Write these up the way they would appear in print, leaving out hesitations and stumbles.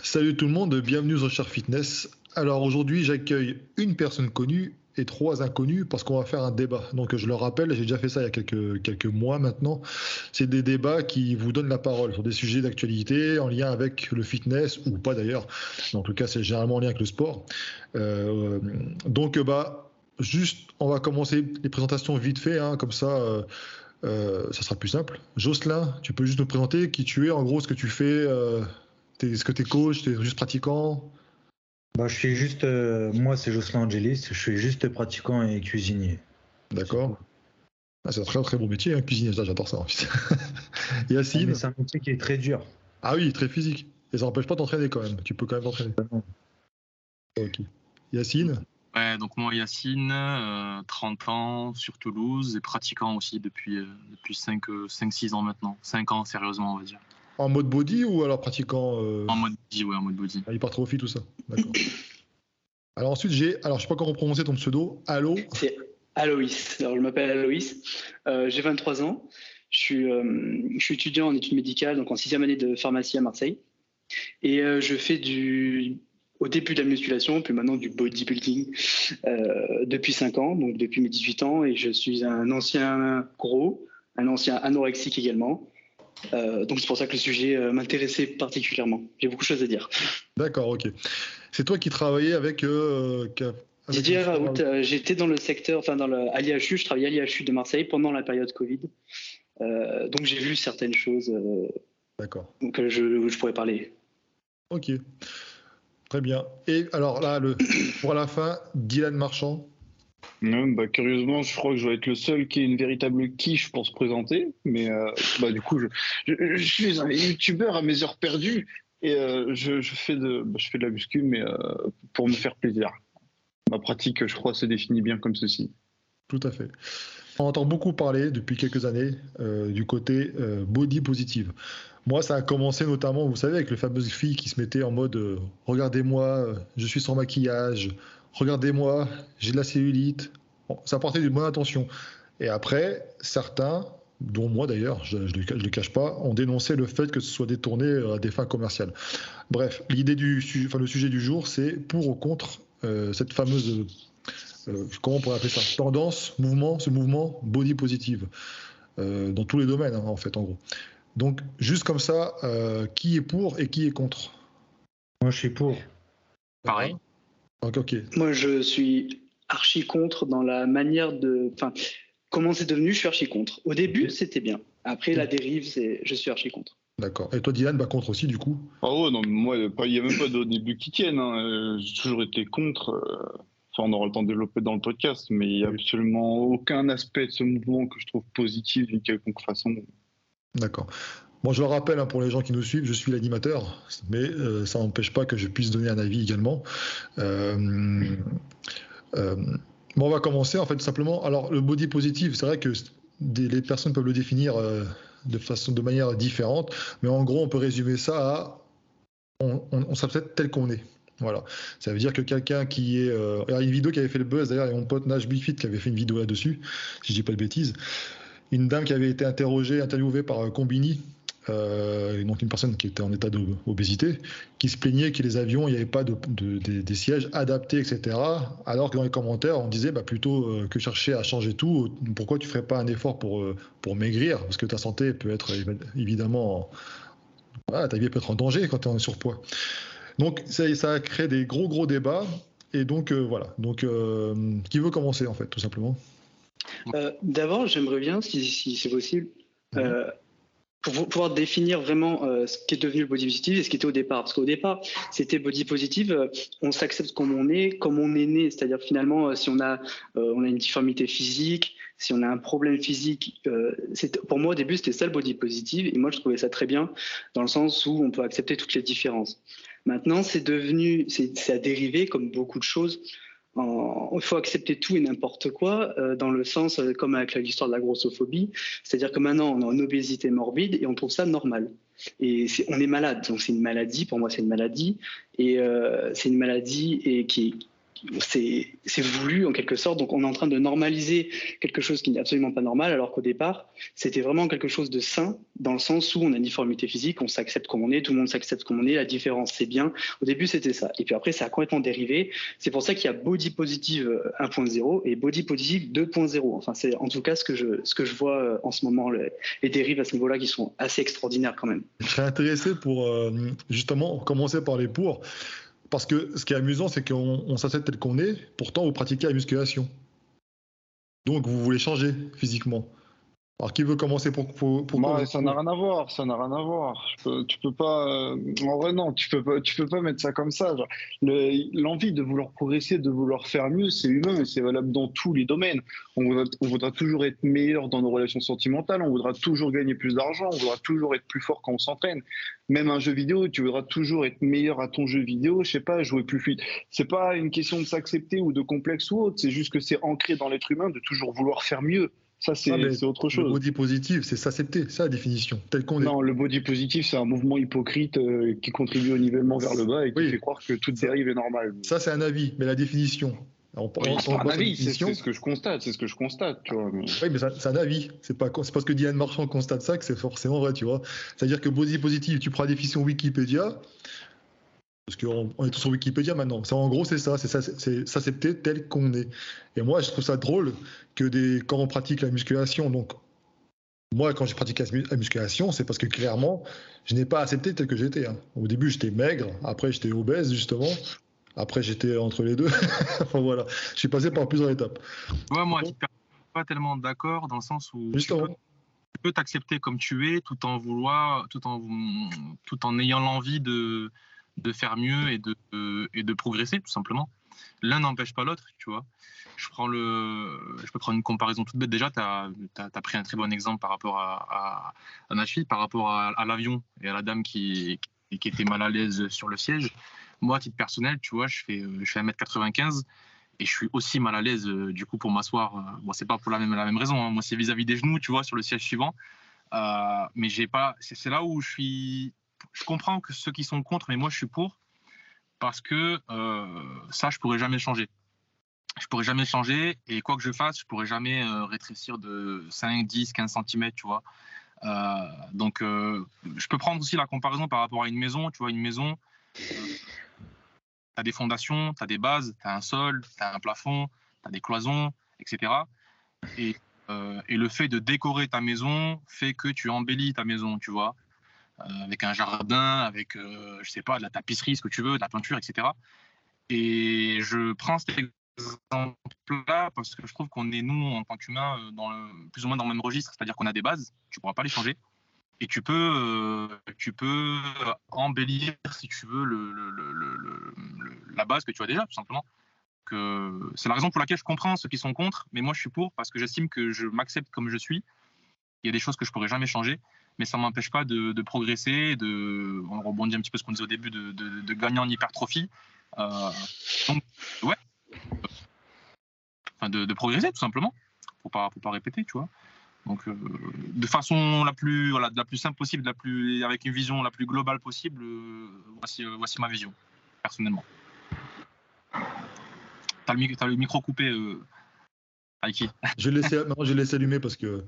Salut tout le monde, bienvenue sur Cher Fitness. Alors aujourd'hui, j'accueille une personne connue et trois inconnus parce qu'on va faire un débat. Donc je le rappelle, j'ai déjà fait ça il y a quelques mois maintenant. C'est des débats qui vous donnent la parole sur des sujets d'actualité en lien avec le fitness ou pas d'ailleurs. En tout cas, c'est généralement en lien avec le sport. Euh, donc juste, on va commencer les présentations vite fait, hein, comme ça. Ça sera plus simple. Jocelyn, tu peux juste nous présenter qui tu es, en gros, ce que tu fais. Est-ce que tu es coach, tu es juste pratiquant? Je suis juste, moi c'est Jocelyn Angelis, je suis juste pratiquant et cuisinier. C'est D'accord. tout. Ah, c'est un très très bon métier, hein, cuisinier, ça, j'adore ça. En fait. Mais Yacine? c'est un métier qui est très dur. Ah oui, très physique. Et ça n'empêche pas d'entraîner quand même. Tu peux quand même t'entraîner. Ok. Yacine? Ouais, donc moi Yacine, 30 ans sur Toulouse et pratiquant aussi depuis 5-6 ans maintenant. 5 ans sérieusement on va dire. En mode body ou alors pratiquant En mode body, ouais, en mode body. hypertrophie, tout ça? D'accord. Alors ensuite, alors je sais pas comment prononcer ton pseudo. Allo? C'est Aloïs. Alors, je m'appelle Aloïs. J'ai 23 ans. Je suis étudiant en études médicales, donc en 6e année de pharmacie à Marseille. Et je fais au début de la musculation, puis maintenant du bodybuilding depuis 5 ans, donc depuis mes 18 ans. Et je suis un ancien gros, un ancien anorexique également. Donc c'est pour ça que le sujet m'intéressait particulièrement. J'ai beaucoup de choses à dire. D'accord, ok. C'est toi qui travaillais avec. Didier Raoult, j'étais dans le secteur, à l'IHU, je travaillais à l'IHU de Marseille pendant la période Covid. Donc j'ai vu certaines choses. D'accord. Donc je pourrais parler. Ok. Très bien. Et alors là, pour la fin, Dylan Marchand. Non, curieusement, je crois que je vais être le seul qui ait une véritable quiche pour se présenter. Mais du coup, je suis un youtubeur à mes heures perdues et je fais de la muscu, mais pour me faire plaisir. Ma pratique, je crois, se définit bien comme ceci. Tout à fait. On entend beaucoup parler depuis quelques années du côté body positive. Moi, ça a commencé notamment, vous savez, avec les fameuses filles qui se mettaient en mode regardez-moi, je suis sans maquillage, regardez-moi, j'ai de la cellulite. Bon, ça portait d'une bonne intention. Et après, certains, dont moi d'ailleurs, je ne le cache pas, ont dénoncé le fait que ce soit détourné à des fins commerciales. Bref, le sujet du jour, c'est pour ou contre cette fameuse comment on pourrait appeler ça, ce mouvement body positive, dans tous les domaines, hein, en fait, en gros. Donc, juste comme ça, qui est pour et qui est contre? Moi je suis pour. Pareil. Ok. Moi, je suis archi contre dans la manière de... Enfin, comment c'est devenu, je suis archi contre. Au début, c'était bien. Après, la dérive, je suis archi contre. D'accord. Et toi, Dylan, contre aussi, du coup? Ah ouais, non, mais moi, il n'y a même pas de début qui tienne. Hein. J'ai toujours été contre. On aura le temps de développer dans le podcast, mais il n'y a absolument aucun aspect de ce mouvement que je trouve positif d'une quelconque façon. D'accord. Bon, je le rappelle, hein, pour les gens qui nous suivent, je suis l'animateur, mais ça n'empêche pas que je puisse donner un avis également. On va commencer en fait simplement. Alors, le body positive, c'est vrai que les personnes peuvent le définir de manière différente, mais en gros, on peut résumer ça à on s'accepte tel qu'on est. Voilà. Ça veut dire que quelqu'un qui est. Il y a une vidéo qui avait fait le buzz, d'ailleurs, il y a mon pote Nash Bigfit qui avait fait une vidéo là-dessus, si je dis pas de bêtises. Une dame qui avait été interviewée par Combini, donc une personne qui était en état d'obésité, qui se plaignait que les avions, il n'y avait pas des sièges adaptés, etc. Alors que dans les commentaires, on disait plutôt que chercher à changer tout, pourquoi tu ne ferais pas un effort pour maigrir? Parce que ta santé peut être évidemment. Ta vie peut être en danger quand tu es en surpoids. Donc ça a créé des gros débats. Et donc voilà. Donc qui veut commencer en fait, tout simplement? D'abord, j'aimerais bien, si c'est possible, pour pouvoir définir vraiment ce qui est devenu le body positive et ce qui était au départ. Parce qu'au départ, c'était body positive, on s'accepte comme on est né. C'est-à-dire finalement, si on a une difformité physique, si on a un problème physique, pour moi au début c'était ça le body positive et moi je trouvais ça très bien dans le sens où on peut accepter toutes les différences. Maintenant, ça a dérivé comme beaucoup de choses. Il faut accepter tout et n'importe quoi, dans le sens, comme avec l'histoire de la grossophobie, c'est-à-dire que maintenant on est en obésité morbide et on trouve ça normal. Et on est malade, donc c'est une maladie, pour moi c'est une maladie, et c'est une maladie qui c'est voulu en quelque sorte. Donc on est en train de normaliser quelque chose qui n'est absolument pas normal, alors qu'au départ, c'était vraiment quelque chose de sain, dans le sens où on a une difformité physique, on s'accepte comme on est, tout le monde s'accepte comme on est, la différence c'est bien. Au début c'était ça. Et puis après ça a complètement dérivé. C'est pour ça qu'il y a body positive 1.0 et body positive 2.0. Enfin c'est en tout cas ce que je vois en ce moment, les dérives à ce niveau-là qui sont assez extraordinaires quand même. Je serais intéressé pour justement commencer par les pour. Parce que ce qui est amusant, c'est qu'on s'accepte tel qu'on est, pourtant vous pratiquez la musculation. Donc vous voulez changer physiquement. Alors qui veut commencer pour ça n'a rien à voir, ça n'a rien à voir. Tu peux pas. En vrai, non, tu peux pas mettre ça comme ça. Genre, l'envie de vouloir progresser, de vouloir faire mieux, c'est humain et c'est valable dans tous les domaines. On voudra toujours être meilleur dans nos relations sentimentales, on voudra toujours gagner plus d'argent, on voudra toujours être plus fort quand on s'entraîne. Même un jeu vidéo, tu voudras toujours être meilleur à ton jeu vidéo, je sais pas, jouer plus fluide. C'est pas une question de s'accepter ou de complexe ou autre, c'est juste que c'est ancré dans l'être humain de toujours vouloir faire mieux. Ça, c'est autre chose. Le body positive, c'est s'accepter, c'est la définition, tel qu'on est. Non, le body positive, c'est un mouvement hypocrite qui contribue au nivellement vers le bas et qui fait croire que toute dérive est normale. Ça, c'est un avis, mais la définition. C'est un avis, c'est ce que je constate, tu vois. Mais... Oui, mais c'est un avis. C'est pas parce que Diane Marchand constate ça que c'est forcément vrai, tu vois. C'est-à-dire que body positive, tu prends la définition Wikipédia, parce qu'on est tous sur Wikipédia maintenant. En gros, c'est ça, c'est s'accepter tel qu'on est. Et moi, je trouve ça drôle que quand on pratique la musculation, donc moi, quand j'ai pratiqué la musculation, c'est parce que clairement, je n'ai pas accepté tel que j'étais. Hein. Au début, j'étais maigre, après j'étais obèse, justement. Après, j'étais entre les deux. Enfin voilà, je suis passé par plusieurs étapes. Ouais, moi, je ne suis pas tellement d'accord dans le sens où justement. Tu peux t'accepter comme tu es tout en ayant l'envie de faire mieux et de progresser, tout simplement. L'un n'empêche pas l'autre, tu vois. Je peux prendre une comparaison toute bête. Déjà, tu as pris un très bon exemple par rapport à ma fille, par rapport à l'avion et à la dame qui était mal à l'aise sur le siège. Moi, à titre personnel, tu vois, je fais 1m95 et je suis aussi mal à l'aise du coup pour m'asseoir. Bon, c'est pas pour la même raison. Hein. Moi, c'est vis-à-vis des genoux, tu vois, sur le siège suivant. Mais j'ai pas. C'est là où je comprends que ceux qui sont contre, mais moi, je suis pour parce que ça, je pourrais jamais changer. Je pourrais jamais changer et quoi que je fasse, je pourrais jamais rétrécir de 5, 10, 15 cm, tu vois. Donc, je peux prendre aussi la comparaison par rapport à une maison. Tu vois, une maison, tu as des fondations, tu as des bases, tu as un sol, tu as un plafond, tu as des cloisons, etc. Et le fait de décorer ta maison fait que tu embellis ta maison, tu vois, avec un jardin, avec, je sais pas, de la tapisserie, ce que tu veux, de la peinture, etc. Et je prends cet exemple-là parce que je trouve qu'on est, nous, en tant qu'humains, plus ou moins dans le même registre, c'est-à-dire qu'on a des bases, tu ne pourras pas les changer. Et tu peux embellir, si tu veux, la base que tu as déjà, tout simplement. C'est la raison pour laquelle je comprends ceux qui sont contre, mais moi je suis pour parce que j'estime que je m'accepte comme je suis. Il y a des choses que je pourrais jamais changer, mais ça m'empêche pas de progresser, on rebondit un petit peu ce qu'on disait au début, de gagner en hypertrophie. Donc, ouais, enfin de progresser tout simplement, pour pas répéter, tu vois. Donc, de façon la plus simple possible, avec une vision la plus globale possible, voici ma vision, personnellement. T'as le micro coupé, Aiki. Je laisse allumer parce que...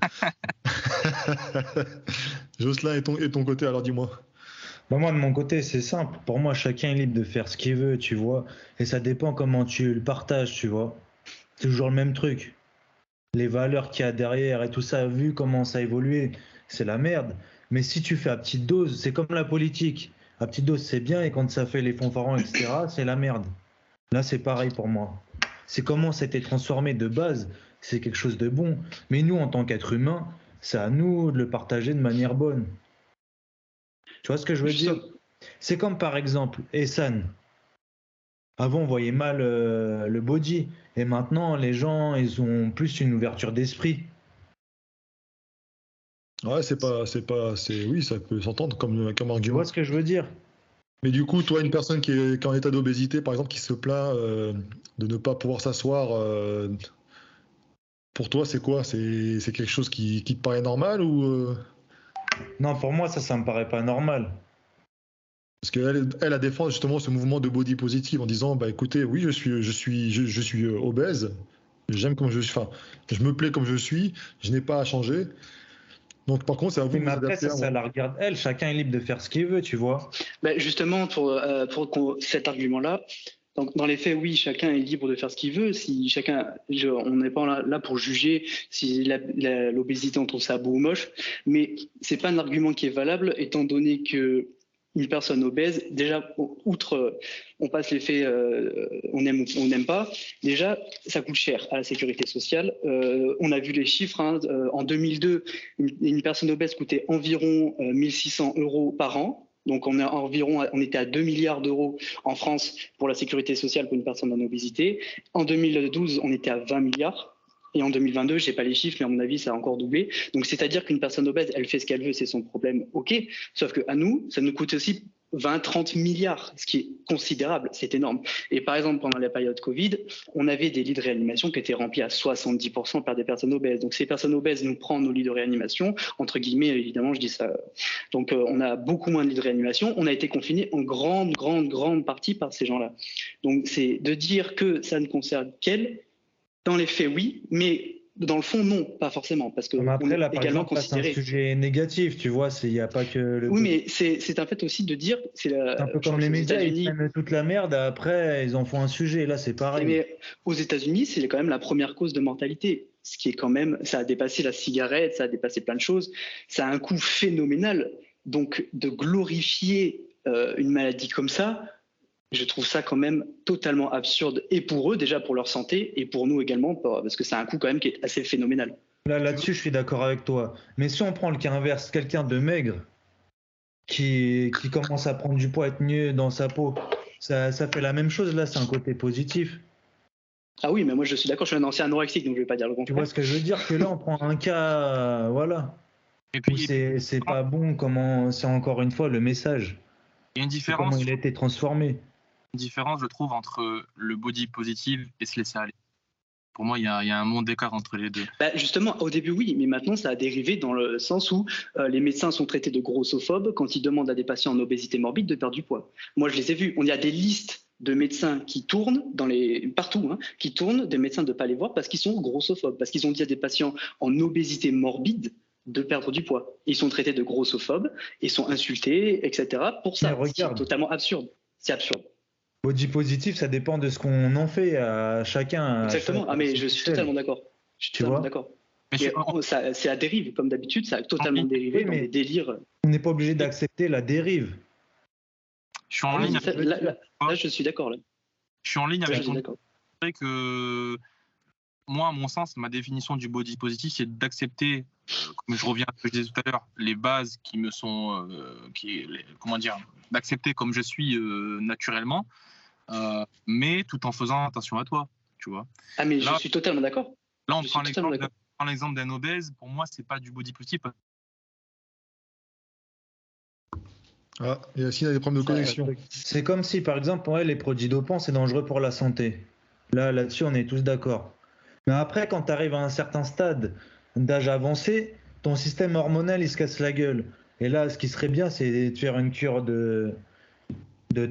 Jocelyn, et ton côté, alors dis-moi. Moi, de mon côté, c'est simple. Pour moi, chacun est libre de faire ce qu'il veut, tu vois. Et ça dépend comment tu le partages, tu vois. C'est toujours le même truc. Les valeurs qu'il y a derrière et tout ça, vu comment ça a évolué, c'est la merde. Mais si tu fais à petite dose, c'est comme la politique. À petite dose, c'est bien, et quand ça fait les fanfarons, etc., c'est la merde. Là, c'est pareil pour moi. C'est comment ça a été transformé de base, c'est quelque chose de bon. Mais nous, en tant qu'êtres humains, c'est à nous de le partager de manière bonne. Tu vois ce que je veux dire ? C'est comme par exemple, Ehsan. Avant, on voyait mal le body. Et maintenant, les gens, ils ont plus une ouverture d'esprit. Ouais, oui, ça peut s'entendre comme argument. Tu vois ce que je veux dire ? Mais du coup, toi, une personne qui est en état d'obésité, par exemple, qui se plaint de ne pas pouvoir s'asseoir, pour toi, c'est quoi ? C'est quelque chose qui te paraît normal ou Non, pour moi, ça me paraît pas normal. Parce qu'elle défend justement ce mouvement de body positive en disant bah écoutez, oui, je suis obèse, j'aime comme je suis, enfin, je me plais comme je suis, je n'ai pas à changer. Donc par contre, c'est à vous Oui, de mais vous après, adapter à ça moi. la regarde elle. Chacun est libre de faire ce qu'il veut, tu vois. Bah, justement, cet argument-là, donc, dans les faits, oui, chacun est libre de faire ce qu'il veut. Si on n'est pas là pour juger si l'obésité, on trouve ça beau ou moche, mais c'est pas un argument qui est valable, étant donné que une personne obèse, déjà, outre, on passe l'effet on aime ou on n'aime pas, déjà, ça coûte cher à la sécurité sociale. On a vu les chiffres, hein, en 2002, une personne obèse coûtait environ 1600 € par an. Donc on était à 2 milliards d'euros en France pour la sécurité sociale pour une personne en obésité. En 2012, on était à 20 milliards. Et en 2022, je n'ai pas les chiffres, mais à mon avis, ça a encore doublé. Donc, c'est-à-dire qu'une personne obèse, elle fait ce qu'elle veut, c'est son problème, ok. Sauf qu'à nous, ça nous coûte aussi 20-30 milliards, ce qui est considérable, c'est énorme. Et par exemple, pendant la période Covid, on avait des lits de réanimation qui étaient remplis à 70% par des personnes obèses. Donc, ces personnes obèses nous prennent nos lits de réanimation, entre guillemets, évidemment, je dis ça. Donc, on a beaucoup moins de lits de réanimation. On a été confinés en grande partie par ces gens-là. Donc, c'est de dire que ça ne concerne qu'elles. Dans les faits, oui, mais dans le fond, non, pas forcément, parce que Mais après, là, on est par également exemple, là, c'est un considéré. sujet négatif, tu vois. Il n'y a pas que le. Oui, mais c'est un fait aussi de dire, C'est un peu comme les médias, ils prennent toute la merde, après, ils en font un sujet. Là, c'est pareil. Mais aux États-Unis, c'est quand même la première cause de mortalité. Ce qui est quand même, ça a dépassé la cigarette, ça a dépassé plein de choses. Ça a un coût phénoménal. Donc, de glorifier une maladie comme ça, je trouve ça quand même totalement absurde, et pour eux déjà, pour leur santé, et pour nous également, parce que c'est un coût quand même qui est assez phénoménal. Là-dessus, je suis d'accord avec toi. Mais si on prend le cas inverse, quelqu'un de maigre qui commence à prendre du poids, être mieux dans sa peau, ça fait la même chose. Là, c'est un côté positif. Ah oui, mais moi je suis d'accord, je suis un ancien anorexique, donc je vais pas dire le contraire. Tu vois ce que je veux dire? Que là, on prend un cas, voilà. Et puis, c'est pas bon, c'est encore une fois le message. il y a une C'est comment différence, il a été transformé. je trouve, entre le body positive et se laisser aller. Pour moi, il y a un monde d'écart entre les deux. Bah justement, au début, oui, mais maintenant, ça a dérivé dans le sens où les médecins sont traités de grossophobes quand ils demandent à des patients en obésité morbide de perdre du poids. Moi, je les ai vus. On y a des listes de médecins qui tournent partout, hein, qui tournent, des médecins de ne pas les voir parce qu'ils sont grossophobes, parce qu'ils ont dit à des patients en obésité morbide de perdre du poids. Ils sont traités de grossophobes, ils sont insultés, etc. Pour ça, c'est totalement absurde. C'est absurde. Body positif, ça dépend de ce qu'on en fait à chacun. Exactement. Ah, mais je suis totalement d'accord. Je suis totalement d'accord. C'est à dérive, comme d'habitude, ça a totalement dérivé dans des délires. On n'est pas obligé d'accepter la dérive. Je suis en ligne. Là, je suis d'accord. Je suis en ligne avec ton. C'est vrai que moi, à mon sens, ma définition du body positif, c'est d'accepter, comme je reviens à ce que je disais tout à l'heure, les bases qui me sont, d'accepter comme je suis naturellement, mais tout en faisant attention à toi, tu vois. Ah, mais là, je suis totalement d'accord. Là, on prend l'exemple d'un obèse. Pour moi, c'est pas du body positif. Ah, Yacine a des problèmes de connexion. C'est comme si, par exemple, pour elle, les produits dopants, c'est dangereux pour la santé. Là-dessus, on est tous d'accord. Mais après, quand tu arrives à un certain stade d'âge avancé, ton système hormonal, il se casse la gueule. Et là, ce qui serait bien, c'est de faire une cure de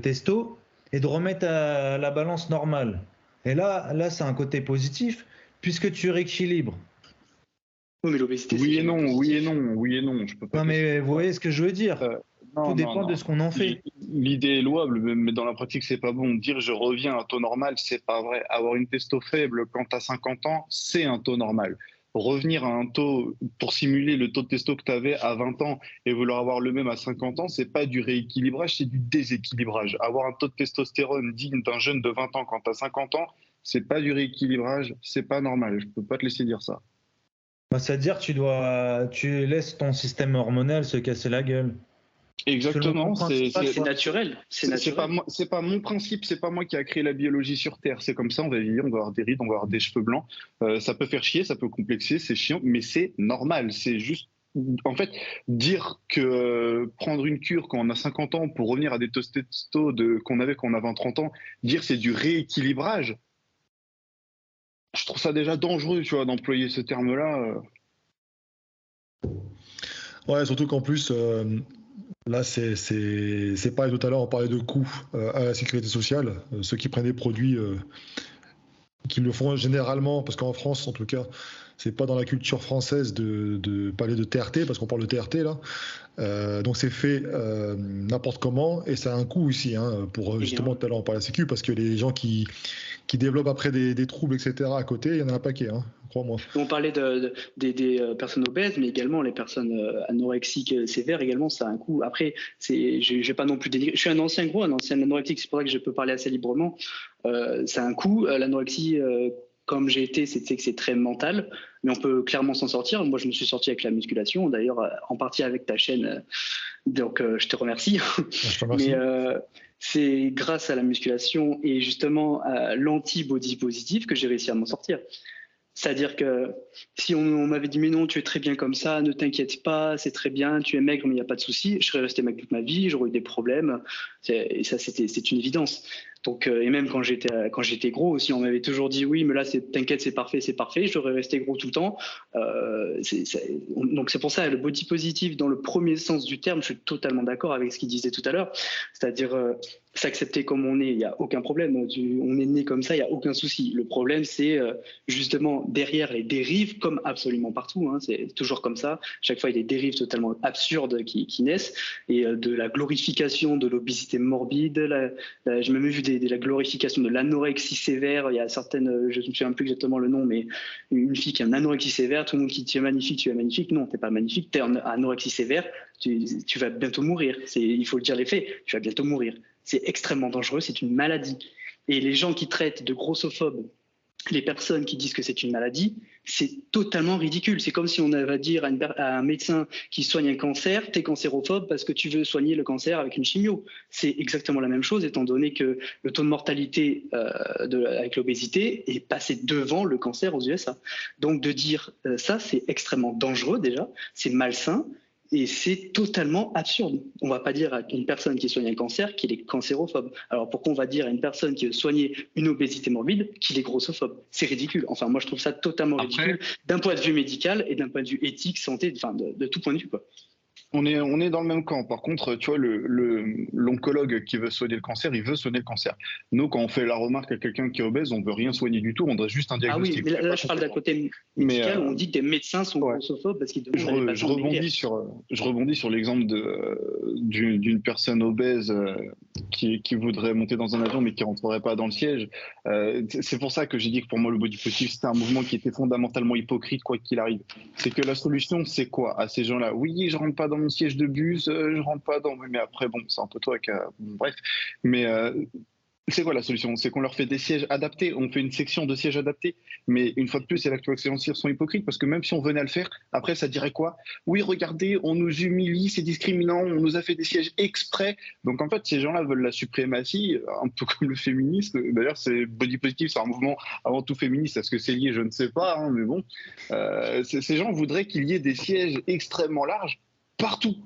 testo et de remettre à la balance normale. Et là, c'est un côté positif, puisque tu rééquilibres. Oui, mais l'obésité, oui et non. Je peux pas. Non, mais vous voyez ce que je veux dire. Tout dépend de ce qu'on en fait. L'idée est louable, mais dans la pratique, c'est pas bon. Dire je reviens à un taux normal, c'est pas vrai. Avoir une testo faible quand tu as 50 ans, c'est un taux normal. Revenir à un taux pour simuler le taux de testo que tu avais à 20 ans et vouloir avoir le même à 50 ans, c'est pas du rééquilibrage, c'est du déséquilibrage. Avoir un taux de testostérone digne d'un jeune de 20 ans quand tu as 50 ans, c'est pas du rééquilibrage, c'est pas normal. Je peux pas te laisser dire ça. C'est-à-dire tu laisses ton système hormonal se casser la gueule. Exactement, c'est naturel. C'est pas mon principe, c'est pas moi qui a créé la biologie sur Terre. C'est comme ça, on va vieillir, on va avoir des rides, on va avoir des cheveux blancs. Ça peut faire chier, ça peut complexer, c'est chiant, mais c'est normal. C'est juste, en fait, dire que prendre une cure quand on a 50 ans pour revenir à des testos qu'on avait quand on avait 30 ans, dire c'est du rééquilibrage. Je trouve ça déjà dangereux, tu vois, d'employer ce terme-là. Ouais, surtout qu'en plus, Là, c'est pareil. Tout à l'heure, on parlait de coûts à la sécurité sociale. Ceux qui prennent des produits, qui le font généralement, parce qu'en France, en tout cas, c'est pas dans la culture française de parler de TRT, parce qu'on parle de TRT là. Donc c'est fait n'importe comment, et ça a un coût aussi, hein, pour justement, tout à l'heure, on parle de la sécu, parce que les gens qui développent après des troubles, etc., à côté, il y en a un paquet, hein, crois-moi. On parlait des personnes obèses, mais également les personnes anorexiques sévères, également, ça a un coût. Après, je vais pas non plus dénigrer. Je suis un ancien anorexique, c'est pour ça que je peux parler assez librement. Ça a un coût. L'anorexie, comme j'ai été, c'est que c'est très mental, mais on peut clairement s'en sortir. Moi, je me suis sorti avec la musculation, d'ailleurs, en partie avec ta chaîne. Donc, je te remercie. Je te remercie. Mais c'est grâce à la musculation et justement à l'anti-body positive que j'ai réussi à m'en sortir. C'est-à-dire que si on m'avait dit mais non, tu es très bien comme ça, ne t'inquiète pas, c'est très bien, tu es maigre mais il n'y a pas de souci, je serais resté maigre toute ma vie, j'aurais eu des problèmes, et ça c'est une évidence. Donc et même quand j'étais gros aussi, on m'avait toujours dit oui mais là t'inquiète c'est parfait, j'aurais resté gros tout le temps. Donc c'est pour ça le body positive dans le premier sens du terme, je suis totalement d'accord avec ce qu'il disait tout à l'heure, c'est-à-dire s'accepter comme on est, il n'y a aucun problème. On est né comme ça, il n'y a aucun souci. Le problème, c'est justement derrière les dérives, comme absolument partout, hein, c'est toujours comme ça. Chaque fois, il y a des dérives totalement absurdes qui naissent, et de la glorification de l'obésité morbide. J'ai même vu la glorification de l'anorexie sévère. Il y a certaines, je ne me souviens plus exactement le nom, mais une fille qui a une anorexie sévère, tout le monde qui dit tu es magnifique, tu es magnifique. Non, tu n'es pas magnifique, tu es en anorexie sévère, tu vas bientôt mourir. Il faut le dire les faits, tu vas bientôt mourir. C'est extrêmement dangereux, c'est une maladie. Et les gens qui traitent de grossophobes les personnes qui disent que c'est une maladie, c'est totalement ridicule. C'est comme si on avait à dire à un médecin qui soigne un cancer, t'es cancérophobe parce que tu veux soigner le cancer avec une chimio. C'est exactement la même chose, étant donné que le taux de mortalité avec l'obésité est passé devant le cancer aux USA. Donc de dire ça, c'est extrêmement dangereux déjà, c'est malsain. Et c'est totalement absurde. On ne va pas dire à une personne qui soigne un cancer qu'il est cancérophobe. Alors pourquoi on va dire à une personne qui veut soigner une obésité morbide qu'il est grossophobe? C'est ridicule. Enfin, moi, je trouve ça totalement ridicule d'un point de vue médical et d'un point de vue éthique, santé, enfin, de tout point de vue, quoi. On est dans le même camp. Par contre, tu vois, l'oncologue qui veut soigner le cancer, il veut soigner le cancer. Nous, quand on fait la remarque à quelqu'un qui est obèse, on veut rien soigner du tout, on doit juste un diagnostic. Ah oui, mais là je parle d'un côté médical, où on dit que des médecins sont grossophobes parce qu'ils demandent à je rebondis sur l'exemple d'une personne obèse qui voudrait monter dans un avion mais qui rentrerait pas dans le siège. C'est pour ça que j'ai dit que pour moi, le body positive, c'était un mouvement qui était fondamentalement hypocrite, quoi qu'il arrive. C'est que la solution, c'est quoi à ces gens-là? Oui, je rentre pas dans mon siège de bus, je rentre pas dans... Mais après, bon, c'est un peu toi qui a... Bon, bref. Mais c'est quoi la solution? C'est qu'on leur fait des sièges adaptés, on fait une section de sièges adaptés. Mais une fois de plus, c'est là que tu vois que ces gens sont hypocrites, parce que même si on venait à le faire, après, ça dirait quoi? Oui, regardez, on nous humilie, c'est discriminant, on nous a fait des sièges exprès. Donc en fait, ces gens-là veulent la suprématie, un peu comme le féminisme. D'ailleurs, c'est body positive, c'est un mouvement avant tout féministe. Est-ce que c'est lié? Je ne sais pas, hein, mais bon. Ces gens voudraient qu'il y ait des sièges extrêmement larges partout.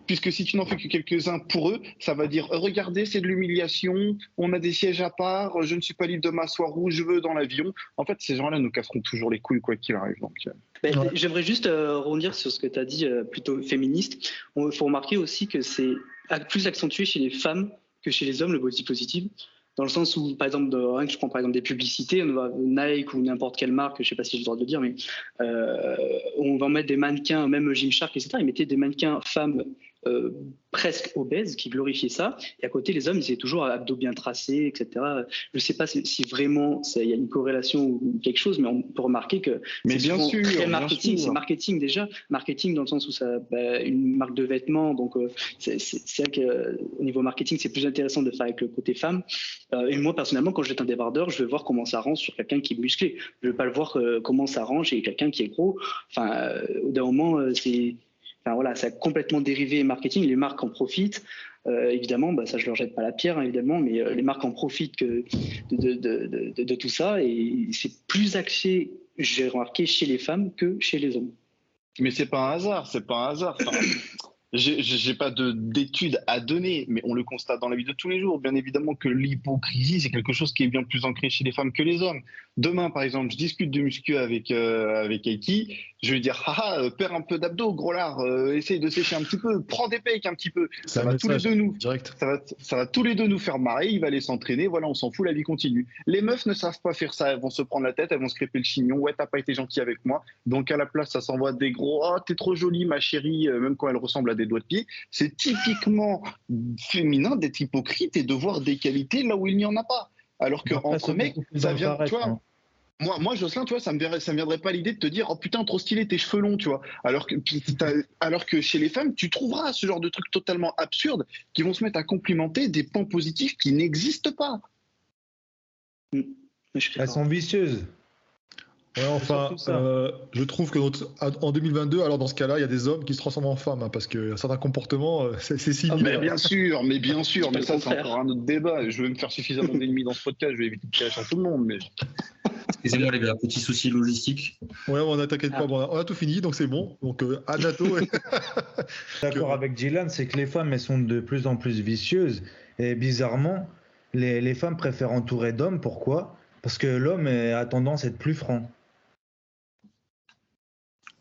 Puisque si tu n'en fais que quelques-uns pour eux, ça va dire regardez, c'est de l'humiliation, on a des sièges à part, je ne suis pas libre de m'asseoir où je veux dans l'avion. En fait, ces gens-là nous casseront toujours les couilles, quoi qu'il arrive. Donc, J'aimerais juste rebondir sur ce que tu as dit, plutôt féministe. Il faut remarquer aussi que c'est plus accentué chez les femmes que chez les hommes, le body positive. Dans le sens où, par exemple, je prends par exemple des publicités, on va Nike ou n'importe quelle marque, je ne sais pas si j'ai le droit de le dire, mais on va mettre des mannequins, même Gymshark, etc. Ils mettaient des mannequins femmes presque obèses qui glorifiaient ça, et à côté les hommes ils étaient toujours abdos bien tracés, etc. Je ne sais pas si vraiment il y a une corrélation ou quelque chose, mais on peut remarquer que mais c'est bien sûr, très marketing, c'est marketing déjà, marketing dans le sens où ça, une marque de vêtements, donc c'est vrai qu'au niveau marketing c'est plus intéressant de faire avec le côté femme. Et moi personnellement quand je jette un débardeur, je vais voir comment ça rend sur quelqu'un qui est musclé, je ne vais pas le voir comment ça rend chez quelqu'un qui est gros. Enfin, au d'un moment Enfin, voilà, ça a complètement dérivé marketing. Les marques en profitent. Évidemment, ça je leur jette pas la pierre, hein, évidemment, mais les marques en profitent de tout ça. Et c'est plus axé, j'ai remarqué, chez les femmes que chez les hommes. Mais c'est pas un hasard, c'est pas un hasard. Enfin, j'ai pas d'études à donner, mais on le constate dans la vie de tous les jours. Bien évidemment que l'hypocrisie, c'est quelque chose qui est bien plus ancré chez les femmes que les hommes. Demain, par exemple, je discute de muscu avec Aiki, je vais lui dire, perds un peu d'abdos, gros lard, essaye de sécher un petit peu, prends des pecs un petit peu. C'est un va tous les message deux nous, direct. ça va tous les deux nous faire marrer, il va aller s'entraîner, voilà, on s'en fout, la vie continue. Les meufs ne savent pas faire ça, elles vont se prendre la tête, elles vont se crêper le chignon, ouais, t'as pas été gentil avec moi. Donc à la place, ça s'envoie des gros, oh, t'es trop jolie, ma chérie, même quand elle ressemble à des doigts de pied. C'est typiquement féminin d'être hypocrite et de voir des qualités là où il n'y en a pas. Alors qu'entre mecs, ça vient, tu vois. Moi, Jocelyn, tu vois, ça me viendrait pas l'idée de te dire, oh putain, trop stylé, tes cheveux longs, tu vois. Alors que chez les femmes, tu trouveras ce genre de trucs totalement absurdes qui vont se mettre à complimenter des points positifs qui n'existent pas. Elles sont vicieuses. Ouais, enfin, je trouve que en 2022, alors dans ce cas-là, il y a des hommes qui se transforment en femmes, hein, parce que certains comportements, c'est similaire. Mais bien sûr, mais ça, c'est encore un autre débat. Je vais me faire suffisamment d'ennemis dans ce podcast, je vais éviter de cacher à tout le monde. Mais... Excusez-moi, les gars, petit souci logistique. Ouais, on ne t'inquiète pas, bon, on a tout fini, donc c'est bon. Donc, à bientôt. D'accord avec Dylan, c'est que les femmes, elles sont de plus en plus vicieuses. Et bizarrement, les femmes préfèrent entourer d'hommes. Pourquoi ? Parce que l'homme a tendance à être plus franc.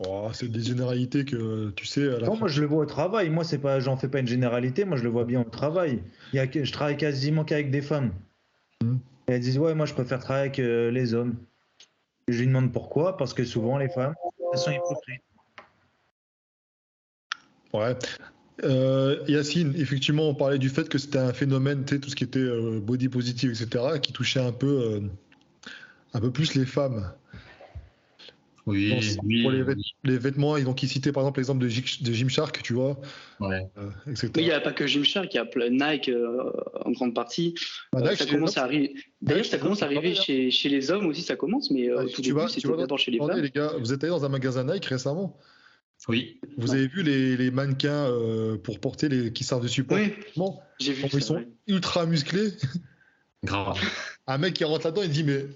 Oh, c'est des généralités que tu sais. Non, moi je le vois au travail. Moi, c'est pas, j'en fais pas une généralité. Moi, je le vois bien au travail. Je travaille quasiment qu'avec des femmes. Et elles disent ouais, moi je préfère travailler avec les hommes. Et je lui demande pourquoi, parce que souvent les femmes, elles sont hypocrites. Ouais. Yacine, effectivement, on parlait du fait que c'était un phénomène, tu sais, tout ce qui était body positive, etc., qui touchait un peu plus les femmes. Oui, pour les vêtements, donc ils citaient par exemple l'exemple de Gymshark, tu vois, ouais. etc. Mais il n'y a pas que Gymshark, il y a Nike en grande partie. Nike, ça commence à arriver. D'ailleurs, ça commence à arriver chez les hommes aussi, ça commence, mais au tout début, c'était d'abord chez les femmes. Les gars, vous êtes allés dans un magasin Nike récemment? Oui. Vous avez vu les mannequins pour porter qui servent de support? Oui, j'ai vu. Ils sont ultra musclés. Grave. Un mec qui rentre là-dedans, il dit mais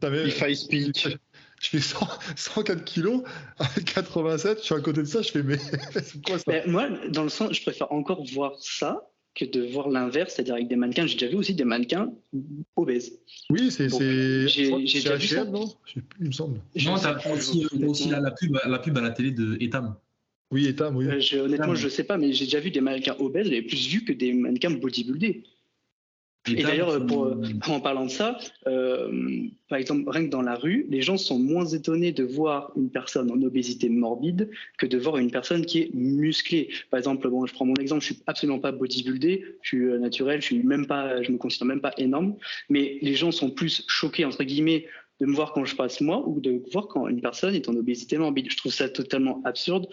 il faille speak. Je fais 104 kilos, avec 87, je suis à côté de ça, je fais mais c'est quoi ça? Ben, moi, dans le sens, je préfère encore voir ça que de voir l'inverse, c'est-à-dire avec des mannequins. J'ai déjà vu aussi des mannequins obèses. Oui, c'est j'ai déjà vu ça. Non, je sais plus, il me semble. Non, t'as aussi la pub à la télé de Etam. Oui, Etam, oui. Honnêtement, je sais pas, mais j'ai déjà vu des mannequins obèses, j'avais plus vu que des mannequins bodybuildés. Et d'ailleurs, en parlant de ça, par exemple, rien que dans la rue, les gens sont moins étonnés de voir une personne en obésité morbide que de voir une personne qui est musclée. Par exemple, je prends mon exemple, je suis absolument pas bodybuildé, je suis naturel, je me considère même pas énorme, mais les gens sont plus choqués entre guillemets de me voir quand je passe moi ou de voir quand une personne est en obésité morbide. Je trouve ça totalement absurde.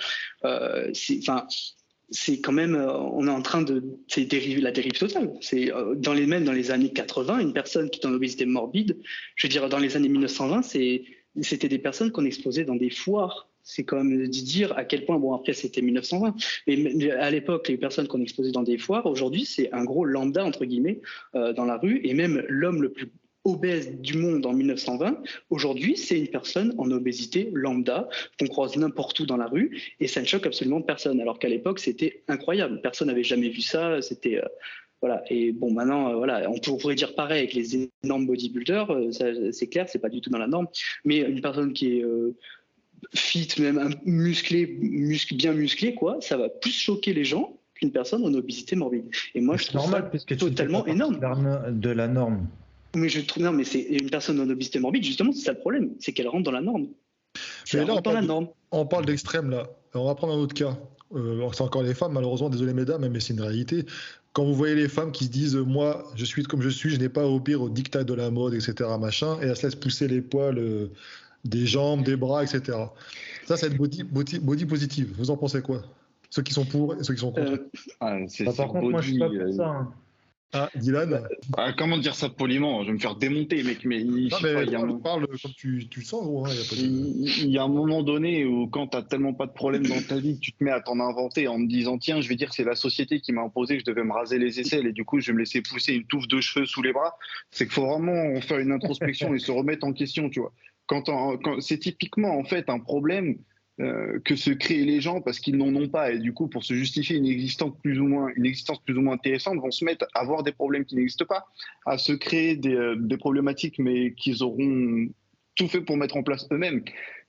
C'est quand même, on est en train c'est la dérive totale. C'est même dans les années 80, une personne qui est en obésité morbide, je veux dire, dans les années 1920, c'était des personnes qu'on exposait dans des foires. C'est quand même de dire à quel point, bon après c'était 1920, mais à l'époque, les personnes qu'on exposait dans des foires, aujourd'hui c'est un gros lambda, entre guillemets, dans la rue, et même l'homme le plus obèse du monde en 1920, aujourd'hui, c'est une personne en obésité lambda qu'on croise n'importe où dans la rue et ça ne choque absolument personne. Alors qu'à l'époque, c'était incroyable. Personne n'avait jamais vu ça. C'était voilà. Et bon, maintenant, voilà, on pourrait dire pareil avec les énormes bodybuilders. C'est clair, c'est pas du tout dans la norme. Mais une personne qui est fit, même bien musclé, quoi, ça va plus choquer les gens qu'une personne en obésité morbide. Et moi, je trouve ça totalement énorme. De la norme. Mais je trouve non, mais c'est une personne en obésité morbide, justement, c'est ça le problème, c'est qu'elle rentre dans la norme. On parle d'extrême là. On va prendre un autre cas. C'est encore les femmes, malheureusement, désolé mesdames, mais c'est une réalité. Quand vous voyez les femmes qui se disent moi, je suis comme je suis, je n'ai pas à obéir au diktat de la mode, etc. machin, et elles se laissent pousser les poils des jambes, des bras, etc. Ça, c'est body positive. Vous en pensez quoi? Ceux qui sont pour et ceux qui sont contre. Par contre, moi, je suis pas pour ça. Hein. Ah, Dylan. Comment dire ça poliment? Je vais me faire démonter, mec. Mais parle comme tu le sens, gros. Hein, il y a un moment donné où, quand tu n'as tellement pas de problème dans ta vie, tu te mets à t'en inventer en me disant tiens, je vais dire que c'est la société qui m'a imposé que je devais me raser les aisselles et du coup, je vais me laisser pousser une touffe de cheveux sous les bras. C'est qu'il faut vraiment faire une introspection et se remettre en question, tu vois. Quand c'est typiquement, en fait, un problème que se créent les gens parce qu'ils n'en ont pas et du coup pour se justifier une existence plus ou moins intéressante vont se mettre à avoir des problèmes qui n'existent pas, à se créer des problématiques mais qu'ils auront tout fait pour mettre en place eux-mêmes.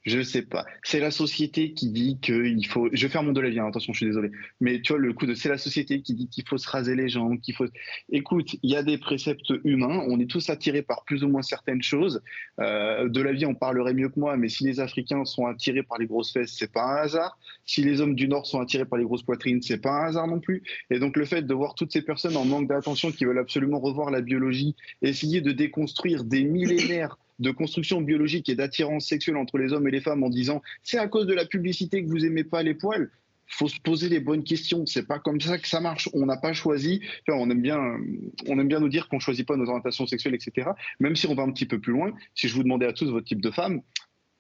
Je sais pas. C'est la société qui dit qu'il faut. Je vais faire mon Delavier, hein, attention, je suis désolé. Mais tu vois, le coup de c'est la société qui dit qu'il faut se raser les jambes, qu'il faut. Écoute, il y a des préceptes humains. On est tous attirés par plus ou moins certaines choses. Delavier en parlerait mieux que moi, mais si les Africains sont attirés par les grosses fesses, c'est pas un hasard. Si les hommes du Nord sont attirés par les grosses poitrines, c'est pas un hasard non plus. Et donc le fait de voir toutes ces personnes en manque d'attention qui veulent absolument revoir la biologie, essayer de déconstruire des millénaires de construction biologique et d'attirance sexuelle entre les hommes et les femmes en disant c'est à cause de la publicité que vous aimez pas les poils. Faut se poser les bonnes questions. C'est pas comme ça que ça marche. On n'a pas choisi. Enfin, on aime bien nous dire qu'on choisit pas nos orientations sexuelles, etc. Même si on va un petit peu plus loin. Si je vous demandais à tous votre type de femme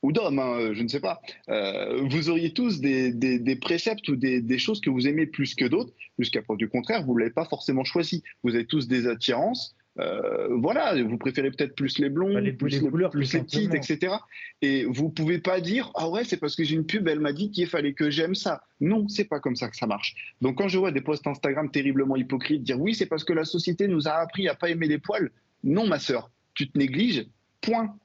ou d'homme, hein, je ne sais pas, vous auriez tous des préceptes ou des choses que vous aimez plus que d'autres. Jusqu'à preuve du contraire, vous l'avez pas forcément choisi. Vous avez tous des attirances. Voilà, vous préférez peut-être plus les blonds, plus les couleurs, plus les petites, etc. Et vous pouvez pas dire ah ouais c'est parce que j'ai une pub, elle m'a dit qu'il fallait que j'aime ça. Non, c'est pas comme ça que ça marche. Donc quand je vois des posts Instagram terriblement hypocrites dire oui c'est parce que la société nous a appris à pas aimer les poils. Non ma sœur, tu te négliges. Point.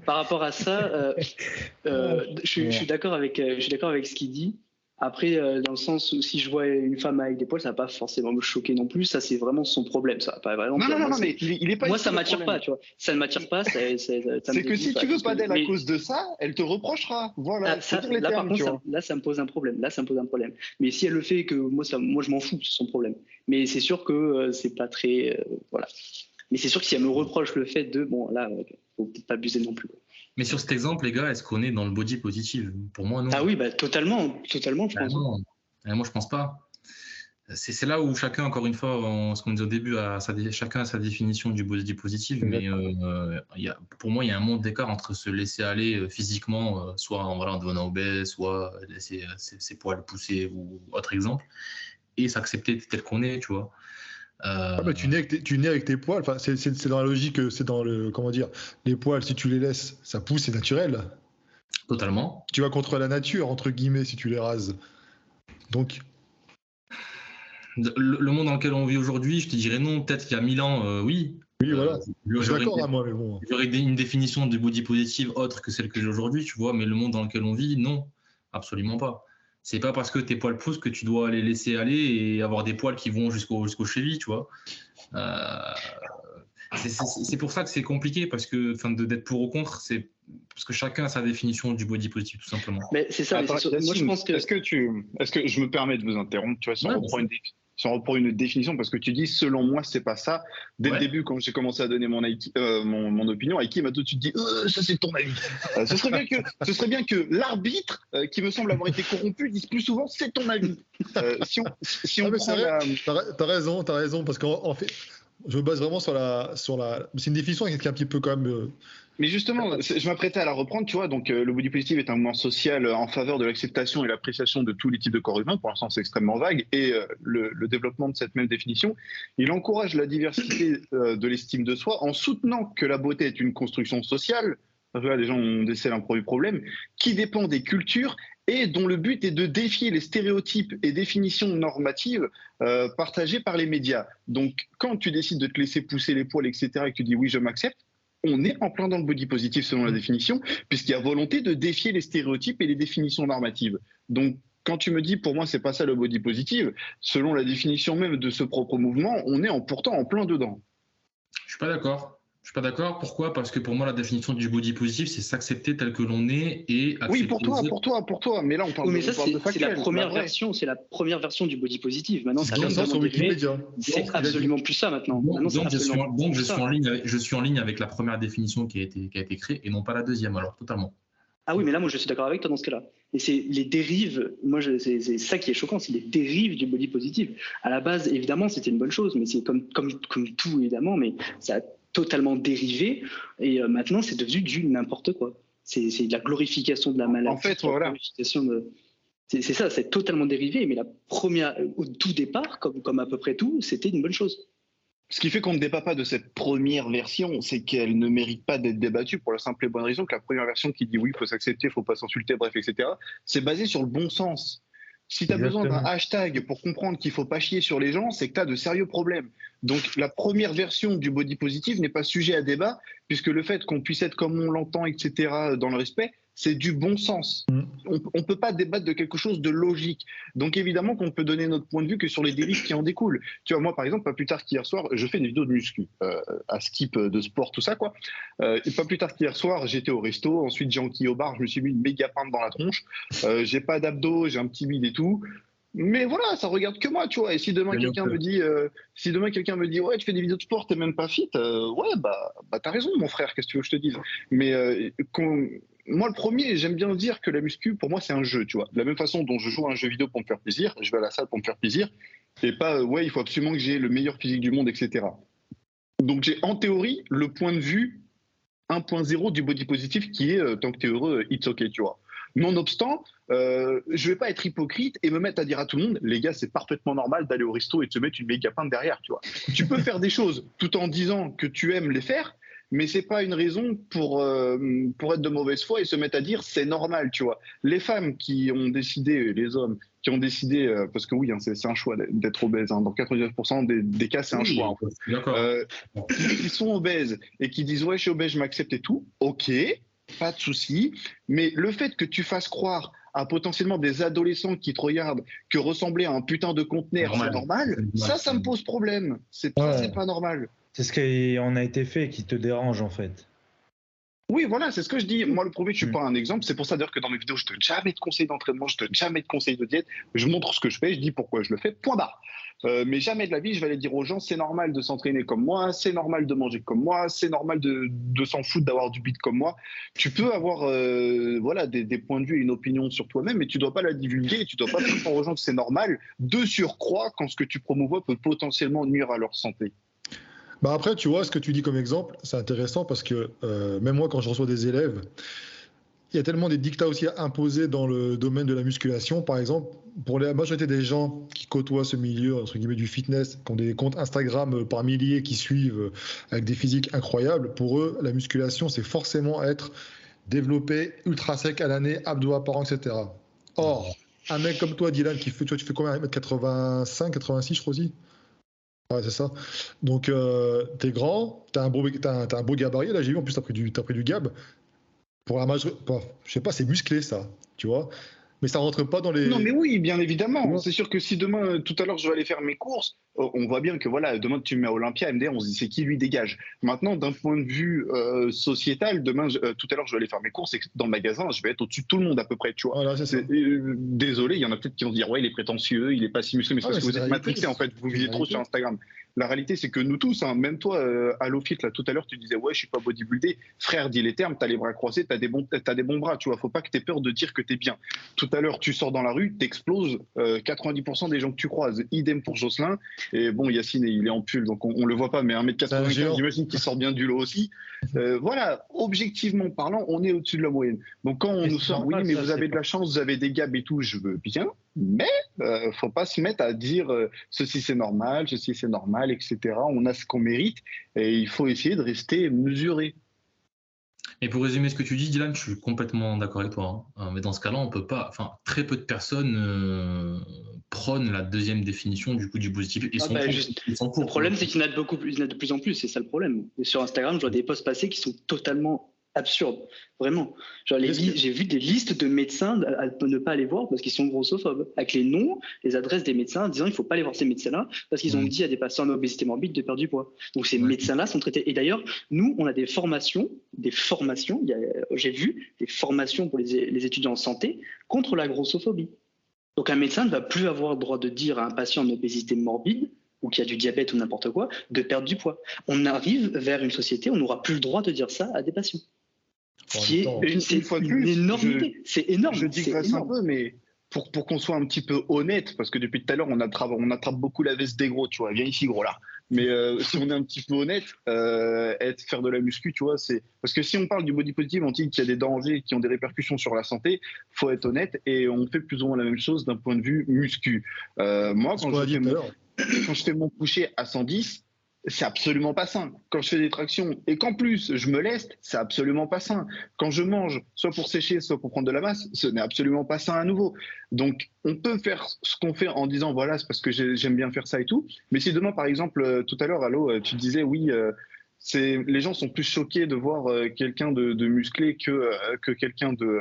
Par rapport à ça, je suis d'accord avec ce qu'il dit. Après, dans le sens où si je vois une femme avec des poils, ça va pas forcément me choquer non plus. Ça, c'est vraiment son problème. Ça va pas vraiment. Non, mais il est pas. Moi, ça m'attire pas, tu vois. Ça ne m'attire pas. C'est que si tu veux pas d'elle à cause de ça, elle te reprochera. Voilà. Là, par contre, là, ça me pose un problème. Mais si elle le fait, que moi, je m'en fous, c'est son problème. Mais c'est sûr que c'est pas très, voilà. Mais c'est sûr que si elle me reproche le fait de, bon, là, faut peut-être pas abuser non plus. Mais sur cet exemple, les gars, est-ce qu'on est dans le body positive? Pour moi, non. Ah oui, bah, totalement, je pense. Non. Moi, je pense pas. C'est là où chacun, encore une fois, ce qu'on disait au début, chacun a sa définition du body positive. Mais pour moi, il y a un monde d'écart entre se laisser aller physiquement, soit en devenant obèse, soit laisser ses poils pousser ou autre exemple, et s'accepter tel qu'on est, tu vois. Mais tu nais avec tes poils. Enfin, c'est dans la logique, c'est dans le comment dire. Les poils, si tu les laisses, ça pousse, c'est naturel. Totalement. Tu vas contre la nature entre guillemets si tu les rases. Donc. Le monde dans lequel on vit aujourd'hui, je te dirais non. Peut-être qu'il y a 1000 ans, oui. Oui, voilà. Je suis d'accord à moi, mais bon. J'aurais une définition de body positive autre que celle que j'ai aujourd'hui, tu vois. Mais le monde dans lequel on vit, non, absolument pas. C'est pas parce que tes poils poussent que tu dois les laisser aller et avoir des poils qui vont jusqu'aux chevilles, tu vois. C'est pour ça que c'est compliqué, parce que d'être pour ou contre, c'est parce que chacun a sa définition du body positive, tout simplement. Mais c'est ça. Attends, moi, je pense que. Est-ce que je me permets de vous interrompre, tu vois, si on reprend une définition, parce que tu dis selon moi c'est pas ça. Dès le début, quand j'ai commencé à donner mon opinion, Aiki m'a tout de suite dit ça c'est ton avis. Ce serait bien que l'arbitre, qui me semble avoir été corrompu, dise plus souvent c'est ton avis. Si on prend t'as raison, parce qu'en fait, je me base vraiment sur la. C'est une définition qui est un petit peu quand même. Mais justement, je m'apprêtais à la reprendre, tu vois. Donc, le body positive est un mouvement social en faveur de l'acceptation et l'appréciation de tous les types de corps humains. Pour l'instant, c'est extrêmement vague. Et le développement de cette même définition, il encourage la diversité de l'estime de soi en soutenant que la beauté est une construction sociale. Là, les gens ont décelé un premier problème qui dépend des cultures et dont le but est de défier les stéréotypes et définitions normatives partagées par les médias. Donc, quand tu décides de te laisser pousser les poils, etc., et que tu dis oui, je m'accepte, on est en plein dans le body positive selon la définition, puisqu'il y a volonté de défier les stéréotypes et les définitions normatives. Donc, quand tu me dis, pour moi, c'est pas ça le body positive, selon la définition même de ce propre mouvement, on est pourtant en plein dedans. Je suis pas d'accord. Pourquoi? Parce que pour moi, la définition du body positive, c'est s'accepter tel que l'on est et accepter. Oui, pour toi. Mais là, on parle de factuel. C'est la première version. C'est la première version du body positive. Maintenant, ça sur Wikipédia. C'est absolument plus ça maintenant. Donc, je suis en ligne avec la première définition qui a été créée et non pas la deuxième. Alors, totalement. Ah oui, mais là, moi, je suis d'accord avec toi dans ce cas-là. Et c'est les dérives. Moi, c'est ça qui est choquant, c'est les dérives du body positive. À la base, évidemment, c'était une bonne chose, mais c'est comme tout évidemment, mais ça a totalement dérivé et maintenant c'est devenu du n'importe quoi. C'est de la glorification de la maladie. En fait, voilà. C'est ça, c'est totalement dérivé, mais la première, au tout départ, comme à peu près tout, c'était une bonne chose. Ce qui fait qu'on ne débat pas de cette première version, c'est qu'elle ne mérite pas d'être débattue pour la simple et bonne raison que la première version qui dit oui, il faut s'accepter, il ne faut pas s'insulter, bref, etc., c'est basé sur le bon sens. Si tu as besoin d'un Exactement. hashtag pour comprendre qu'il faut pas chier sur les gens, c'est que tu as de sérieux problèmes. Donc la première version du body positive n'est pas sujet à débat, puisque le fait qu'on puisse être comme on l'entend, etc., dans le respect, c'est du bon sens. Mm. On ne peut pas débattre de quelque chose de logique. Donc évidemment qu'on peut donner notre point de vue que sur les dérives qui en découlent. Tu vois, moi par exemple, pas plus tard qu'hier soir, je fais des vidéos de muscu, à skip de sport, tout ça quoi. Et pas plus tard qu'hier soir, j'étais au resto, ensuite j'ai enquillé au bar, je me suis mis une méga pinte dans la tronche. J'ai pas d'abdos, j'ai un petit bide et tout. Mais voilà, ça regarde que moi, tu vois. Et si demain quelqu'un me dit, ouais, tu fais des vidéos de sport, t'es même pas fit, ouais, bah t'as raison, mon frère. Qu'est-ce que tu veux que je te dise? Mais moi, le premier, j'aime bien dire que la muscu, pour moi, c'est un jeu, tu vois. De la même façon dont je joue à un jeu vidéo pour me faire plaisir, je vais à la salle pour me faire plaisir, et pas, ouais, il faut absolument que j'ai le meilleur physique du monde, etc. Donc j'ai en théorie le point de vue 1.0 du body positif qui est tant que t'es heureux, it's ok, tu vois. Nonobstant, je vais pas être hypocrite et me mettre à dire à tout le monde, les gars, c'est parfaitement normal d'aller au resto et de se mettre une méga pinte derrière, tu vois. Tu peux faire des choses tout en disant que tu aimes les faire, mais c'est pas une raison pour être de mauvaise foi et se mettre à dire c'est normal, tu vois. Les femmes qui ont décidé, les hommes qui ont décidé, parce que oui, hein, c'est un choix d'être obèse, hein, dans 99% des cas, c'est un choix. En fait. D'accord. Qui sont obèses et qui disent ouais, je suis obèse, je m'accepte et tout, ok, pas de souci, mais le fait que tu fasses croire à potentiellement des adolescents qui te regardent que ressembler à un putain de conteneur, c'est normal, ça me pose problème. C'est pas normal. C'est ce qui en a été fait qui te dérange en fait. Oui, voilà, c'est ce que je dis. Moi, le premier, je suis pas un exemple. C'est pour ça d'ailleurs que dans mes vidéos, je donne jamais de conseils d'entraînement, je donne jamais de conseils de diète. Je montre ce que je fais, je dis pourquoi je le fais, point barre. Mais jamais de la vie, je vais aller dire aux gens, c'est normal de s'entraîner comme moi, c'est normal de manger comme moi, c'est normal de s'en foutre, d'avoir du bide comme moi. Tu peux avoir voilà, des points de vue et une opinion sur toi-même, mais tu dois pas la divulguer et tu dois pas faire croire aux gens que c'est normal. De surcroît, quand ce que tu promouvois peut potentiellement nuire à leur santé. Bah après, tu vois, ce que tu dis comme exemple, c'est intéressant parce que même moi, quand je reçois des élèves, il y a tellement des dictats aussi à imposer dans le domaine de la musculation. Par exemple, pour la majorité des gens qui côtoient ce milieu, entre guillemets, du fitness, qui ont des comptes Instagram par milliers qui suivent avec des physiques incroyables, pour eux, la musculation, c'est forcément être développé, ultra sec à l'année, abdos apparents, etc. Or, un mec comme toi, Dylan, qui fait, tu fais combien, 1m85, 86, je crois aussi? Ouais, c'est ça. Donc, t'es grand, t'as un beau gabarit. Là, j'ai vu, en plus, t'as pris du gab. Pour la majorité, je sais pas, c'est musclé, ça, tu vois. Mais ça rentre pas dans les. Non, mais oui, bien Tu évidemment. vois. C'est sûr que si demain, tout à l'heure, je vais aller faire mes courses, on voit bien que voilà, demain, tu me mets à Olympia, MDR, on se dit c'est qui lui dégage. Maintenant, d'un point de vue sociétal, demain, tout à l'heure, je vais aller faire mes courses et dans le magasin, je vais être au-dessus de tout le monde à peu près, tu vois. Voilà, c'est ça. Désolé, il y en a peut-être qui vont se dire ouais, il est prétentieux, il est pas si musclé, mais c'est Ah, parce mais que vous c'est êtes la réalité, matrixé en fait, vous c'est vivez la trop sur réalité. Instagram. La réalité, c'est que nous tous, hein, même toi, Allofit, là, tout à l'heure, tu disais ouais, je suis pas bodybuildé. Frère, dis les termes, t'as les bras croisés, t'as des bons bras, tu vois. Faut pas que t'aies peur de dire que t'es bien. Tout à l'heure, tu sors dans la rue, t'exploses 90% des gens que tu croises. Idem pour Jocelyn. Et bon, Yacine, il est en pull, donc on le voit pas, mais C'est un 1m95, géant. j'imagine qu'il sort bien du lot aussi. Voilà, objectivement parlant, on est au-dessus de la moyenne. Donc quand on Mais nous c'est sort, oui, normal, mais ça, vous c'est avez de pas- la chance, vous avez des gabs et tout, je veux bien, mais faut pas se mettre à dire ceci c'est normal, etc. On a ce qu'on mérite et il faut essayer de rester mesuré. Et pour résumer ce que tu dis, Dylan, je suis complètement d'accord avec toi. Hein. Mais dans ce cas-là, on peut pas. Enfin, très peu de personnes prônent la deuxième définition du coup du positif. Ils Ah sont bah, pour, juste, ils sont le pour. problème, c'est qu'il y en a beaucoup plus, il y en a de plus en plus, c'est ça le problème. Et sur Instagram, je vois des posts passés qui sont totalement absurdes, vraiment. Genre, j'ai vu des listes de médecins à ne pas aller voir parce qu'ils sont grossophobes, avec les noms, les adresses des médecins, disant il faut pas aller voir ces médecins-là parce qu'ils ont dit à des patients en obésité morbide de perdre du poids. Donc ces médecins-là sont traités. Et d'ailleurs, nous, on a des formations. J'ai vu des formations pour les étudiants en santé contre la grossophobie. Donc un médecin ne va plus avoir le droit de dire à un patient en obésité morbide ou qui a du diabète ou n'importe quoi de perdre du poids. On arrive vers une société où on n'aura plus le droit de dire ça à des patients. Ce qui est Une fois de plus, une énormité. C'est énorme. Je digresse un peu, mais pour qu'on soit un petit peu honnête, parce que depuis tout à l'heure, on attrape beaucoup la veste des gros, tu vois. Viens ici, gros, là. Mais si on est un petit peu honnête, faire de la muscu, tu vois, c'est. Parce que si on parle du body positive, on dit qu'il y a des dangers qui ont des répercussions sur la santé, faut être honnête, et on fait plus ou moins la même chose d'un point de vue muscu. Moi, quand je fais mon coucher à 110, c'est absolument pas sain. Quand je fais des tractions et qu'en plus je me leste, c'est absolument pas sain. Quand je mange, soit pour sécher, soit pour prendre de la masse, ce n'est absolument pas sain à nouveau. Donc on peut faire ce qu'on fait en disant voilà, c'est parce que j'aime bien faire ça et tout. Mais si demain, par exemple, tout à l'heure, Allo, tu disais oui, les gens sont plus choqués de voir quelqu'un de musclé que quelqu'un de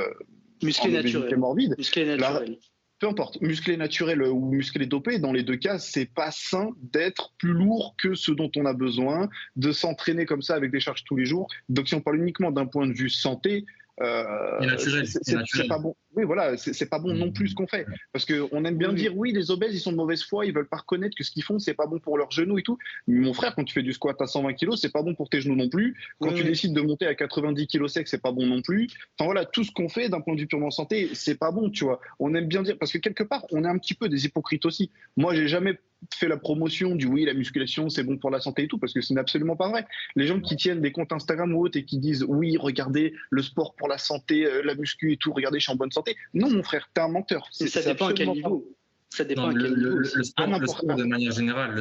musclé naturel, morbide. Musclé naturel. Peu importe, musclé naturel ou musclé dopé, dans les deux cas, c'est pas sain d'être plus lourd que ce dont on a besoin, de s'entraîner comme ça avec des charges tous les jours. Donc si on parle uniquement d'un point de vue santé, c'est pas bon. Oui, voilà, c'est pas bon non plus ce qu'on fait. Parce qu'on aime bien dire, oui, les obèses, ils sont de mauvaise foi, ils veulent pas reconnaître que ce qu'ils font, c'est pas bon pour leurs genoux et tout. Mais mon frère, quand tu fais du squat à 120 kg, c'est pas bon pour tes genoux non plus. Quand tu décides de monter à 90 kg sec, c'est pas bon non plus. Enfin voilà, tout ce qu'on fait d'un point de vue purement santé, c'est pas bon, tu vois. On aime bien dire, parce que quelque part, on est un petit peu des hypocrites aussi. Moi, j'ai jamais fait la promotion du oui, la musculation, c'est bon pour la santé et tout, parce que ce n'est absolument pas vrai. Les gens qui tiennent des comptes Instagram ou autres et qui disent oui, regardez le sport pour la santé, la muscu et tout, regardez, je suis en bonne santé. Non, mon frère, t'es un menteur. Ça dépend à quel niveau. Ça dépend à quel niveau. Le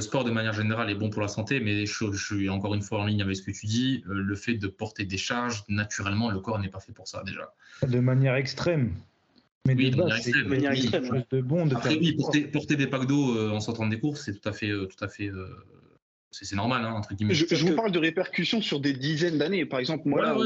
sport de manière générale est bon pour la santé, mais je suis encore une fois en ligne avec ce que tu dis. Le fait de porter des charges, naturellement, le corps n'est pas fait pour ça déjà. De manière extrême. Mais oui, de base, c'est quelque chose de bon de Après, faire. Oui, porter des packs d'eau en sortant des courses, c'est tout à fait, c'est normal, hein, entre guillemets. Je vous parle de répercussions sur des dizaines d'années. Par exemple, moi,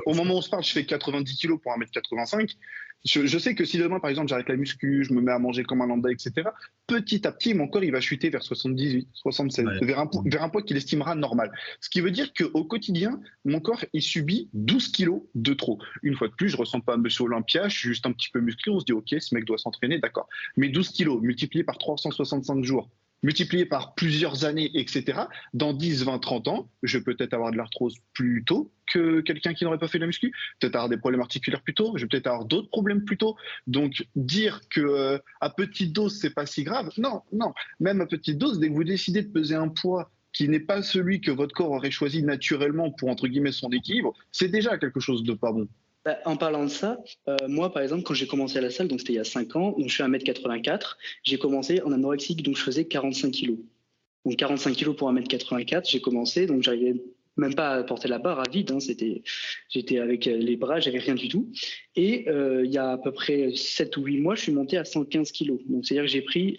au moment où on se parle, je fais 90 kg pour 1m85. Je sais que si demain, par exemple, j'arrête la muscu, je me mets à manger comme un lambda, etc., petit à petit, mon corps, il va chuter vers 78, 76, vers un poids qu'il estimera normal. Ce qui veut dire qu'au quotidien, mon corps, il subit 12 kilos de trop. Une fois de plus, je ne ressemble pas à Monsieur Olympia, je suis juste un petit peu musclé, on se dit, OK, ce mec doit s'entraîner, d'accord. Mais 12 kilos multipliés par 365 jours, multiplié par plusieurs années, etc., dans 10, 20, 30 ans, je vais peut-être avoir de l'arthrose plus tôt que quelqu'un qui n'aurait pas fait de la muscu, peut-être avoir des problèmes articulaires plus tôt, je vais peut-être avoir d'autres problèmes plus tôt. Donc, dire que à petite dose, c'est pas si grave, non. Même à petite dose, dès que vous décidez de peser un poids qui n'est pas celui que votre corps aurait choisi naturellement pour, entre guillemets, son équilibre, c'est déjà quelque chose de pas bon. En parlant de ça, moi par exemple, quand j'ai commencé à la salle, donc c'était il y a 5 ans, donc je suis à 1m84, j'ai commencé en anorexique, donc je faisais 45 kg. Donc 45 kg pour 1m84, j'ai commencé, donc j'arrivais même pas à porter la barre à vide, hein, j'étais avec les bras, j'avais rien du tout. Et il y a à peu près 7 ou 8 mois, je suis monté à 115 kg. Donc c'est-à-dire que j'ai pris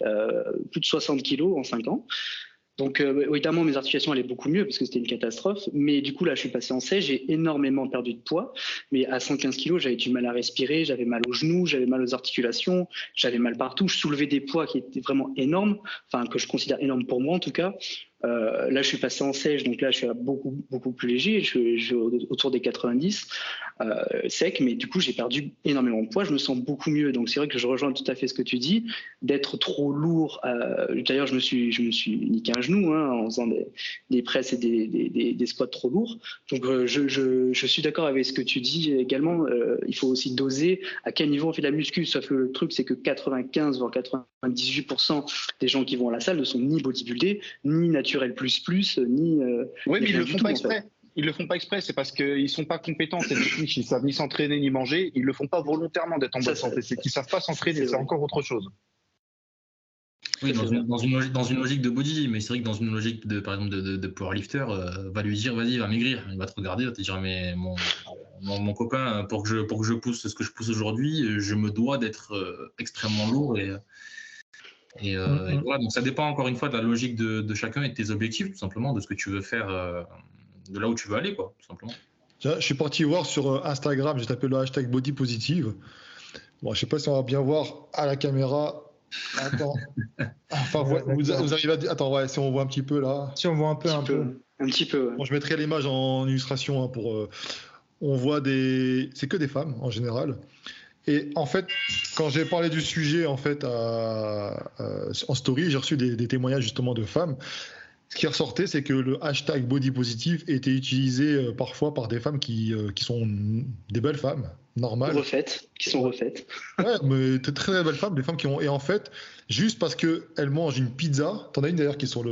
plus de 60 kg en 5 ans. Donc évidemment mes articulations allaient beaucoup mieux parce que c'était une catastrophe, mais du coup là je suis passé en sèche, j'ai énormément perdu de poids, mais à 115 kg j'avais du mal à respirer, j'avais mal aux genoux, j'avais mal aux articulations, j'avais mal partout, je soulevais des poids qui étaient vraiment énormes, enfin que je considère énormes pour moi en tout cas. Là je suis passé en sèche, donc là je suis beaucoup plus léger, je suis autour des 90 sec, mais du coup j'ai perdu énormément de poids, je me sens beaucoup mieux, donc c'est vrai que je rejoins tout à fait ce que tu dis, d'être trop lourd. D'ailleurs je me suis niqué un genou en faisant des presses et des squats trop lourds, donc je suis d'accord avec ce que tu dis également. Il faut aussi doser à quel niveau on fait de la muscu, sauf que le truc c'est que 95 voire 98% des gens qui vont à la salle ne sont ni bodybuildés ni naturels ni oui, mais ils le font pas exprès. Ils le font pas exprès, c'est parce qu'ils sont pas compétents, c'est des fiches, ils savent ni s'entraîner ni manger, ils le font pas volontairement d'être en bonne santé, c'est qu'ils savent pas s'entraîner, c'est encore autre chose. Oui, dans une logique de body, mais c'est vrai que dans une logique par exemple de powerlifter, va lui dire vas-y, va maigrir, il va te regarder, il va te dire mais mon copain, pour que je pousse ce que je pousse aujourd'hui, je me dois d'être extrêmement lourd et voilà, donc ça dépend encore une fois de la logique de chacun et de tes objectifs, tout simplement, de ce que tu veux faire, de là où tu veux aller, quoi, tout simplement. Je suis parti voir sur Instagram, j'ai tapé le hashtag bodypositive. Bon, je sais pas si on va bien voir à la caméra. Attends. Enfin, vous arrivez à... Attends, ouais, si on voit un petit peu là. Si on voit un petit peu. Ouais. Bon, je mettrai l'image en illustration pour. On voit c'est que des femmes en général. Et en fait, quand j'ai parlé du sujet en fait en story, j'ai reçu des témoignages justement de femmes. Ce qui ressortait, c'est que le hashtag bodypositive était utilisé parfois par des femmes qui sont des belles femmes, normales. Qui sont refaites. Ouais, mais très, très belles femmes, des femmes qui ont... Et en fait, juste parce qu'elles mangent une pizza, t'en as une d'ailleurs qui est sur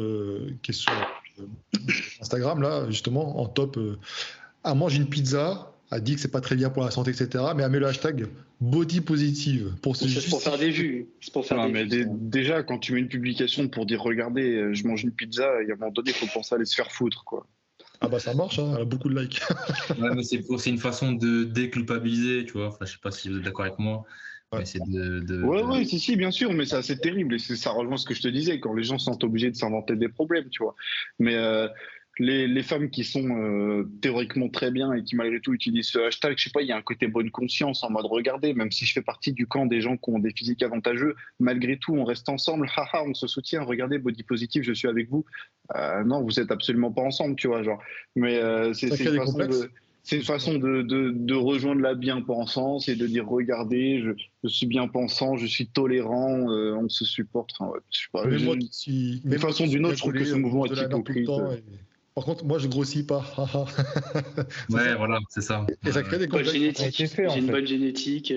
Instagram, là, justement, en top. Elle mange une pizza, a dit que c'est pas très bien pour la santé, etc. Mais elle met le hashtag body positive pour se C'est pour faire des vues. C'est pour faire Non, des mais vues. déjà, quand tu mets une publication pour dire regardez, je mange une pizza, il y a un moment donné, il faut penser à aller se faire foutre, quoi. Ah bah ça marche, hein, elle a beaucoup de likes. Ouais, mais c'est une façon de déculpabiliser, tu vois. Enfin, je sais pas si vous êtes d'accord avec moi. Ouais. Mais c'est Ouais, si, bien sûr, mais c'est assez terrible. Et ça rejoint ce que je te disais, quand les gens sont obligés de s'inventer des problèmes, tu vois. Mais les femmes qui sont théoriquement très bien et qui malgré tout utilisent ce hashtag, je sais pas, il y a un côté bonne conscience en mode regardez, même si je fais partie du camp des gens qui ont des physiques avantageux, malgré tout, on reste ensemble, haha, on se soutient, regardez, body positive, je suis avec vous. Non, vous êtes absolument pas ensemble, tu vois, genre. Mais c'est une façon de rejoindre la bien-pensance et de dire regardez, je suis bien-pensant, je suis tolérant, on se supporte. Enfin, ouais, je sais pas, d'une façon ou d'une autre, je trouve que ce mouvement est hypocrite. Par contre, moi, je grossis pas. Ouais, ça. Voilà, c'est ça. Et ça crée des complexes. J'ai une bonne génétique.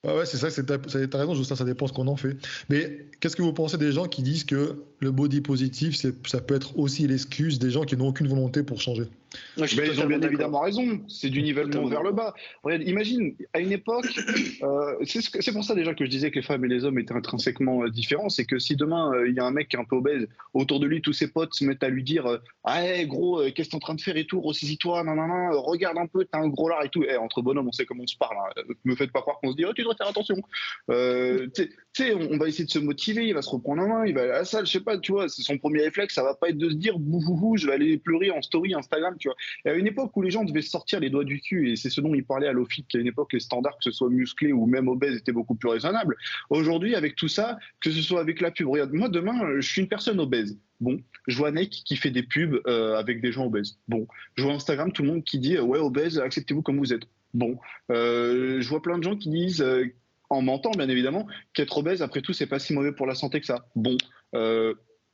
Ouais, c'est ça, t'as raison, Justin, ça dépend ce qu'on en fait. Mais qu'est-ce que vous pensez des gens qui disent que le body positive, ça peut être aussi l'excuse des gens qui n'ont aucune volonté pour changer? Ils ont bien évidemment raison, c'est du nivellement vers le bas. Regarde, imagine, à une époque, c'est pour ça déjà que je disais que les femmes et les hommes étaient intrinsèquement différents, c'est que si demain il y a un mec qui est un peu obèse, autour de lui, tous ses potes se mettent à lui dire ah hey, gros, qu'est-ce que t'es en train de faire et tout, ressaisis-toi, nanana, regarde un peu, t'as un gros lard et tout. Entre bonhommes, on sait comment on se parle, hein. Me faites pas croire qu'on se dit oh, tu dois faire attention. Tu sais, on va essayer de se motiver, il va se reprendre en main, il va aller à la salle, je sais pas, tu vois, c'est son premier réflexe, ça va pas être de se dire bouhouhou, je vais aller pleurer en story Instagram, tu vois. Et à une époque où les gens devaient sortir les doigts du cul, et c'est ce dont il parlait à Lofit, qu'à une époque les standards, que ce soit musclé ou même obèse, étaient beaucoup plus raisonnables. Aujourd'hui, avec tout ça, que ce soit avec la pub, regarde, moi demain, je suis une personne obèse. Bon, je vois Nike qui fait des pubs avec des gens obèses. Bon, je vois Instagram, tout le monde qui dit ouais, obèse, acceptez-vous comme vous êtes. Bon, je vois plein de gens qui disent en mentant bien évidemment, qu'être obèse, après tout, c'est pas si mauvais pour la santé que ça. Bon,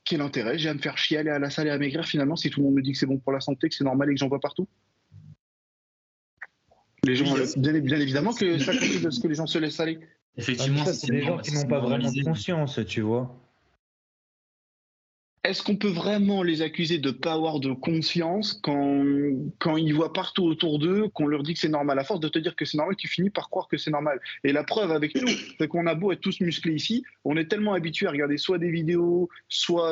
quel intérêt j'ai à me faire chier, aller à la salle et à maigrir finalement si tout le monde me dit que c'est bon pour la santé, que c'est normal et que j'en vois partout? Les gens, bien évidemment que ça contribue de ce que les gens se laissent aller. Effectivement, c'est des gens qui n'ont pas vraiment de conscience, tu vois. Est-ce qu'on peut vraiment les accuser de ne pas avoir de conscience quand ils voient partout autour d'eux qu'on leur dit que c'est normal? À force de te dire que c'est normal, tu finis par croire que c'est normal. Et la preuve avec nous, c'est qu'on a beau être tous musclés ici, on est tellement habitués à regarder soit des vidéos, soit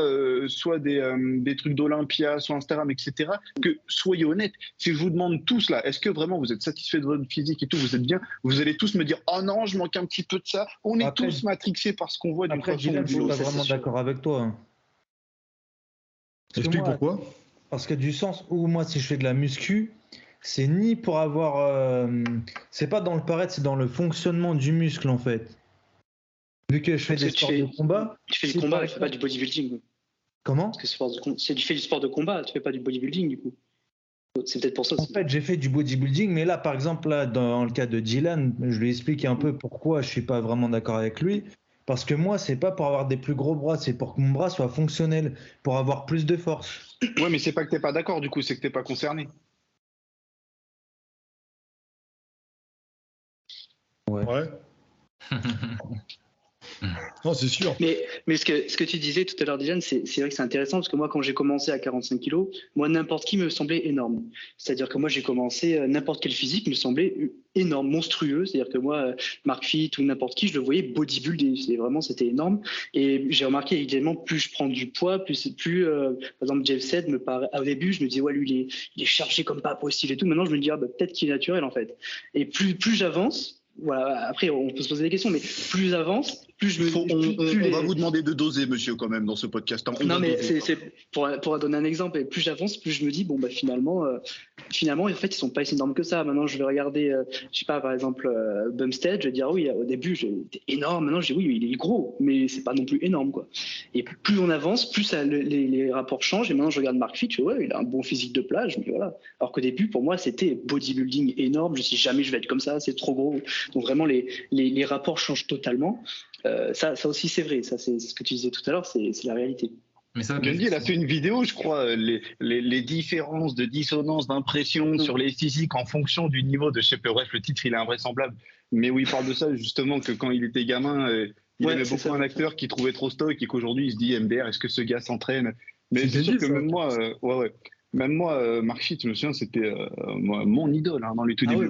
des trucs d'Olympia, soit Instagram, etc., que soyez honnêtes, si je vous demande tous là, est-ce que vraiment vous êtes satisfait de votre physique et tout, vous êtes bien, vous allez tous me dire « Oh non, je manque un petit peu de ça ». On est tous matrixés par ce qu'on voit d'une façon ou d'une autre. Je suis pas vraiment d'accord avec toi. Hein. Explique pourquoi. Parce que du sens où moi, si je fais de la muscu, c'est ni pour avoir... c'est pas dans le paraître, c'est dans le fonctionnement du muscle en fait. Vu que je fais des sports de combat... Tu fais du combat, tu fais pas du bodybuilding. Comment? Parce que tu fais du sport de combat, tu fais pas du bodybuilding du coup. C'est peut-être pour ça. En fait, j'ai fait du bodybuilding, mais là, par exemple, là, dans le cas de Dylan, je lui explique un peu pourquoi je suis pas vraiment d'accord avec lui. Parce que moi, c'est pas pour avoir des plus gros bras, c'est pour que mon bras soit fonctionnel, pour avoir plus de force. Ouais, mais c'est pas que t'es pas d'accord, du coup, c'est que t'es pas concerné. Ouais. Non, c'est sûr. Mais ce que tu disais tout à l'heure, Dylan, c'est vrai que c'est intéressant parce que moi, quand j'ai commencé à 45 kilos, moi, n'importe qui me semblait énorme. C'est-à-dire que moi, j'ai commencé, n'importe quel physique me semblait énorme, monstrueux. C'est-à-dire que moi, Mark Fit ou n'importe qui, je le voyais bodybuilder. C'était énorme. Et j'ai remarqué également, plus je prends du poids, plus par exemple, Jeff Sed me paraît. Au début, je me disais, ouais, lui, il est chargé comme pas possible et tout. Maintenant, je me dis, peut-être qu'il est naturel en fait. Et plus j'avance. Voilà, après on peut se poser des questions, mais plus j'avance, plus je me. On va vous demander de doser, monsieur, quand même, dans ce podcast. Non, mais c'est pour donner un exemple, et plus j'avance, plus je me dis, finalement, en fait, ils sont pas si énormes que ça. Maintenant, je vais regarder, je sais pas, par exemple, Bumstead, je vais dire, oui, au début, j'étais énorme, maintenant, je dis, oui, il est gros, mais c'est pas non plus énorme, quoi. Et plus on avance, plus les rapports changent, et maintenant, je regarde Mark Fit, je dis, ouais, il a un bon physique de plage, mais voilà. Alors qu'au début, pour moi, c'était bodybuilding énorme, je me suis dit, jamais je vais être comme ça, c'est trop gros. Donc vraiment, les rapports changent totalement. Ça aussi, c'est vrai. Ça, c'est ce que tu disais tout à l'heure, c'est la réalité. Mais ça, Gundy, il a fait une vidéo, je crois, les différences de dissonance, d'impression sur les physiques en fonction du niveau de, je sais pas, bref, le titre, il est invraisemblable. Mais où il parle de ça, justement, que quand il était gamin, il aimait beaucoup un acteur qui trouvait trop stoïque et qu'aujourd'hui, il se dit, MDR, est-ce que ce gars s'entraîne? Mais c'est sûr que même moi, Même moi, Mark Shit, je me souviens, c'était mon idole dans les tout débuts.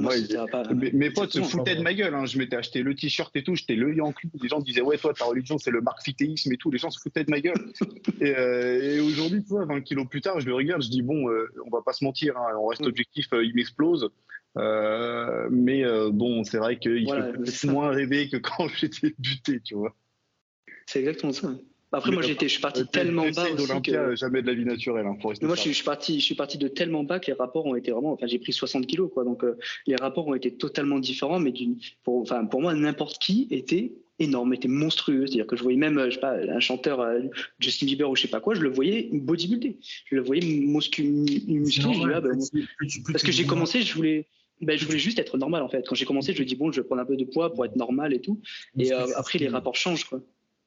Mes potes se foutaient de ma gueule. Je m'étais acheté le t-shirt et tout, j'étais le Yankee. Les gens disaient, ouais, toi, ta religion, c'est le mark-fitéisme et tout. Les gens se foutaient de ma gueule. et aujourd'hui, tu vois, 20 kilos plus tard, je le regarde, je dis, bon, on va pas se mentir, on reste objectif, il m'explose. Mais bon, c'est vrai qu'il fait peut-être moins rêver que quand j'étais buté, tu vois. C'est exactement ça. Après, moi, je suis parti tellement bas aussi que... jamais de la vie naturelle. Moi, je suis parti de tellement bas que les rapports ont été vraiment... Enfin, j'ai pris 60 kilos, quoi. Donc, les rapports ont été totalement différents. Mais pour moi, n'importe qui était énorme, était monstrueux. C'est-à-dire que je voyais même, je sais pas, un chanteur Justin Bieber ou je sais pas quoi, je le voyais bodybuildé. Je le voyais musclé. Parce que j'ai commencé, je voulais juste être normal, en fait. Quand j'ai commencé, je me dis, bon, je vais prendre un peu de poids pour être normal et tout. Et après, les rapports changent, quoi.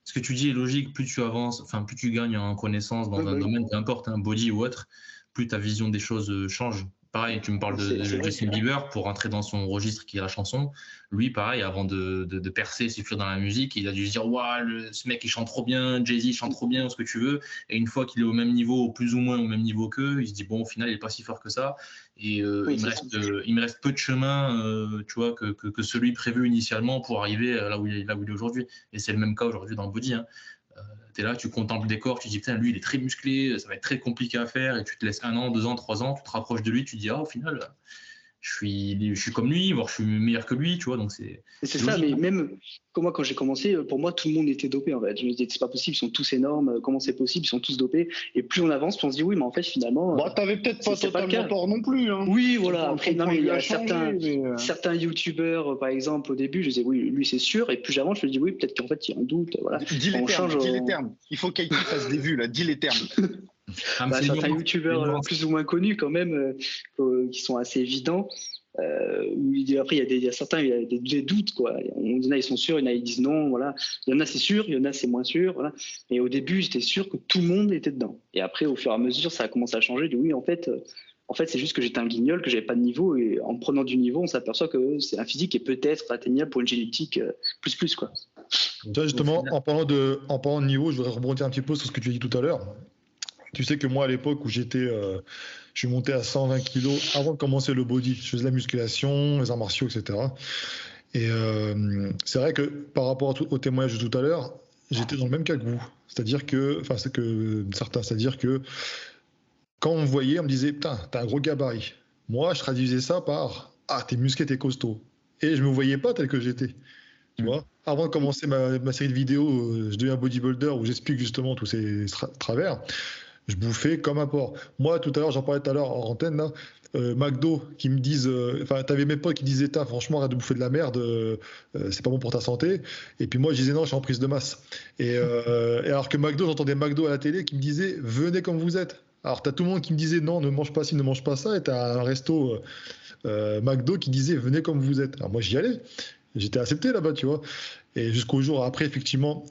Ce que tu dis est logique, plus tu avances, enfin plus tu gagnes en connaissance dans un domaine, peu importe, un body ou autre, plus ta vision des choses change. Pareil, tu me parles de Justin Bieber, pour rentrer dans son registre qui est la chanson. Lui, pareil, avant de percer, s'effleurer dans la musique, il a dû se dire, waouh, ce mec il chante trop bien, Jay-Z chante trop bien, ce que tu veux. Et une fois qu'il est au même niveau, plus ou moins au même niveau qu'eux, il se dit, bon, au final, il n'est pas si fort que ça. Et il me reste peu de chemin, tu vois, que celui prévu initialement pour arriver là où il est aujourd'hui. Et c'est le même cas aujourd'hui dans le body. Tu es là, tu contemples le décor, tu te dis, putain, lui, il est très musclé, ça va être très compliqué à faire, et tu te laisses 1 an, 2 ans, 3 ans, tu te rapproches de lui, tu te dis, au final, je suis comme lui, voire je suis meilleur que lui, tu vois, donc c'est ça, mais même moi, quand j'ai commencé, pour moi, tout le monde était dopé, en fait. Je me disais, c'est pas possible, ils sont tous énormes, comment c'est possible, ils sont tous dopés, et plus on avance, plus on se dit, oui, mais en fait, finalement... t'avais peut-être pas totalement tort non plus, Oui, voilà, après, non, mais il y a certains youtubeurs, par exemple, au début, je disais, oui, lui, c'est sûr, et plus j'avance, je me dis, oui, peut-être qu'en fait, il y a un doute, voilà. Dis les termes, il faut qu'Aïti fasse des vues, là, dis les termes. Certains youtubeurs plus ou moins connus, quand même, qui sont assez évidents. Après, il y a certains, il y a des doutes, quoi. Il y en a, ils sont sûrs, il y en a, ils disent non, voilà. Il y en a, c'est sûr, il y en a, c'est moins sûr, voilà. Et au début, j'étais sûr que tout le monde était dedans. Et après, au fur et à mesure, ça a commencé à changer. Je dis oui, en fait, c'est juste que j'étais un guignol, que j'avais pas de niveau. Et en prenant du niveau, on s'aperçoit que c'est un physique qui est peut-être atteignable pour une génétique plus, quoi. Justement, en parlant de niveau, je voudrais rebondir un petit peu sur ce que tu as dit tout à l'heure. Tu sais que moi, à l'époque où je suis monté à 120 kilos avant de commencer le body. Je faisais la musculation, les arts martiaux, etc. Et c'est vrai que par rapport au témoignage de tout à l'heure, j'étais dans le même cas que vous. C'est-à-dire que quand on me voyait, on me disait, putain, t'as un gros gabarit. Moi, je traduisais ça par, t'es musclé, t'es costaud. Et je me voyais pas tel que j'étais. Tu vois, avant de commencer ma série de vidéos, je deviens bodybuilder où j'explique justement tous ces travers. Je bouffais comme un porc. Moi, tout à l'heure, j'en parlais tout à l'heure en antenne, là, McDo, qui me disent, t'avais mes potes qui disaient, franchement, arrête de bouffer de la merde, c'est pas bon pour ta santé. Et puis moi, je disais, non, je suis en prise de masse. Et alors que McDo, j'entendais McDo à la télé qui me disait, venez comme vous êtes. Alors, t'as tout le monde qui me disait, non, ne mange pas ci, ne mange pas ça. Et t'as un resto McDo qui disait, venez comme vous êtes. Alors moi, j'y allais. J'étais accepté là-bas, tu vois. Et jusqu'au jour après, effectivement,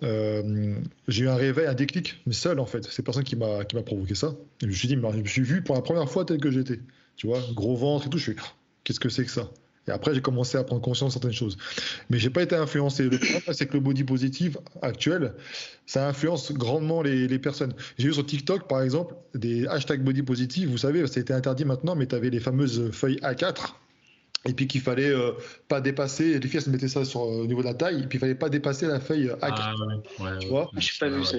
j'ai eu un réveil, un déclic, mais seul en fait. C'est personne qui m'a provoqué ça. Et je me suis dit, je me suis vu pour la première fois tel que j'étais. Tu vois, gros ventre et tout. Je suis, qu'est-ce que c'est que ça? Et après, j'ai commencé à prendre conscience de certaines choses. Mais j'ai pas été influencé. Le problème, c'est que le body positive actuel, ça influence grandement les personnes. J'ai vu sur TikTok, par exemple, des hashtags body positive. Vous savez, ça a été interdit maintenant, mais tu avais les fameuses feuilles A4. Et puis qu'il fallait pas dépasser, les filles se mettaient ça au niveau de la taille, et puis il fallait pas dépasser la feuille A4. Tu vois ? J'ai pas vu ça.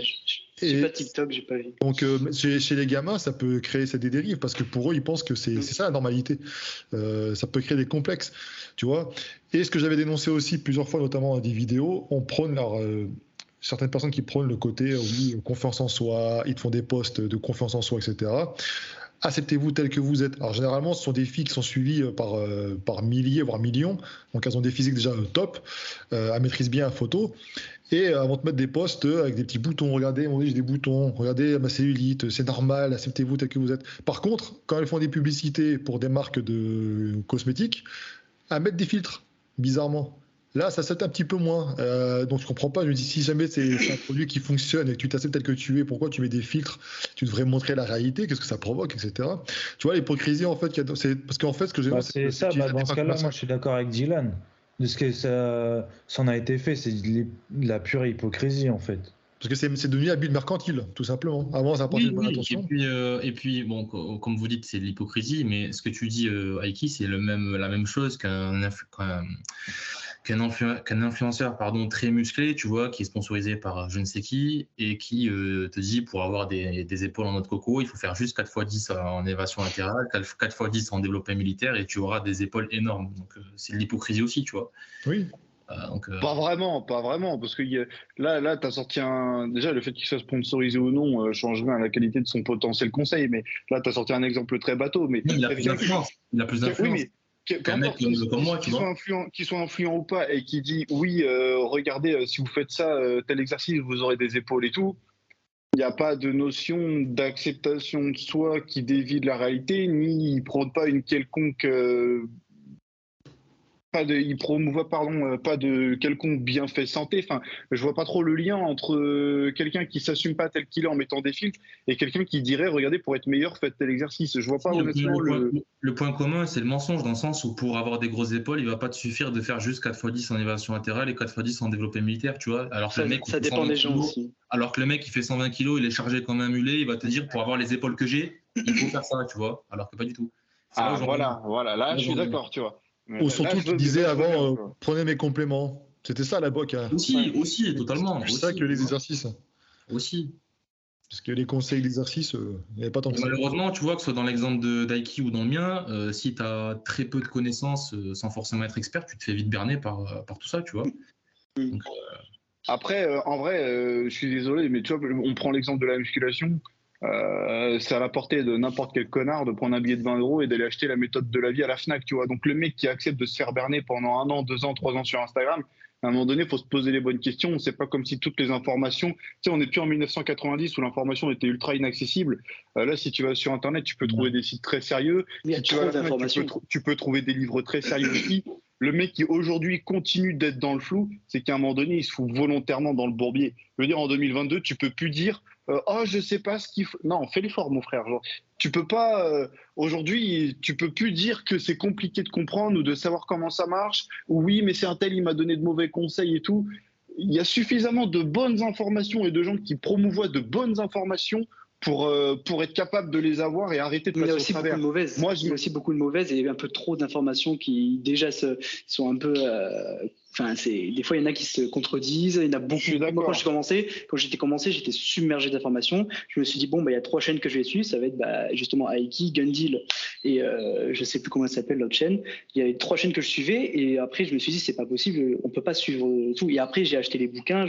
C'est pas TikTok, j'ai pas vu. Donc chez les gamins, ça peut créer des dérives parce que pour eux, ils pensent que c'est ça la normalité. Ça peut créer des complexes, tu vois. Et ce que j'avais dénoncé aussi plusieurs fois, notamment dans des vidéos, on prône certaines personnes qui prônent le côté confiance en soi, ils te font des posts de confiance en soi, etc. Acceptez-vous tel que vous êtes. Alors généralement, ce sont des filles qui sont suivies par milliers, voire millions. Donc elles ont des physiques déjà top, elles maîtrisent bien la photo. Et elles vont te mettre des posts avec des petits boutons. Regardez, moi j'ai des boutons. Regardez ma cellulite, c'est normal. Acceptez-vous tel que vous êtes. Par contre, quand elles font des publicités pour des marques de cosmétiques, elles mettent des filtres, bizarrement. Là, ça saute un petit peu moins. Donc, je comprends pas. Je me dis, si jamais c'est un produit qui fonctionne et que tu t'acceptes tel que tu es, pourquoi tu mets des filtres? Tu devrais montrer la réalité, qu'est-ce que ça provoque, etc. Tu vois, l'hypocrisie, en fait, c'est parce qu'en fait, ce que j'ai c'est ça. Dans ce cas-là, moi, je suis d'accord avec Dylan. De ce que ça en a été fait, c'est de la pure hypocrisie, en fait. Parce que c'est devenu un but mercantile, tout simplement. Avant, ça apportait Oui, une bonne oui. intention. Et puis bon, comme vous dites, c'est de l'hypocrisie, mais ce que tu dis, Aiki, c'est la même chose qu'un influenceur très musclé, tu vois, qui est sponsorisé par je ne sais qui, et qui te dit pour avoir des épaules en noix de coco, il faut faire juste 4x10 en élévation latérale, 4x10 en développé militaire, et tu auras des épaules énormes. Donc c'est de l'hypocrisie aussi, tu vois. Oui. Pas vraiment, parce que là, tu as sorti déjà, le fait qu'il soit sponsorisé ou non change rien à la qualité de son potentiel conseil, mais là, tu as sorti un exemple très bateau. Mais Il a plus d'influence. Oui, mais qu'un mec comme moi, tu vois. Qu'il soit influent ou pas, et qui dit oui, regardez, si vous faites ça, tel exercice, vous aurez des épaules et tout. Il n'y a pas de notion d'acceptation de soi qui dévie de la réalité, ni il ne prône pas une quelconque. Il promouvoit pas de quelconque bienfait santé. Enfin, je vois pas trop le lien entre quelqu'un qui s'assume pas tel qu'il est en mettant des filtres et quelqu'un qui dirait regardez, pour être meilleur, faites tel exercice. Je vois pas honnêtement le point commun, c'est le mensonge, dans le sens où pour avoir des grosses épaules, il va pas te suffire de faire juste 4x10 en élévation latérale et 4x10 en développé militaire, tu vois. Alors que le mec, ça dépend des gens aussi. Alors que le mec qui fait 120 kg, il est chargé comme un mulet, il va te dire pour avoir les épaules que j'ai, il faut faire ça, tu vois. Alors que pas du tout. Voilà, là je suis d'accord, tu vois. Ou surtout, tu disais avant, prenez mes compléments. C'était ça la BOC. Aussi, totalement. C'est ça que les exercices. Aussi. Parce que les conseils d'exercice, il n'y avait pas tant que ça. Malheureusement, tu vois, que ce soit dans l'exemple d'Aiki ou dans le mien, si tu as très peu de connaissances sans forcément être expert, tu te fais vite berner par tout ça, tu vois. Donc, après, en vrai, je suis désolé, mais tu vois, on prend l'exemple de la musculation. C'est à la portée de n'importe quel connard de prendre un billet de 20 € et d'aller acheter la méthode de la vie à la Fnac, tu vois. Donc le mec qui accepte de se faire berner pendant 1 an, 2 ans, 3 ans sur Instagram, à un moment donné, il faut se poser les bonnes questions. C'est pas comme si toutes les informations, tu sais, on n'est plus en 1990 où l'information était ultra inaccessible. Là, si tu vas sur Internet, tu peux trouver des sites très sérieux. Si tu vas à la Fnac, tu peux trouver des livres très sérieux aussi. Le mec qui aujourd'hui continue d'être dans le flou, c'est qu'à un moment donné, il se fout volontairement dans le bourbier. Je veux dire, en 2022, tu peux plus dire oh, je sais pas ce qu'il faut. Non, fais l'effort, mon frère. Genre, tu peux pas. Aujourd'hui, tu peux plus dire que c'est compliqué de comprendre ou de savoir comment ça marche. Ou oui, mais c'est un tel, il m'a donné de mauvais conseils et tout. Il y a suffisamment de bonnes informations et de gens qui promouvoient de bonnes informations pour être capable de les avoir et arrêter de passer au travers. Il y a aussi beaucoup de mauvaises et un peu trop d'informations qui déjà sont un peu... des fois, il y en a qui se contredisent. Il y en a beaucoup. Moi, quand j'étais commencé, j'étais submergé d'informations. Je me suis dit, bon, il y a 3 chaînes que je vais suivre. Ça va être justement Aiki, Gundil et je ne sais plus comment ça s'appelle, l'autre chaîne. Il y avait 3 chaînes que je suivais. Et après, je me suis dit, c'est pas possible. On ne peut pas suivre tout. Et après, j'ai acheté les bouquins.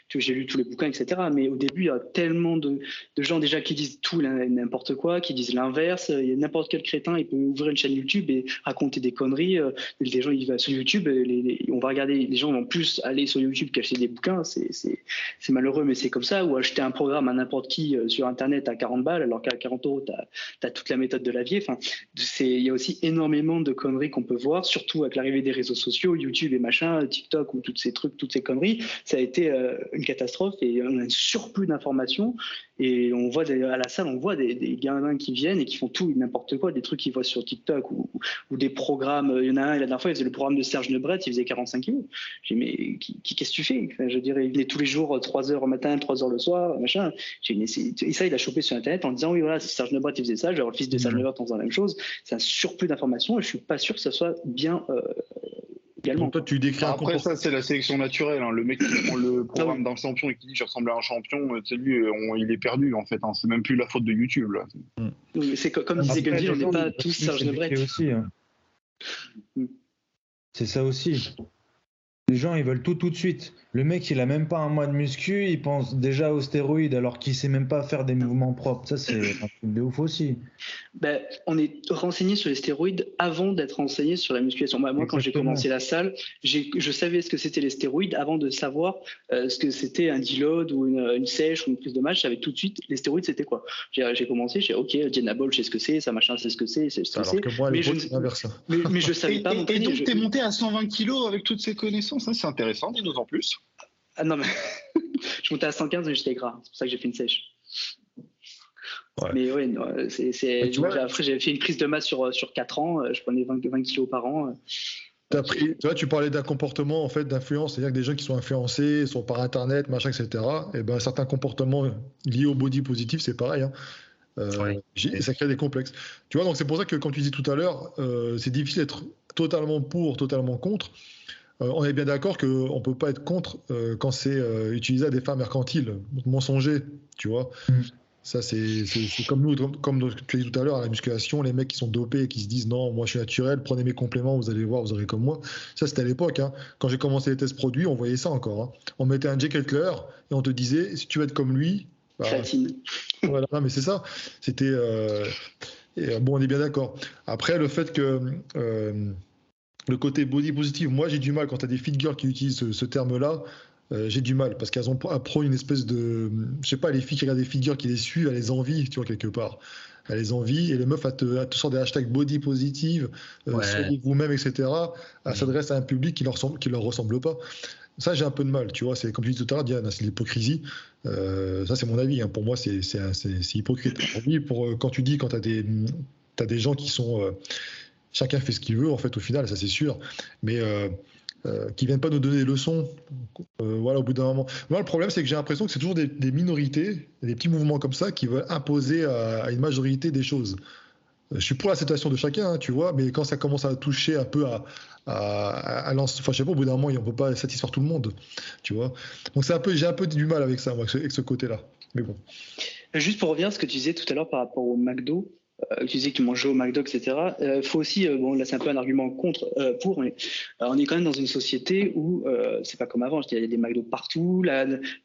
J'ai lu tous les bouquins, etc. Mais au début, il y a tellement de gens déjà qui disent tout n'importe quoi, qui disent l'inverse. Il y a n'importe quel crétin, il peut ouvrir une chaîne YouTube et raconter des conneries. Les gens, ils vont sur YouTube, on va regarder. Les gens vont plus aller sur YouTube qu'acheter des bouquins. C'est malheureux, mais c'est comme ça. Ou acheter un programme à n'importe qui sur Internet à 40 balles, alors qu'à 40 €, tu as toute la méthode de la vie. Enfin, il y a aussi énormément de conneries qu'on peut voir, surtout avec l'arrivée des réseaux sociaux, YouTube et machin, TikTok ou tous ces trucs, toutes ces conneries. Ça a été une catastrophe et on a un surplus d'informations. Et on voit à la salle, on voit des gamins qui viennent et qui font tout n'importe quoi, des trucs qu'ils voient sur TikTok ou des programmes. Il y en a un, la dernière fois, il faisait le programme de Serge Nebret, il faisait 45 kilos. J'ai dit, mais qu'est-ce que tu fais? Enfin, je dirais, il venait tous les jours, 3 heures au matin, 3 heures le soir, machin. J'ai dit, et ça, il a chopé sur Internet en disant, oui, voilà, Serge Nebret, il faisait ça, genre le fils de Serge Nebret en faisant la même chose. C'est un surplus d'informations et je suis pas sûr que ça soit bien. Donc toi, tu décris après ça, c'est la sélection naturelle. Hein. Le mec qui prend le programme d'un champion et qui dit je ressemble à un champion, c'est lui, il est perdu en fait. Hein. C'est même plus la faute de YouTube là. C'est comme disait Gandhi, on n'est pas tous Serge Nebret. Aussi, hein. C'est ça aussi. Les gens, ils veulent tout de suite. Le mec, il a même pas un mois de muscu, il pense déjà aux stéroïdes alors qu'il sait même pas faire des mouvements propres. Ça, c'est un truc de ouf aussi. On est renseigné sur les stéroïdes avant d'être renseigné sur la musculation. Moi, quand j'ai commencé la salle, je savais ce que c'était les stéroïdes avant de savoir ce que c'était un deload ou une sèche ou une prise de match. Je savais tout de suite les stéroïdes, c'était quoi. J'ai commencé, j'ai OK, Dianabol, je sais ce que c'est, ça machin, c'est ce que c'est, alors que moi, mais je savais pas. Et donc, t'es monté à 120 kilos avec toutes ces connaissances, hein, c'est intéressant, dis-nous en plus. Ah non, mais je montais à 115 mais j'étais gras, c'est pour ça que j'ai fait une sèche. Ouais. Mais ouais, après j'avais fait une prise de masse sur 4 ans, je prenais 20 kilos par an. Tu vois, tu parlais d'un comportement en fait d'influence, c'est-à-dire que des gens qui sont influencés, sont par internet, machin, etc. Et ben certains comportements liés au body positif, c'est pareil. Hein. Ça crée des complexes. Tu vois, donc c'est pour ça que comme tu disais tout à l'heure, c'est difficile d'être totalement pour, totalement contre. On est bien d'accord qu'on ne peut pas être contre quand c'est utilisé à des fins mercantiles, mensonger, tu vois. Ça, c'est comme nous, comme tu as dit tout à l'heure, à la musculation, les mecs qui sont dopés et qui se disent non, moi je suis naturel, prenez mes compléments, vous allez voir, vous aurez comme moi. Ça, c'était à l'époque. Hein. Quand j'ai commencé les tests produits, on voyait ça encore. Hein. On mettait un Jake Cutler et on te disait, si tu veux être comme lui. Créatine. Voilà, non, mais c'est ça. C'était. Bon, on est bien d'accord. Après, le fait que. Le côté body positive, moi j'ai du mal quand tu as des fit girls qui utilisent ce terme-là. J'ai du mal parce qu'elles ont une espèce de. Je sais pas, les filles qui regardent des fit girls qui les suivent, elles les envient, tu vois, quelque part. Elles les envient et les meufs, elles te sortent des hashtags body positive, soyez vous-même, etc. Elles s'adressent à un public qui leur ressemble pas. Ça, j'ai un peu de mal, tu vois. C'est comme tu dis tout à l'heure, Diane, c'est l'hypocrisie. Ça, c'est mon avis. Hein. Pour moi, c'est hypocrite. Quand tu dis, quand t'as des gens qui sont. Chacun fait ce qu'il veut, en fait, au final, ça c'est sûr. Mais qui viennent pas nous donner des leçons. Voilà, au bout d'un moment. Moi, le problème, c'est que j'ai l'impression que c'est toujours des minorités, des petits mouvements comme ça qui veulent imposer à une majorité des choses. Je suis pour l'acceptation de chacun, hein, tu vois, mais quand ça commence à toucher un peu à enfin, je sais pas, au bout d'un moment, on peut pas satisfaire tout le monde, tu vois. Donc j'ai un peu du mal avec ça, moi, avec ce côté-là. Mais bon. Juste pour revenir à ce que tu disais tout à l'heure par rapport au McDo, tu disais que tu mangeais au McDo, etc. Faut aussi, bon là c'est un peu un argument contre, pour, mais on est quand même dans une société où c'est pas comme avant. Il y a des McDo partout.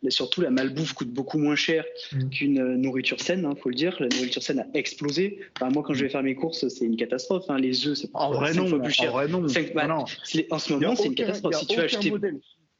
Surtout la malbouffe coûte beaucoup moins cher qu'une nourriture saine, hein, faut le dire. La nourriture saine a explosé. Enfin, moi quand je vais faire mes courses, c'est une catastrophe. Hein. Les œufs, c'est en vrai non, plus cher. En vrai non. En ce moment, c'est une catastrophe. Si tu veux acheter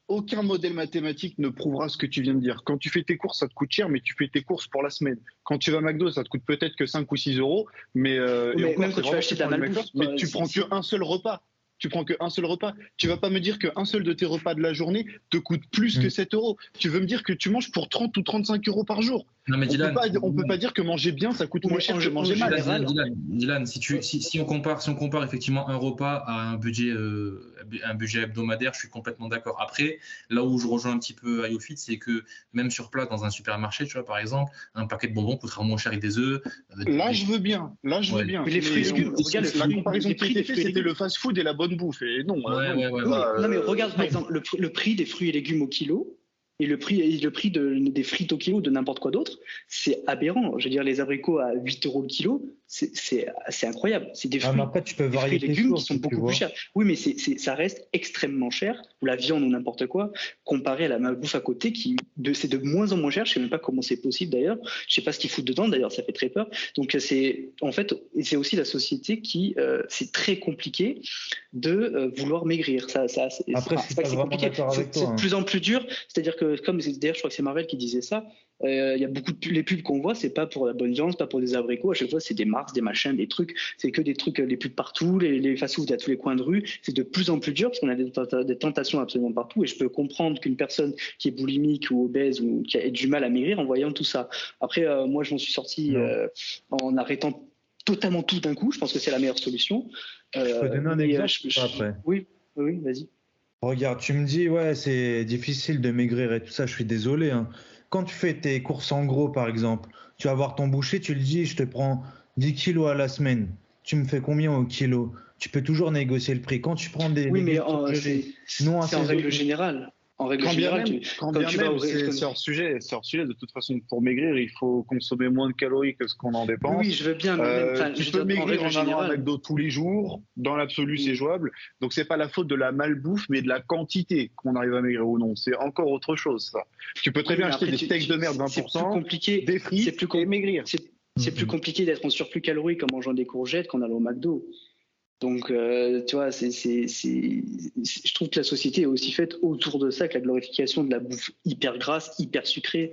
aucun modèle mathématique ne prouvera ce que tu viens de dire. Quand tu fais tes courses, ça te coûte cher, mais tu fais tes courses pour la semaine. Quand tu vas à McDo, ça te coûte peut-être que 5 ou 6 euros, mais même quand tu vas acheter de la malbouffe, mais tu prends qu'un seul repas. Tu prends qu'un seul repas. Tu vas pas me dire qu'un seul de tes repas de la journée te coûte plus que 7 euros. Tu veux me dire que tu manges pour 30 ou 35 euros par jour. Non, mais Dylan, on peut pas dire que manger bien, ça coûte moins cher que manger mal. Dylan, si on compare effectivement un repas à un budget hebdomadaire, je suis complètement d'accord. Après, là où je rejoins un petit peu IOFIT, c'est que même sur place, dans un supermarché, tu vois, par exemple, un paquet de bonbons coûtera moins cher avec des œufs. Là, je veux bien. Mais les fruits et légumes, la comparaison qui a été faite, c'était le fast-food et la bonne bouffe. Et non. Non, mais regarde, par exemple, le prix des fruits et légumes au kilo. Et le prix des frites au kilo de n'importe quoi d'autre, c'est aberrant. Je veux dire, les abricots à 8 euros le kilo, c'est incroyable. C'est des fruits, après, tu peux varier fruits et légumes qui sont beaucoup plus chers. Oui, mais ça reste extrêmement cher, ou la viande ou n'importe quoi, comparé à la malbouffe à côté, c'est de moins en moins cher. Je ne sais même pas comment c'est possible d'ailleurs. Je ne sais pas ce qu'ils foutent dedans, d'ailleurs, ça fait très peur. Donc, c'est aussi la société qui, c'est très compliqué de vouloir maigrir. Après, je suis pas vraiment d'accord avec toi. C'est de plus en plus dur. C'est-à-dire que, comme d'ailleurs, je crois que c'est Marvel qui disait ça, il y a beaucoup les pubs qu'on voit, c'est pas pour la bonne viande, c'est pas pour des abricots. À chaque fois, c'est des Mars, des machins, des trucs. C'est que des trucs, les pubs partout, les fast-food à tous les coins de rue. C'est de plus en plus dur parce qu'on a des tentations absolument partout. Et je peux comprendre qu'une personne qui est boulimique ou obèse ou qui a du mal à maigrir en voyant tout ça. Après, moi, je m'en suis sorti en arrêtant totalement tout d'un coup. Je pense que c'est la meilleure solution. Je peux donner un exemple après. Oui, vas-y. Regarde, tu me dis, ouais, c'est difficile de maigrir et tout ça, je suis désolé. Hein. Quand tu fais tes courses en gros, par exemple, tu vas voir ton boucher, tu lui dis, je te prends 10 kilos à la semaine. Tu me fais combien au kilo? Tu peux toujours négocier le prix. Quand tu prends des... Oui, mais c'est en règle générale. En règle générale, c'est hors sujet. De toute façon, pour maigrir, il faut consommer moins de calories que ce qu'on en dépense. Oui, je veux bien. Tu peux maigrir en allant à McDo tous les jours. Dans l'absolu, c'est jouable. Donc, c'est pas la faute de la malbouffe, mais de la quantité qu'on arrive à maigrir ou non. C'est encore autre chose, ça. Tu peux très bien acheter des steaks de merde 20%, c'est plus compliqué, des frites et maigrir. C'est plus compliqué d'être en surplus calorique en mangeant des courgettes qu'en allant au McDo. Donc, tu vois, je trouve que la société est aussi faite autour de ça, que la glorification de la bouffe hyper grasse, hyper sucrée.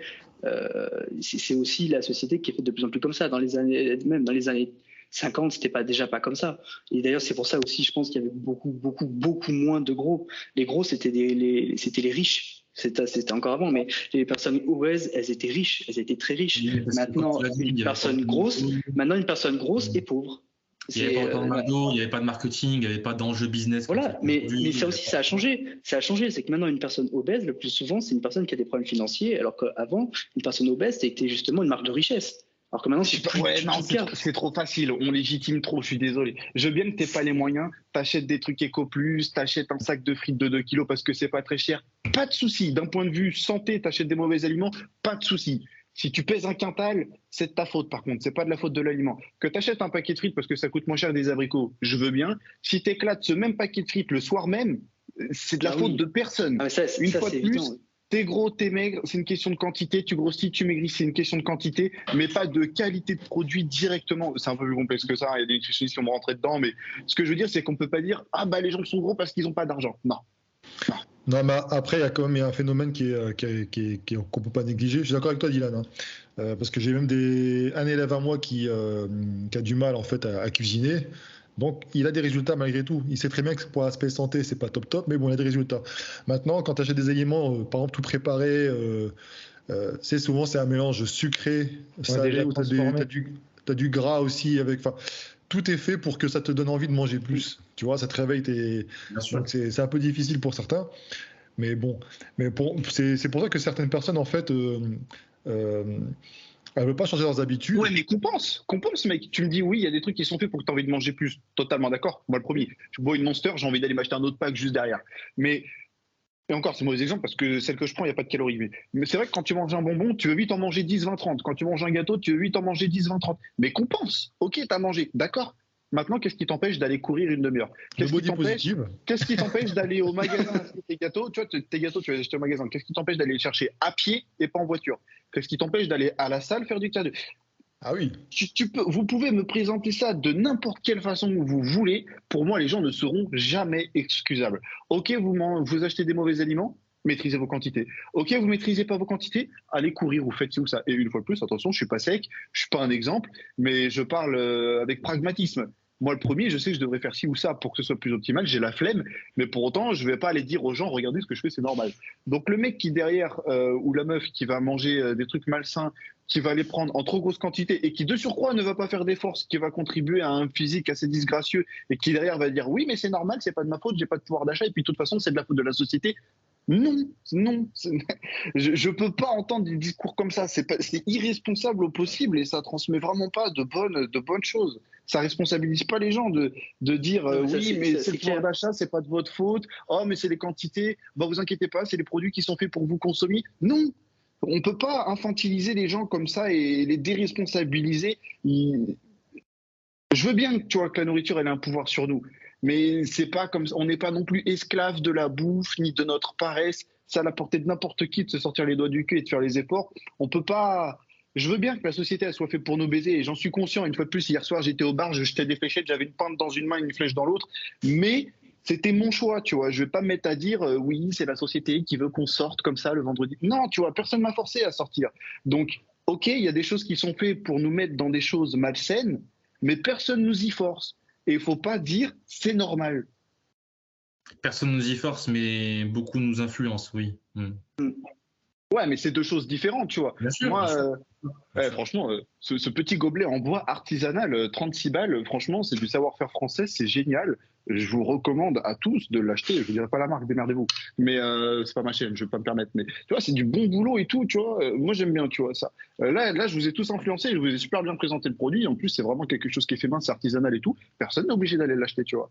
C'est aussi la société qui est faite de plus en plus comme ça. Même dans les années 50, c'était déjà pas comme ça. Et d'ailleurs, c'est pour ça aussi, je pense qu'il y avait beaucoup moins de gros. Les gros, c'était les riches. C'était encore avant, mais les personnes obèses, elles étaient riches, elles étaient très riches. Maintenant, une personne grosse est pauvre. Il n'y avait pas autant de McDo, il n'y avait pas de marketing, il n'y avait pas d'enjeu business. Voilà, mais ça aussi, ça a changé. Ça a changé, c'est que maintenant, une personne obèse, le plus souvent, c'est une personne qui a des problèmes financiers, alors qu'avant, une personne obèse, c'était justement une marque de richesse. Alors que maintenant, c'est plus le cas. C'est trop facile, on légitime trop, je suis désolé. Je veux bien que tu n'aies pas les moyens, t'achètes des trucs EcoPlus, t'achètes un sac de frites de 2 kilos parce que c'est pas très cher, pas de souci. D'un point de vue santé, t'achètes des mauvais aliments, pas de souci. Si tu pèses un quintal, c'est de ta faute par contre, c'est pas de la faute de l'aliment. Que t'achètes un paquet de frites parce que ça coûte moins cher que des abricots, je veux bien. Si t'éclates ce même paquet de frites le soir même, c'est de la faute de personne. Une fois de plus, évident, t'es gros, t'es maigre, c'est une question de quantité, tu grossis, tu maigris, c'est une question de quantité, mais pas de qualité de produit directement. C'est un peu plus complexe que ça, il y a des nutritionnistes qui vont rentrer dedans, mais ce que je veux dire, c'est qu'on peut pas dire « Ah bah les gens sont gros parce qu'ils n'ont pas d'argent ». Non. Non, mais après, il y a quand même un phénomène qu'on ne peut pas négliger. Je suis d'accord avec toi, Dylan, hein. Parce que j'ai même un élève à moi qui a du mal en fait à cuisiner. Donc, il a des résultats malgré tout. Il sait très bien que pour l'aspect santé, c'est pas top, mais bon, il a des résultats. Maintenant, quand tu achètes des aliments, par exemple, tout préparé, souvent c'est un mélange sucré, salé, où tu as du gras aussi. Tout est fait pour que ça te donne envie de manger plus. Tu vois, ça te réveille. Donc, c'est un peu difficile pour certains. Mais bon, c'est pour ça que certaines personnes, en fait, elles ne veulent pas changer leurs habitudes. Ouais, mais compense, mec. Tu me dis, oui, il y a des trucs qui sont faits pour que tu aies envie de manger plus. Totalement d'accord. Moi, le premier. Je bois une Monster, j'ai envie d'aller m'acheter un autre pack juste derrière. Mais, et encore, c'est un mauvais exemple parce que celle que je prends, il n'y a pas de calories. Mais c'est vrai que quand tu manges un bonbon, tu veux vite en manger 10, 20, 30. Quand tu manges un gâteau, tu veux vite en manger 10, 20, 30. Mais compense. Ok, t'as mangé. D'accord. Maintenant, qu'est-ce qui t'empêche d'aller courir une demi-heure? Qu'est-ce qui t'empêche d'aller au magasin acheter tes gâteaux? Tu vois, tes gâteaux, tu vas les acheter au magasin. Qu'est-ce qui t'empêche d'aller les chercher à pied et pas en voiture? Qu'est-ce qui t'empêche d'aller à la salle faire du cardio? Ah oui. Vous pouvez me présenter ça de n'importe quelle façon que vous voulez. Pour moi, les gens ne seront jamais excusables. Ok, vous achetez des mauvais aliments, maîtrisez vos quantités. Ok, vous maîtrisez pas vos quantités, allez courir ou faites ci ou ça. Et une fois de plus, attention, je suis pas sec, je suis pas un exemple, mais je parle avec pragmatisme. Moi, le premier, je sais que je devrais faire ci ou ça pour que ce soit plus optimal. J'ai la flemme, mais pour autant, je vais pas aller dire aux gens, regardez ce que je fais, c'est normal. Donc, le mec qui derrière, ou la meuf qui va manger des trucs malsains, qui va les prendre en trop grosse quantité et qui, de surcroît, ne va pas faire d'efforts, ce qui va contribuer à un physique assez disgracieux et qui derrière va dire, oui, mais c'est normal, c'est pas de ma faute, j'ai pas de pouvoir d'achat et puis de toute façon, c'est de la faute de la société. Non. Je peux pas entendre des discours comme ça. C'est irresponsable au possible et ça transmet vraiment pas de bonnes choses. Ça responsabilise pas les gens de dire oui, mais c'est le pouvoir d'achat, c'est pas de votre faute. Oh, mais c'est les quantités. Bah, vous inquiétez pas, c'est les produits qui sont faits pour vous consommer. Non. On peut pas infantiliser les gens comme ça et les déresponsabiliser. Je veux bien, tu vois, que la nourriture, elle a un pouvoir sur nous. Mais c'est pas comme on n'est pas non plus esclave de la bouffe ni de notre paresse. C'est à la portée de n'importe qui de se sortir les doigts du cul et de faire les efforts. On peut pas. Je veux bien que la société elle soit faite pour nous baiser et j'en suis conscient. Une fois de plus, hier soir j'étais au bar, je jetais des fléchettes, j'avais une pinte dans une main et une flèche dans l'autre. Mais c'était mon choix, tu vois. Je vais pas me mettre à dire oui, c'est la société qui veut qu'on sorte comme ça le vendredi. Non, tu vois, personne m'a forcé à sortir. Donc, ok, il y a des choses qui sont faites pour nous mettre dans des choses malsaines, mais personne nous y force. Et il ne faut pas dire c'est normal. Personne nous y force, mais beaucoup nous influencent, oui. Ouais, mais c'est deux choses différentes, tu vois. Bien sûr, moi, bien sûr. franchement, ce petit gobelet en bois artisanal, 36 balles, franchement, c'est du savoir-faire français, c'est génial. Je vous recommande à tous de l'acheter. Je ne dirai pas la marque, démerdez-vous. Mais c'est pas ma chaîne, je ne vais pas me permettre. Mais tu vois, c'est du bon boulot et tout, tu vois. Moi, j'aime bien, tu vois, ça. Là, je vous ai tous influencé, je vous ai super bien présenté le produit. En plus, c'est vraiment quelque chose qui est fait main, c'est artisanal et tout. Personne n'est obligé d'aller l'acheter, tu vois.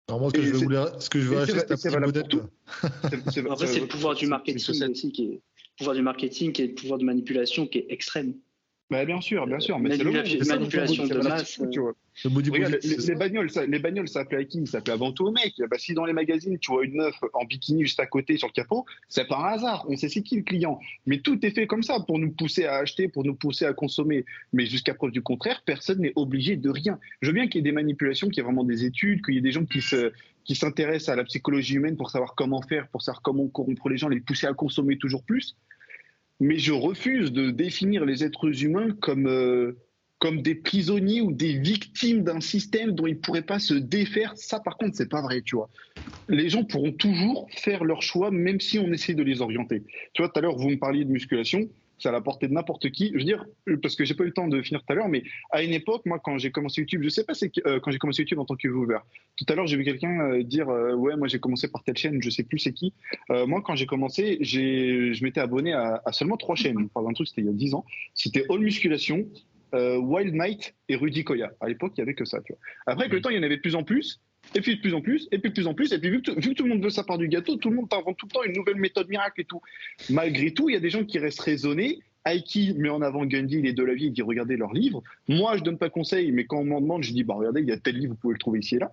Alors moi, ce que je veux acheter, c'est un petit modèle. Après, c'est le pouvoir du marketing aussi qui est... Le pouvoir du marketing et le pouvoir de manipulation qui est extrême. Bah, bien sûr, mais c'est le manipulation de masse. Tu vois. Regarde, les bagnoles, ça appelait à qui? Ça appelait avant tout au mec. Bah, si dans les magazines, tu vois une meuf en bikini juste à côté sur le capot, c'est pas un hasard. On sait c'est qui le client. Mais tout est fait comme ça pour nous pousser à acheter, pour nous pousser à consommer. Mais jusqu'à preuve du contraire, personne n'est obligé de rien. Je veux bien qu'il y ait des manipulations, qu'il y ait vraiment des études, qu'il y ait des gens qui s'intéressent à la psychologie humaine pour savoir comment faire, pour savoir comment corrompre les gens, les pousser à consommer toujours plus. Mais je refuse de définir les êtres humains comme des prisonniers ou des victimes d'un système dont ils ne pourraient pas se défaire. Ça, par contre, c'est pas vrai, tu vois. Les gens pourront toujours faire leur choix, même si on essaie de les orienter. Tu vois, tout à l'heure, vous me parliez de musculation. c'est à la portée de n'importe qui. Je veux dire, parce que j'ai pas eu le temps de finir tout à l'heure, mais à une époque, moi, quand j'ai commencé YouTube, je sais pas, quand j'ai commencé YouTube en tant que viewer. Tout à l'heure, j'ai vu quelqu'un dire, ouais, moi j'ai commencé par telle chaîne, je sais plus c'est qui. Moi, quand j'ai commencé, je m'étais abonné à seulement 3 chaînes. On parle d'un truc, c'était il y a 10 ans. C'était All Musculation, Wild Might et Rudy Koya. À l'époque, il y avait que ça. Tu vois. Après, avec le temps, il y en avait de plus en plus. Et puis de plus en plus, et puis de plus en plus, et puis vu que tout le monde veut sa part du gâteau, tout le monde t'invente tout le temps une nouvelle méthode miracle et tout. Malgré tout, il y a des gens qui restent raisonnés. Aiki met en avant Gundy, les de la vie, il dit regardez leurs livres. Moi, je donne pas conseil, mais quand on m'en demande, je dis bah regardez, il y a tel livre, vous pouvez le trouver ici et là.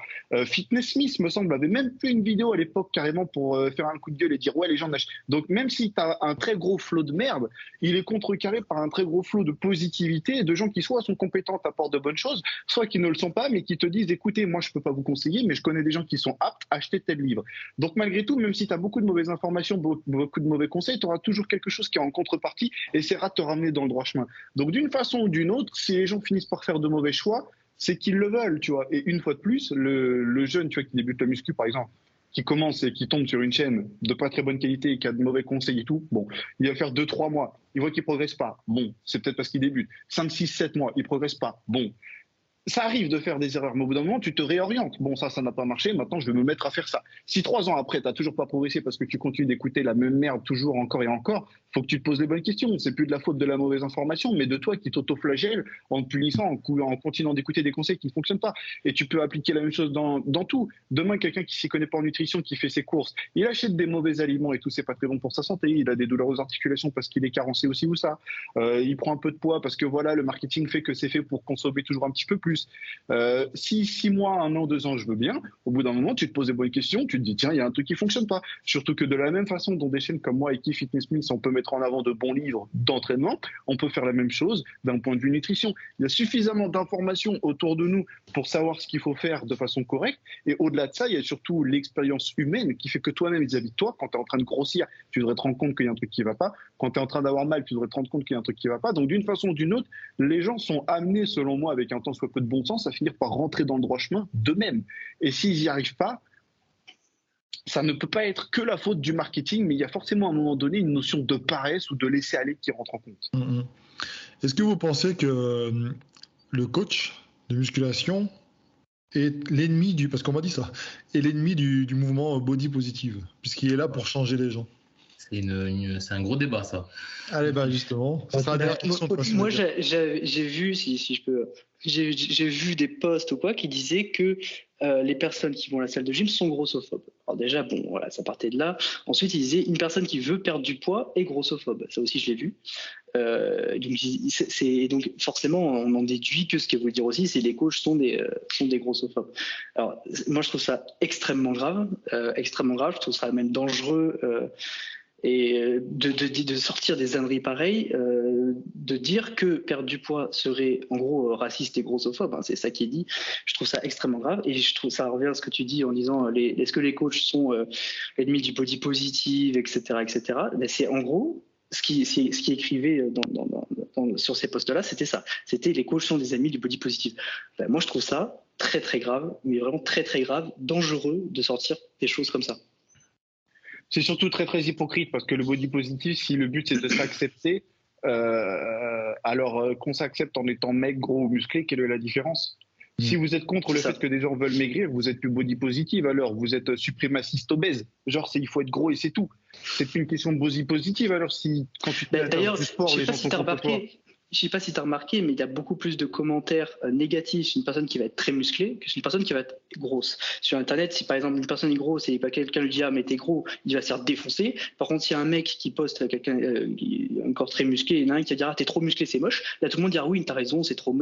Fitness Smith, me semble, avait même fait une vidéo à l'époque carrément pour faire un coup de gueule et dire ouais, les gens n'achètent. Donc même si tu as un très gros flot de merde, il est contrecarré par un très gros flot de positivité et de gens qui soit sont compétents, apportent de bonnes choses, soit qui ne le sont pas, mais qui te disent écoutez, moi je peux pas vous conseiller, mais je connais des gens qui sont aptes à acheter tel livre. Donc malgré tout, même si tu as beaucoup de mauvaises informations, beaucoup de mauvais conseils, tu auras toujours quelque chose qui est en contrepartie et essaiera de te ramener dans le droit chemin. Donc d'une façon ou d'une autre, si les gens finissent par faire de mauvais choix, c'est qu'ils le veulent, tu vois. Et une fois de plus, le jeune, tu vois, qui débute la muscu, par exemple, qui commence et qui tombe sur une chaîne de pas très bonne qualité et qui a de mauvais conseils et tout, bon, il va faire 2-3 mois, il voit qu'il progresse pas, bon, c'est peut-être parce qu'il débute. 5, 6, 7 mois, il progresse pas, bon. Ça arrive de faire des erreurs, mais au bout d'un moment, tu te réorientes. Bon, ça n'a pas marché, maintenant je vais me mettre à faire ça. Si 3 ans après, tu n'as toujours pas progressé parce que tu continues d'écouter la même merde toujours, encore et encore, faut que tu te poses les bonnes questions. C'est plus de la faute de la mauvaise information, mais de toi qui t'auto-flagelle en te punissant, en continuant d'écouter des conseils qui ne fonctionnent pas. Et tu peux appliquer la même chose dans tout. Demain, quelqu'un qui s'y connaît pas en nutrition, qui fait ses courses, il achète des mauvais aliments et tout, c'est pas très bon pour sa santé. Il a des douleurs aux articulations parce qu'il est carencé aussi ou ça. Il prend un peu de poids parce que voilà, le marketing fait que c'est fait pour consommer toujours un petit peu plus. Si 6 mois, 1 an, 2 ans, je veux bien, au bout d'un moment, tu te poses des bonnes questions, tu te dis, tiens, il y a un truc qui fonctionne pas. Surtout que de la même façon dont des chaînes comme moi et qui Fitness Smith, on peut mettre en avant de bons livres d'entraînement, on peut faire la même chose d'un point de vue nutrition. Il y a suffisamment d'informations autour de nous pour savoir ce qu'il faut faire de façon correcte. Et au-delà de ça, il y a surtout l'expérience humaine qui fait que toi-même, vis-à-vis de toi, quand tu es en train de grossir, tu devrais te rendre compte qu'il y a un truc qui va pas. Quand tu es en train d'avoir mal, tu devrais te rendre compte qu'il y a un truc qui va pas. Donc, d'une façon ou d'une autre, les gens sont amenés, selon moi, avec un tant soit peu de bon sens, à finir par rentrer dans le droit chemin d'eux-mêmes. Et s'ils n'y arrivent pas, ça ne peut pas être que la faute du marketing, mais il y a forcément à un moment donné une notion de paresse ou de laisser aller qui rentre en compte. Est-ce que vous pensez que le coach de musculation est l'ennemi du, parce qu'on m'a dit ça, est l'ennemi du mouvement body positive, puisqu'il est là pour changer les gens? C'est un gros débat, ça. Allez, bah justement, ça sera la dernière question. Moi, j'ai vu, si je peux, j'ai vu des posts ou quoi qui disaient que les personnes qui vont à la salle de gym sont grossophobes. Alors déjà, bon, voilà, ça partait de là. Ensuite, ils disaient une personne qui veut perdre du poids est grossophobe. Ça aussi, je l'ai vu. Donc forcément, on en déduit que ce qu'elle veut dire aussi, c'est que les coachs sont des grossophobes. Alors, moi, je trouve ça extrêmement grave. Je trouve ça même dangereux. Et de sortir des âneries pareilles, de dire que perdre du poids serait en gros raciste et grossophobe, hein, c'est ça qui est dit. Je trouve ça extrêmement grave et je trouve ça revient à ce que tu dis en disant est-ce que les coachs sont ennemis du body positive, etc., etc. Mais c'est en gros ce qui écrivait sur ces postes-là, c'était ça. C'était les coachs sont des ennemis du body positive. Ben, moi, je trouve ça très très grave, mais vraiment très très grave, dangereux de sortir des choses comme ça. C'est surtout très très hypocrite parce que le body positive, si le but c'est de s'accepter, alors qu'on s'accepte en étant mec, gros ou musclé, quelle est la différence? Si vous êtes contre le fait que des gens veulent maigrir, vous êtes plus body positive, alors vous êtes suprémaciste obèse. Genre, il faut être gros et c'est tout. C'est plus une question de body positive. Alors, quand tu te mets à du sport, les gens sont contre toi. Je ne sais pas si tu as remarqué, mais il y a beaucoup plus de commentaires négatifs sur une personne qui va être très musclée que sur une personne qui va être grosse. Sur Internet, si par exemple une personne est grosse et quelqu'un lui dit « Ah, mais t'es gros », il va se faire défoncer. Par contre, s'il y a un mec qui poste quelqu'un un corps très musclé, il y en a un qui va dire « Ah, t'es trop musclé, c'est moche », là tout le monde dira « Oui, t'as raison, c'est trop ».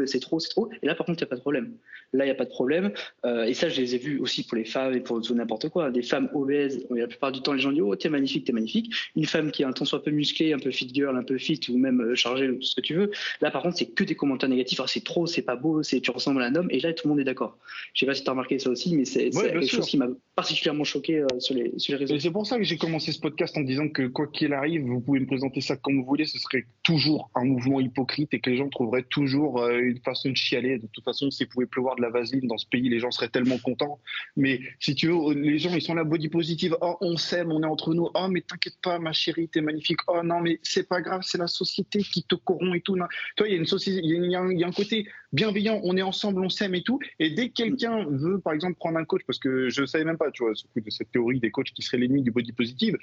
Et là, par contre, il n'y a pas de problème. Là, il n'y a pas de problème. Et ça, je les ai vus aussi pour les femmes et pour tout n'importe quoi. Des femmes obèses, la plupart du temps, les gens disent « Oh, t'es magnifique, t'es magnifique ». Une femme qui est un tant soit peu musclée, un peu fit girl, un peu fit ou même chargée, tout ce que tu veux, Là, par contre, c'est que des commentaires négatifs. C'est trop, c'est pas beau, tu ressembles à un homme. Et là, tout le monde est d'accord. Je sais pas si tu as remarqué ça aussi, mais c'est quelque chose qui m'a particulièrement choqué sur les réseaux. Et c'est pour ça que j'ai commencé ce podcast en disant que quoi qu'il arrive, vous pouvez me présenter ça comme vous voulez, ce serait toujours un mouvement hypocrite et que les gens trouveraient toujours une façon de chialer. De toute façon, s'il pouvait pleuvoir de la vaseline dans ce pays, les gens seraient tellement contents. Mais si tu veux, les gens, ils sont là, body positive. Oh, on s'aime, on est entre nous. Oh, mais t'inquiète pas, ma chérie, t'es magnifique. Oh non, mais c'est pas grave, c'est la société qui te corrompt et tout. Non. Toi, il y a une société, il y a un côté bienveillant, on est ensemble, on s'aime et tout. Et dès que quelqu'un veut, par exemple, prendre un coach, parce que je ne savais même pas, tu vois, ce coup de cette théorie des coachs qui seraient l'ennemi du body positive,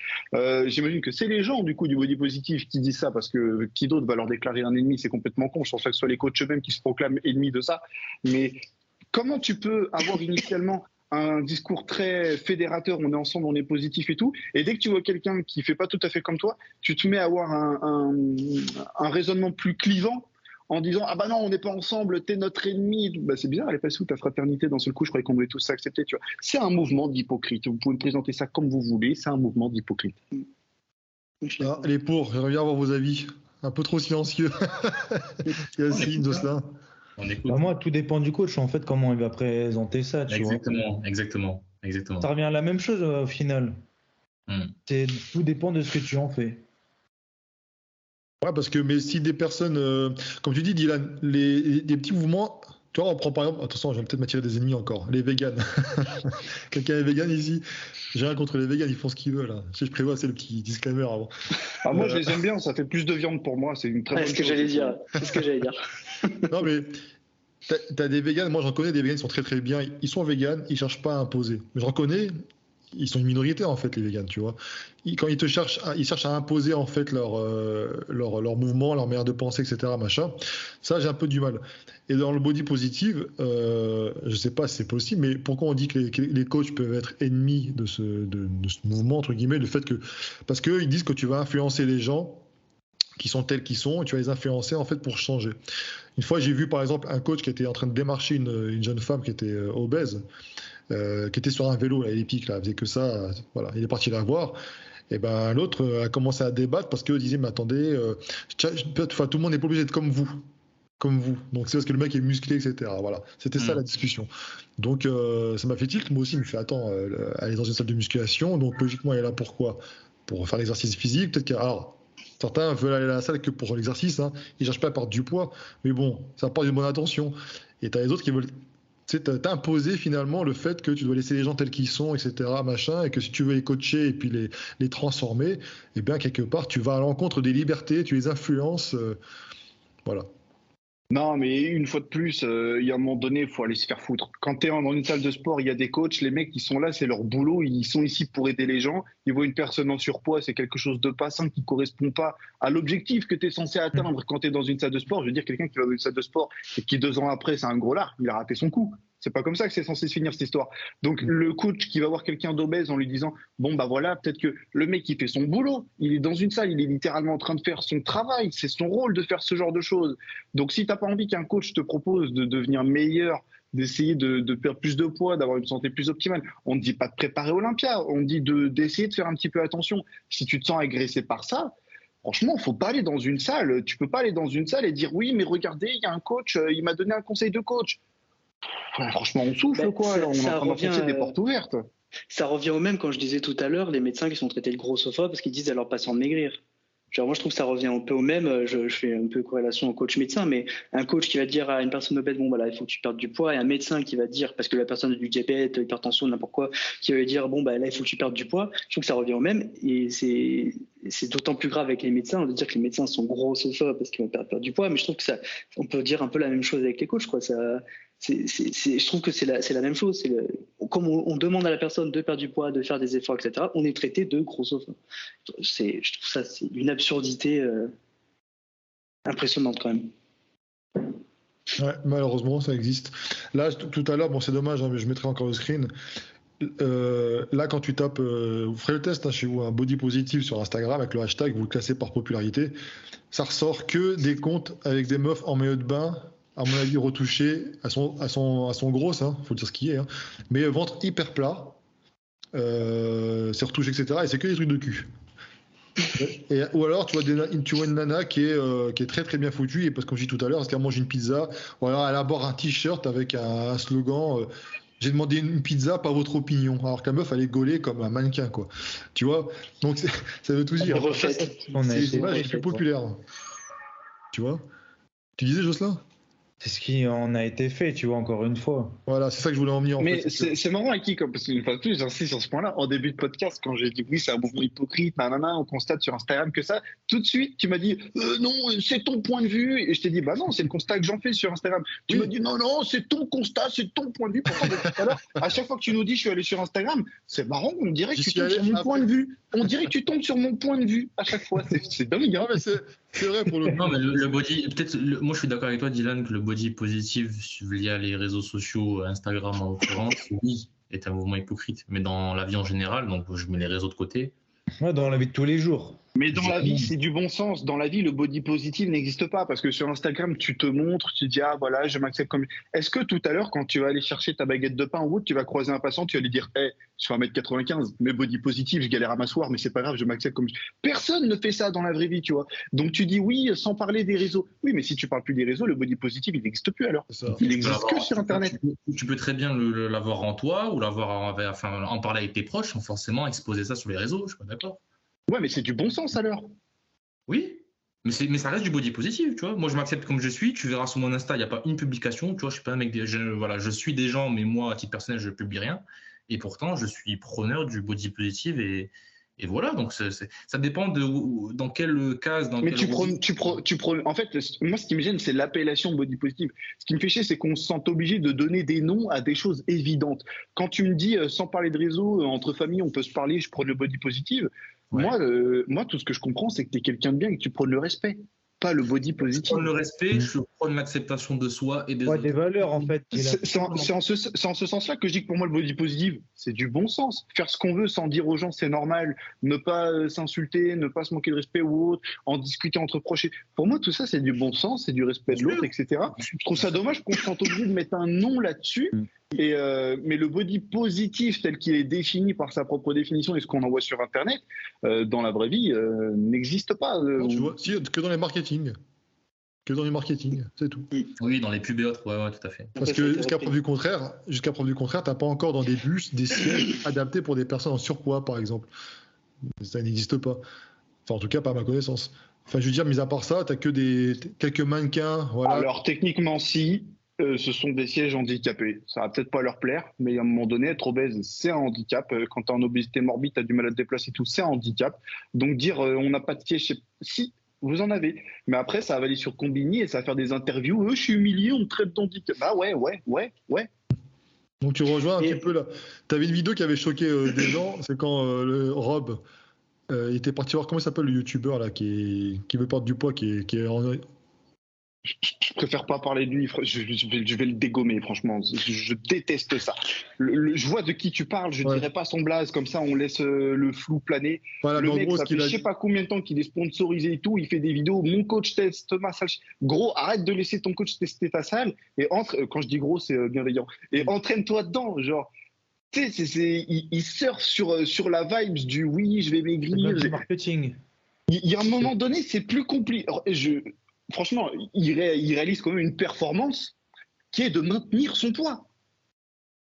j'imagine que c'est les gens, du coup, du body positive qui disent ça, parce que qui d'autre va leur déclarer un ennemi? C'est complètement con. Je pense que ce soit les coachs eux-mêmes qui se proclament ennemis de ça. Mais comment tu peux avoir initialement un discours très fédérateur, on est ensemble, on est positif et tout, et dès que tu vois quelqu'un qui fait pas tout à fait comme toi, tu te mets à avoir un raisonnement plus clivant en disant ah bah non, on n'est pas ensemble, t'es notre ennemi. Bah c'est bizarre, elle est passée où ta fraternité d'un seul coup? Je croyais qu'on devait tous s'accepter, tu vois. C'est un mouvement d'hypocrite. Vous pouvez me présenter ça comme vous voulez, c'est un mouvement d'hypocrite. Ah, les pour, j'aimerais bien avoir vos avis. Un peu trop silencieux. Yacine, Jocelyn. On écoute. Bah moi, tout dépend du coach, en fait, comment il va présenter ça, tu vois. Exactement. Ça revient à la même chose au final. Tout dépend de ce que tu en fais. Ouais, parce que mais si des personnes, comme tu dis, Dylan, des petits mouvements, tu vois, on prend par exemple, attention, je vais peut-être m'attirer des ennemis encore, les véganes. Quelqu'un est vegan ici? J'ai rien contre les véganes, ils font ce qu'ils veulent. Hein. Je prévois, c'est le petit disclaimer avant. Ah, moi, je les aime bien, ça fait plus de viande pour moi, c'est une très bonne chose. C'est ce que j'allais dire. Non, mais t'as des véganes, moi j'en connais des véganes qui sont très très bien. Ils sont véganes, ils cherchent pas à imposer. Mais j'en connais, ils sont une minorité en fait, les véganes, tu vois. Quand ils cherchent à imposer en fait leur mouvement, leur manière de penser, etc. Machin. Ça, j'ai un peu du mal. Et dans le body positive, je sais pas si c'est possible, mais pourquoi on dit que les coachs peuvent être ennemis de ce mouvement, entre guillemets, le fait que. Parce qu'ils disent que tu vas influencer les gens qui sont tels qu'ils sont, et tu vas les influencer en fait pour changer. Une fois, j'ai vu par exemple un coach qui était en train de démarcher une jeune femme qui était obèse, qui était sur un vélo là, épique, là, elle faisait que ça, voilà, il est parti la voir. Et ben l'autre a commencé à débattre parce qu'eux disaient mais attendez, tout le monde n'est pas obligé d'être comme vous. Donc c'est parce que le mec est musclé, etc. Voilà, c'était ça la discussion. Donc ça m'a fait tilt, moi aussi, je me fait attends, elle est dans une salle de musculation, donc logiquement elle est là pourquoi? Pour faire l'exercice physique, peut-être alors certains veulent aller à la salle que pour l'exercice, hein. Ils cherchent pas à perdre du poids, mais bon, ça apporte une bonne attention. Et t'as les autres qui veulent t'imposer finalement le fait que tu dois laisser les gens tels qu'ils sont, etc. machin, et que si tu veux les coacher et puis les transformer, eh bien quelque part tu vas à l'encontre des libertés, tu les influences, voilà. Non, mais une fois de plus, il y a un moment donné, il faut aller se faire foutre. Quand tu es dans une salle de sport, il y a des coachs, les mecs, ils sont là, c'est leur boulot, ils sont ici pour aider les gens. Ils voient une personne en surpoids, c'est quelque chose de pas sain qui correspond pas à l'objectif que tu es censé atteindre quand tu es dans une salle de sport. Je veux dire, quelqu'un qui va dans une salle de sport et qui 2 ans après, c'est un gros lard, il a raté son coup. C'est pas comme ça que c'est censé se finir cette histoire. Donc le coach qui va voir quelqu'un d'obèse en lui disant bon bah voilà, peut-être que le mec il fait son boulot, il est dans une salle, il est littéralement en train de faire son travail, c'est son rôle de faire ce genre de choses. Donc si t'as pas envie qu'un coach te propose de devenir meilleur, d'essayer de perdre plus de poids, d'avoir une santé plus optimale, on ne dit pas de préparer Olympia, on dit d'essayer de faire un petit peu attention. Si tu te sens agressé par ça, franchement, faut pas aller dans une salle. Tu peux pas aller dans une salle et dire oui, mais regardez, il y a un coach, il m'a donné un conseil de coach. Ouais, franchement, on souffle quoi, on est en train d'enfoncer des portes ouvertes. Ça revient au même quand je disais tout à l'heure, les médecins qui sont traités de grossophobes parce qu'ils disent à leurs patients de maigrir. Genre, moi, je trouve que ça revient un peu au même. Je fais un peu corrélation au coach médecin, mais un coach qui va dire à une personne obèse, bon, bah là, il faut que tu perdes du poids, et un médecin qui va dire, parce que la personne a du diabète, hypertension, n'importe quoi, qui va lui dire, bon, bah là, il faut que tu perdes du poids. Je trouve que ça revient au même, et c'est d'autant plus grave avec les médecins. On veut dire que les médecins sont grossophobes parce qu'ils vont perdre du poids, mais je trouve que on peut dire un peu la même chose avec les coachs, quoi. Je trouve que c'est la même chose. Comme on demande à la personne de perdre du poids, de faire des efforts, etc., on est traité de grossophobe. Je trouve ça, c'est une absurdité impressionnante quand même. Ouais, malheureusement, ça existe. Là, tout à l'heure, bon, c'est dommage, hein, mais je mettrai encore le screen. Là, quand tu tapes, vous ferez le test hein, chez vous, un body positive sur Instagram avec le hashtag, vous le classez par popularité, ça ressort que des comptes avec des meufs en maillot de bain, à mon avis retouchées, à son grosse, hein, faut dire ce qui est, hein, mais ventre hyper plat, c'est retouché, etc. Et c'est que des trucs de cul. Ou alors, tu vois une nana qui est très très bien foutue, et parce que comme je dis tout à l'heure, parce qu'elle mange une pizza, ou alors elle aborde un t-shirt avec un slogan j'ai demandé une pizza, pas votre opinion. Alors que la meuf, elle est gaulée comme un mannequin, quoi. Tu vois? Donc, ça veut tout dire. Refaite. C'est l'image la plus populaire. Tu vois? Tu disais, Jocelyn? C'est ce qui en a été fait, tu vois, encore une fois. Voilà, c'est ça que je voulais en venir. Mais c'est marrant avec qui, parce qu'une fois de plus, j'insiste sur ce point-là. En début de podcast, quand j'ai dit oui, c'est un mouvement hypocrite, nanana, on constate sur Instagram que ça, tout de suite, tu m'as dit non, c'est ton point de vue. Et je t'ai dit, bah non, c'est le constat que j'en fais sur Instagram. Tu m'as dit non, c'est ton constat, c'est ton point de vue. Pourtant, depuis tout à l'heure, à chaque fois que tu nous dis je suis allé sur Instagram, c'est marrant, on dirait que tu tombes sur mon point de vue. On dirait que tu tombes sur mon point de vue à chaque fois. C'est dingue, hein. Mais c'est vrai pour le coup. Non, mais le body, peut-être, moi je suis d'accord avec toi, Dylan, que le body positive via les réseaux sociaux, Instagram en l'occurrence, oui, est un mouvement hypocrite. Mais dans la vie en général, donc je mets les réseaux de côté. Ouais, dans la vie de tous les jours. Mais dans la vie, c'est du bon sens. Dans la vie, le body positive n'existe pas parce que sur Instagram, tu te montres, tu dis ah voilà, je m'accepte comme. Est-ce que tout à l'heure, quand tu vas aller chercher ta baguette de pain en route, tu vas croiser un passant, tu vas lui dire hey, je fais 1m95, mais body positive, je galère à m'asseoir, mais c'est pas grave, je m'accepte comme. Personne ne fait ça dans la vraie vie, tu vois. Donc tu dis oui, sans parler des réseaux. Oui, mais si tu parles plus des réseaux, le body positive, il n'existe plus alors. Il n'existe que sur Internet. Tu peux très bien l'avoir en toi ou en parler avec tes proches sans forcément exposer ça sur les réseaux. Je suis pas d'accord. Ouais, mais c'est du bon sens alors. Oui, mais ça reste du body positif, tu vois. Moi, je m'accepte comme je suis. Tu verras sur mon Insta, il n'y a pas une publication. Tu vois, je suis pas un mec. Je suis des gens, mais moi, à titre personnel, je publie rien. Et pourtant, je suis preneur du body positive et voilà. Donc, ça dépend dans quelle case. Mais tu prônes. En fait, moi, ce qui me gêne, c'est l'appellation body positive. Ce qui me fait chier, c'est qu'on se sent obligé de donner des noms à des choses évidentes. Quand tu me dis, sans parler de réseau, entre familles, on peut se parler, je prône le body positive. Ouais. Moi, tout ce que je comprends, c'est que tu es quelqu'un de bien et que tu prônes le respect, pas le body positif. Je prône le respect, je prône l'acceptation de soi et des autres. Des valeurs, en fait. C'est en ce sens-là que je dis que pour moi, le body positif, c'est du bon sens. Faire ce qu'on veut sans dire aux gens c'est normal, ne pas s'insulter, ne pas se manquer de respect ou autre, en discuter entre proches. Pour moi, tout ça, c'est du bon sens, c'est du respect de l'autre, etc. Je trouve ça dommage qu'on se sente obligé de mettre un nom là-dessus. Mais le body positif tel qu'il est défini par sa propre définition et ce qu'on envoie sur Internet, dans la vraie vie, n'existe pas. Tu vois, que dans les marketing. Que dans les marketing, c'est tout. Oui, dans les pubs et autres, ouais, tout à fait. Parce que jusqu'à preuve du contraire, t'as pas encore dans des bus des sièges adaptés pour des personnes en surpoids, par exemple. Ça n'existe pas. Enfin, en tout cas, pas à ma connaissance. Enfin, je veux dire, mis à part ça, t'as que quelques mannequins, voilà. Alors, techniquement, si. Ce sont des sièges handicapés. Ça va peut-être pas leur plaire, mais à un moment donné, être obèse, c'est un handicap. Quand tu es en obésité morbide, tu as du mal à te déplacer, tout, c'est un handicap. Donc dire on n'a pas de siège, si, vous en avez. Mais après, ça va aller sur Combini et ça va faire des interviews. Je suis humilié, on me traite d'handicap. Bah ouais. Donc tu rejoins un petit peu là. Tu avais une vidéo qui avait choqué des gens, c'est quand le Rob il était parti voir, comment il s'appelle le youtubeur là, qui veut perdre du poids, qui est en... Je préfère pas parler de lui, je vais le dégommer, franchement. Je déteste ça. Je vois de qui tu parles, je dirais pas son blaze, comme ça on laisse le flou planer. Voilà, le mec, ça fait je sais pas combien de temps qu'il est sponsorisé et tout, il fait des vidéos, mon coach teste ma salle. Gros, arrête de laisser ton coach tester ta salle, et quand je dis gros, c'est bienveillant, et entraîne-toi dedans, genre. Tu sais, il surfe sur la vibes du oui, je vais maigrir. C'est marketing. Il y a un moment donné, c'est plus compliqué. Franchement, il réalise quand même une performance qui est de maintenir son poids.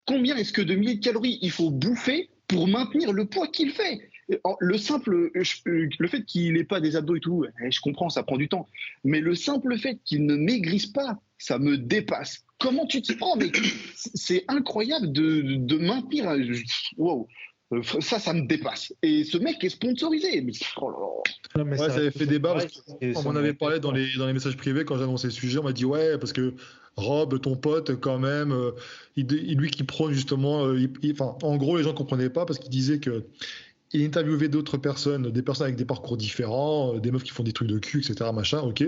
Combien est-ce que de milliers de calories il faut bouffer pour maintenir le poids qu'il fait? Le fait qu'il n'ait pas des abdos et tout, je comprends, ça prend du temps. Mais le simple fait qu'il ne maigrisse pas, ça me dépasse. Comment tu t'y prends? Mais c'est incroyable de maintenir. Wow. Ça me dépasse. Et ce mec est sponsorisé. Mais, ça avait fait débat. On m'en avait parlé dans les messages privés quand j'annonçais le sujet. On m'a dit ouais, parce que Rob, ton pote, quand même, lui qui prône justement. En gros, les gens ne comprenaient pas parce qu'il disait que il interviewait d'autres personnes, des personnes avec des parcours différents, des meufs qui font des trucs de cul, etc. Machin, ok.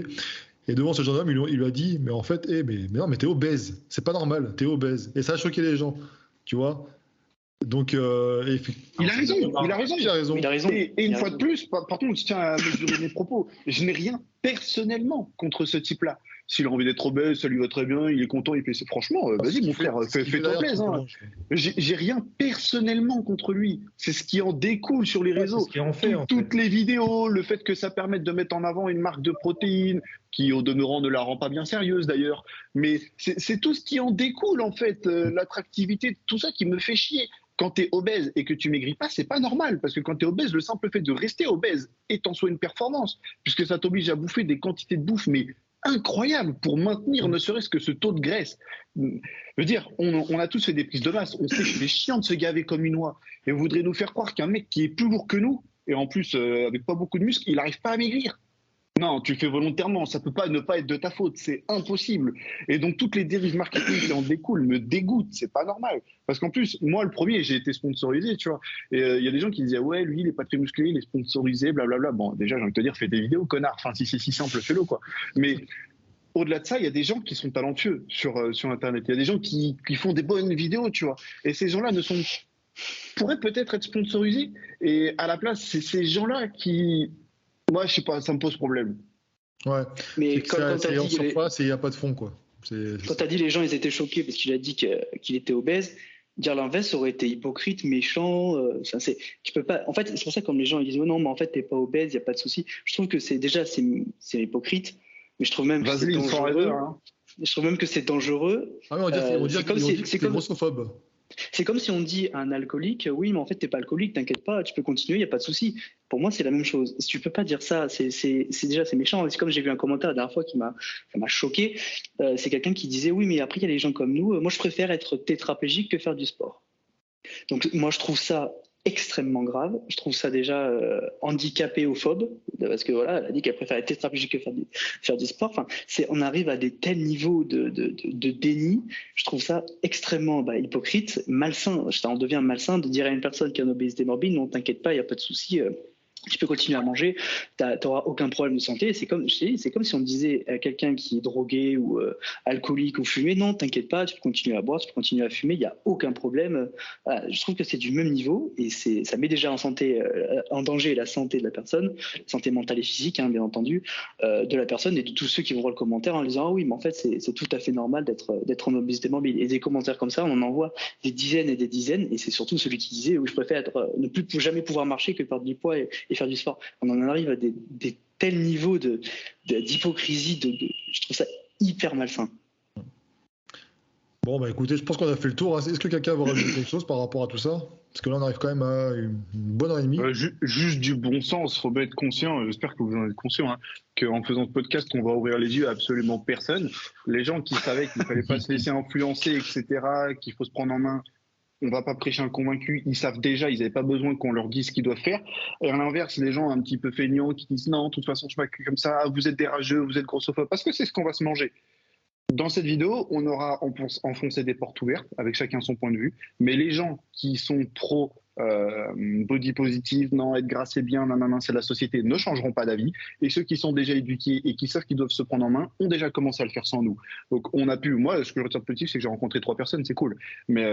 Et devant ce jeune homme, il lui a dit mais en fait, mais non, mais t'es obèse. C'est pas normal, t'es obèse. Et ça a choqué les gens, tu vois. Donc, il a raison. Et une fois de plus, par contre, je tiens à mesurer mes propos. Je n'ai rien personnellement contre ce type-là. S'il a envie d'être obèse, ça lui va très bien, il est content, il fait. Franchement, vas-y, mon frère, fais-toi plaisir. Hein. J'ai rien personnellement contre lui. C'est ce qui en découle sur les réseaux. C'est ce qui en fait, Toutes les vidéos, le fait que ça permette de mettre en avant une marque de protéines, qui au demeurant ne la rend pas bien sérieuse d'ailleurs. Mais c'est tout ce qui en découle en fait, l'attractivité, tout ça qui me fait chier. Quand tu es obèse et que tu maigris pas, c'est pas normal. Parce que quand tu es obèse, le simple fait de rester obèse est en soi une performance. Puisque ça t'oblige à bouffer des quantités de bouffe, mais incroyables, pour maintenir ne serait-ce que ce taux de graisse. Je veux dire, on a tous fait des prises de masse. On sait que c'est chiant de se gaver comme une oie. Et vous voudrez nous faire croire qu'un mec qui est plus lourd que nous, et en plus avec pas beaucoup de muscles, il n'arrive pas à maigrir. Non, tu le fais volontairement, ça peut pas ne pas être de ta faute, c'est impossible. Et donc toutes les dérives marketing qui en découlent me dégoûtent, c'est pas normal. Parce qu'en plus, moi le premier, j'ai été sponsorisé, tu vois. Et il y a des gens qui disaient ouais, lui il est pas très musclé, il est sponsorisé, blablabla. Bon, déjà j'ai envie de te dire, fais des vidéos, connard. Enfin, si c'est si simple, fais-le quoi. Mais au-delà de ça, il y a des gens qui sont talentueux sur Internet. Il y a des gens qui font des bonnes vidéos, tu vois. Et ces gens-là pourraient peut-être être sponsorisés. Et à la place, c'est ces gens-là qui... Moi, je sais pas, ça me pose problème. Ouais, mais quand c'est en surface et il n'y a pas de fond, quoi. Quand tu as dit les gens, ils étaient choqués parce qu'il a dit qu'il était obèse, dire l'inverse aurait été hypocrite, méchant. Tu peux pas. En fait, c'est pour ça que comme les gens ils disent oh non, mais en fait, t'es pas obèse, il n'y a pas de souci. Je trouve que c'est hypocrite, mais je trouve même que c'est dangereux. Hein. Je trouve même que c'est dangereux. Ah oui, on dit que c'est grossophobe. C'est comme si on dit à un alcoolique, oui, mais en fait, t'es pas alcoolique, t'inquiète pas, tu peux continuer, il n'y a pas de souci. Pour moi, c'est la même chose. Tu peux pas dire ça, c'est méchant. C'est comme j'ai vu un commentaire la dernière fois qui m'a choqué. C'est quelqu'un qui disait, oui, mais après, il y a des gens comme nous. Moi, je préfère être tétraplégique que faire du sport. Donc, moi, je trouve ça extrêmement grave. Je trouve ça déjà handicapéophobe, parce que voilà, elle a dit qu'elle préfère être tétraplégique que faire du sport. Enfin, on arrive à des tels niveaux de déni. Je trouve ça extrêmement hypocrite, malsain. On devient malsain de dire à une personne qui a une obésité morbide, non, t'inquiète pas, il n'y a pas de souci. Tu peux continuer à manger, tu n'auras aucun problème de santé. C'est comme si on disait à quelqu'un qui est drogué ou alcoolique ou fumé, non, t'inquiète pas, tu peux continuer à boire, tu peux continuer à fumer, il n'y a aucun problème. Voilà, je trouve que c'est du même niveau et ça met déjà en danger la santé de la personne, santé mentale et physique, hein, bien entendu, de la personne et de tous ceux qui vont voir le commentaire en disant ah oui, mais en fait c'est tout à fait normal d'être en obésité morbide. Et des commentaires comme ça, on en envoie des dizaines et c'est surtout celui qui disait oui, je préfère ne plus jamais pouvoir marcher que perdre du poids et faire du sport. On en arrive à des tels niveaux d'hypocrisie, je trouve ça hyper malsain. Bon, écoutez, je pense qu'on a fait le tour. Est-ce que quelqu'un va rajouter quelque chose par rapport à tout ça? Parce que là, on arrive quand même à une bonne heure et demie. Juste du bon sens, il faut bien être conscient, j'espère que vous en êtes conscient, hein, qu'en faisant ce podcast, on va ouvrir les yeux à absolument personne. Les gens qui savaient qu'il ne fallait pas se laisser influencer, etc., qu'il faut se prendre en main, on ne va pas prêcher un convaincu, ils savent déjà, ils n'avaient pas besoin qu'on leur dise ce qu'ils doivent faire. Et à l'inverse, les gens un petit peu feignants qui disent non, de toute façon, je m'accuse comme ça, vous êtes des rageux, vous êtes grossophobes, parce que c'est ce qu'on va se manger. Dans cette vidéo, on aura enfoncé des portes ouvertes, avec chacun son point de vue, mais les gens qui sont trop body positive, non, être gras c'est bien, nanana, c'est la société, ne changeront pas d'avis, et ceux qui sont déjà éduqués et qui savent qu'ils doivent se prendre en main ont déjà commencé à le faire sans nous. Donc on a pu, moi, ce que je retiens de positif, c'est que j'ai rencontré 3 personnes, c'est cool, mais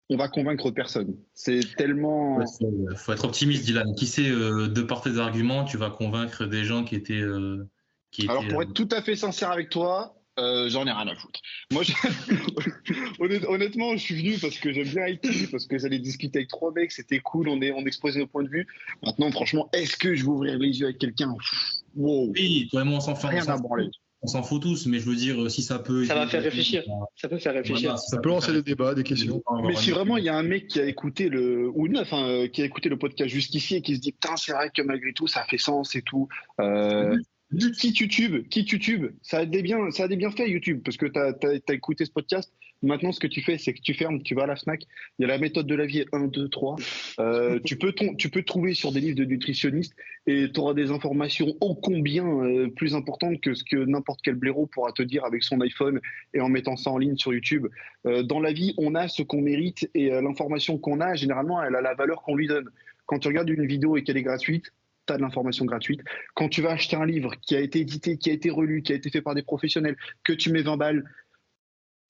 on va convaincre personne. C'est tellement... Il faut être optimiste, Dylan. Qui sait, de par tes arguments, tu vas convaincre des gens qui étaient... Alors, pour être tout à fait sincère avec toi, j'en ai rien à foutre. Moi, honnêtement, je suis venu parce que j'aime bien IT, parce que j'allais discuter avec 3 mecs, c'était cool, on exposait nos points de vue. Maintenant, franchement, est-ce que je vais ouvrir les yeux avec quelqu'un? Wow. Oui, toi et moi, on s'en fout. Rien à branler. On s'en fout tous, mais je veux dire, si ça peut... Ça va faire réfléchir. Ça peut faire réfléchir. Voilà, ça peut lancer des débats, des questions. Mais si vraiment il y a un mec qui a écouté qui a écouté le podcast jusqu'ici et qui se dit putain, c'est vrai que malgré tout, ça fait sens et tout. Quitte YouTube, ça a des bienfaits YouTube, parce que t'as écouté ce podcast. Maintenant, ce que tu fais, c'est que tu fermes, tu vas à la Fnac, il y a la méthode de la vie 1, 2, 3. Tu peux trouver sur des livres de nutritionnistes et tu auras des informations ô combien plus importantes que ce que n'importe quel blaireau pourra te dire avec son iPhone et en mettant ça en ligne sur YouTube. Dans la vie, on a ce qu'on mérite et l'information qu'on a, généralement, elle a la valeur qu'on lui donne. Quand tu regardes une vidéo et qu'elle est gratuite, tu as de l'information gratuite. Quand tu vas acheter un livre qui a été édité, qui a été relu, qui a été fait par des professionnels, que tu mets 20 balles,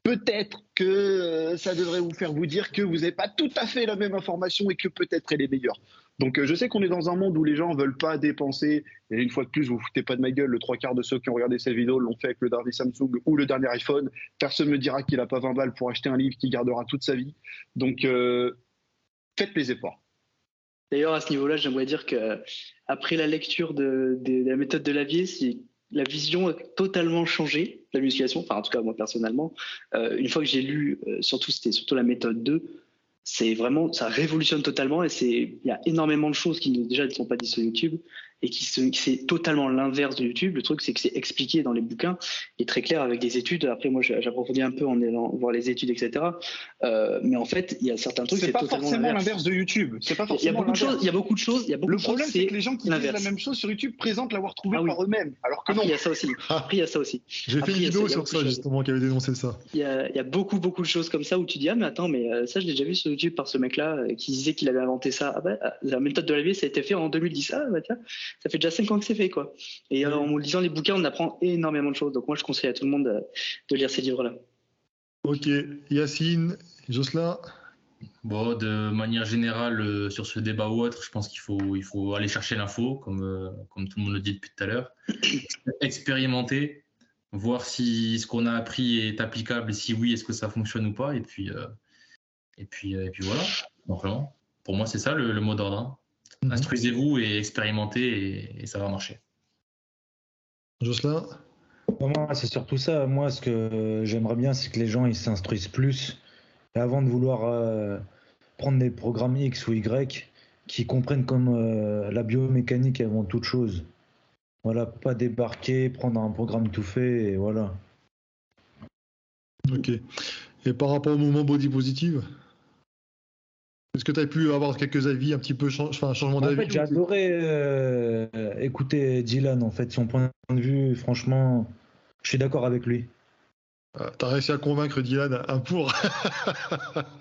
peut-être que ça devrait vous faire vous dire que vous n'avez pas tout à fait la même information et que peut-être elle est meilleure. Donc je sais qu'on est dans un monde où les gens ne veulent pas dépenser, et une fois de plus, vous foutez pas de ma gueule, le 3/4 de ceux qui ont regardé cette vidéo l'ont fait avec le dernier Samsung ou le dernier iPhone. Personne ne me dira qu'il n'a pas 20 balles pour acheter un livre qu'il gardera toute sa vie. Donc faites les efforts. D'ailleurs, à ce niveau-là, j'aimerais dire qu'après la lecture de la méthode de Lavier, la vision a totalement changé de la musculation, enfin en tout cas moi personnellement. Une fois que j'ai lu, c'était surtout la méthode 2, c'est vraiment, ça révolutionne totalement et il y a énormément de choses qui déjà ne sont pas dites sur YouTube et c'est totalement l'inverse de YouTube. Le truc, c'est que c'est expliqué dans les bouquins et très clair avec des études. Après, moi, j'approfondis un peu en allant voir les études, etc. Mais en fait, il y a certains trucs, c'est pas forcément l'inverse de YouTube. C'est pas forcément il y a beaucoup de choses. Le problème, c'est que les gens qui disent la même chose sur YouTube présentent l'avoir trouvé par eux-mêmes, alors que non. Il y a ça aussi. Après, il y a ça aussi. J'ai fait une vidéo sur ça, justement, qui avait dénoncé ça. Il y a beaucoup de choses comme ça où tu dis, ah, mais attends, mais ça, je l'ai déjà vu sur YouTube par ce mec-là qui disait qu'il avait inventé ça. Ah, bah, la méthode de Lavier, ça a été fait en 2010. Ah, bah, tiens, ça fait déjà 5 ans que c'est fait, quoi. Et en lisant les bouquins, on apprend énormément de choses. Donc, moi, je conseille à tout le monde de lire ces livres-là. Ok. Yacine, Jocelyn. Bon, de manière générale, sur ce débat ou autre, je pense qu'il faut aller chercher l'info, comme tout le monde le dit depuis tout à l'heure. Expérimenter, voir si ce qu'on a appris est applicable et si oui, est-ce que ça fonctionne ou pas. Et puis voilà. Donc, vraiment, pour moi, c'est ça le mot d'ordre. Hein. Instruisez-vous et expérimentez et ça va marcher. Jocelyn? Moi, c'est surtout ça. Moi, ce que j'aimerais bien, c'est que les gens ils s'instruisent plus. Et avant de vouloir prendre des programmes X ou Y, qui comprennent comme la biomécanique avant toute chose. Voilà, pas débarquer, prendre un programme tout fait, et voilà. Ok. Et par rapport au mouvement body positive, est-ce que tu as pu avoir quelques avis, un petit peu changement d'avis? En fait, j'ai adoré écouter Dylan, en fait, son point de vue, franchement, je suis d'accord avec lui. T'as réussi à convaincre Dylan un pour.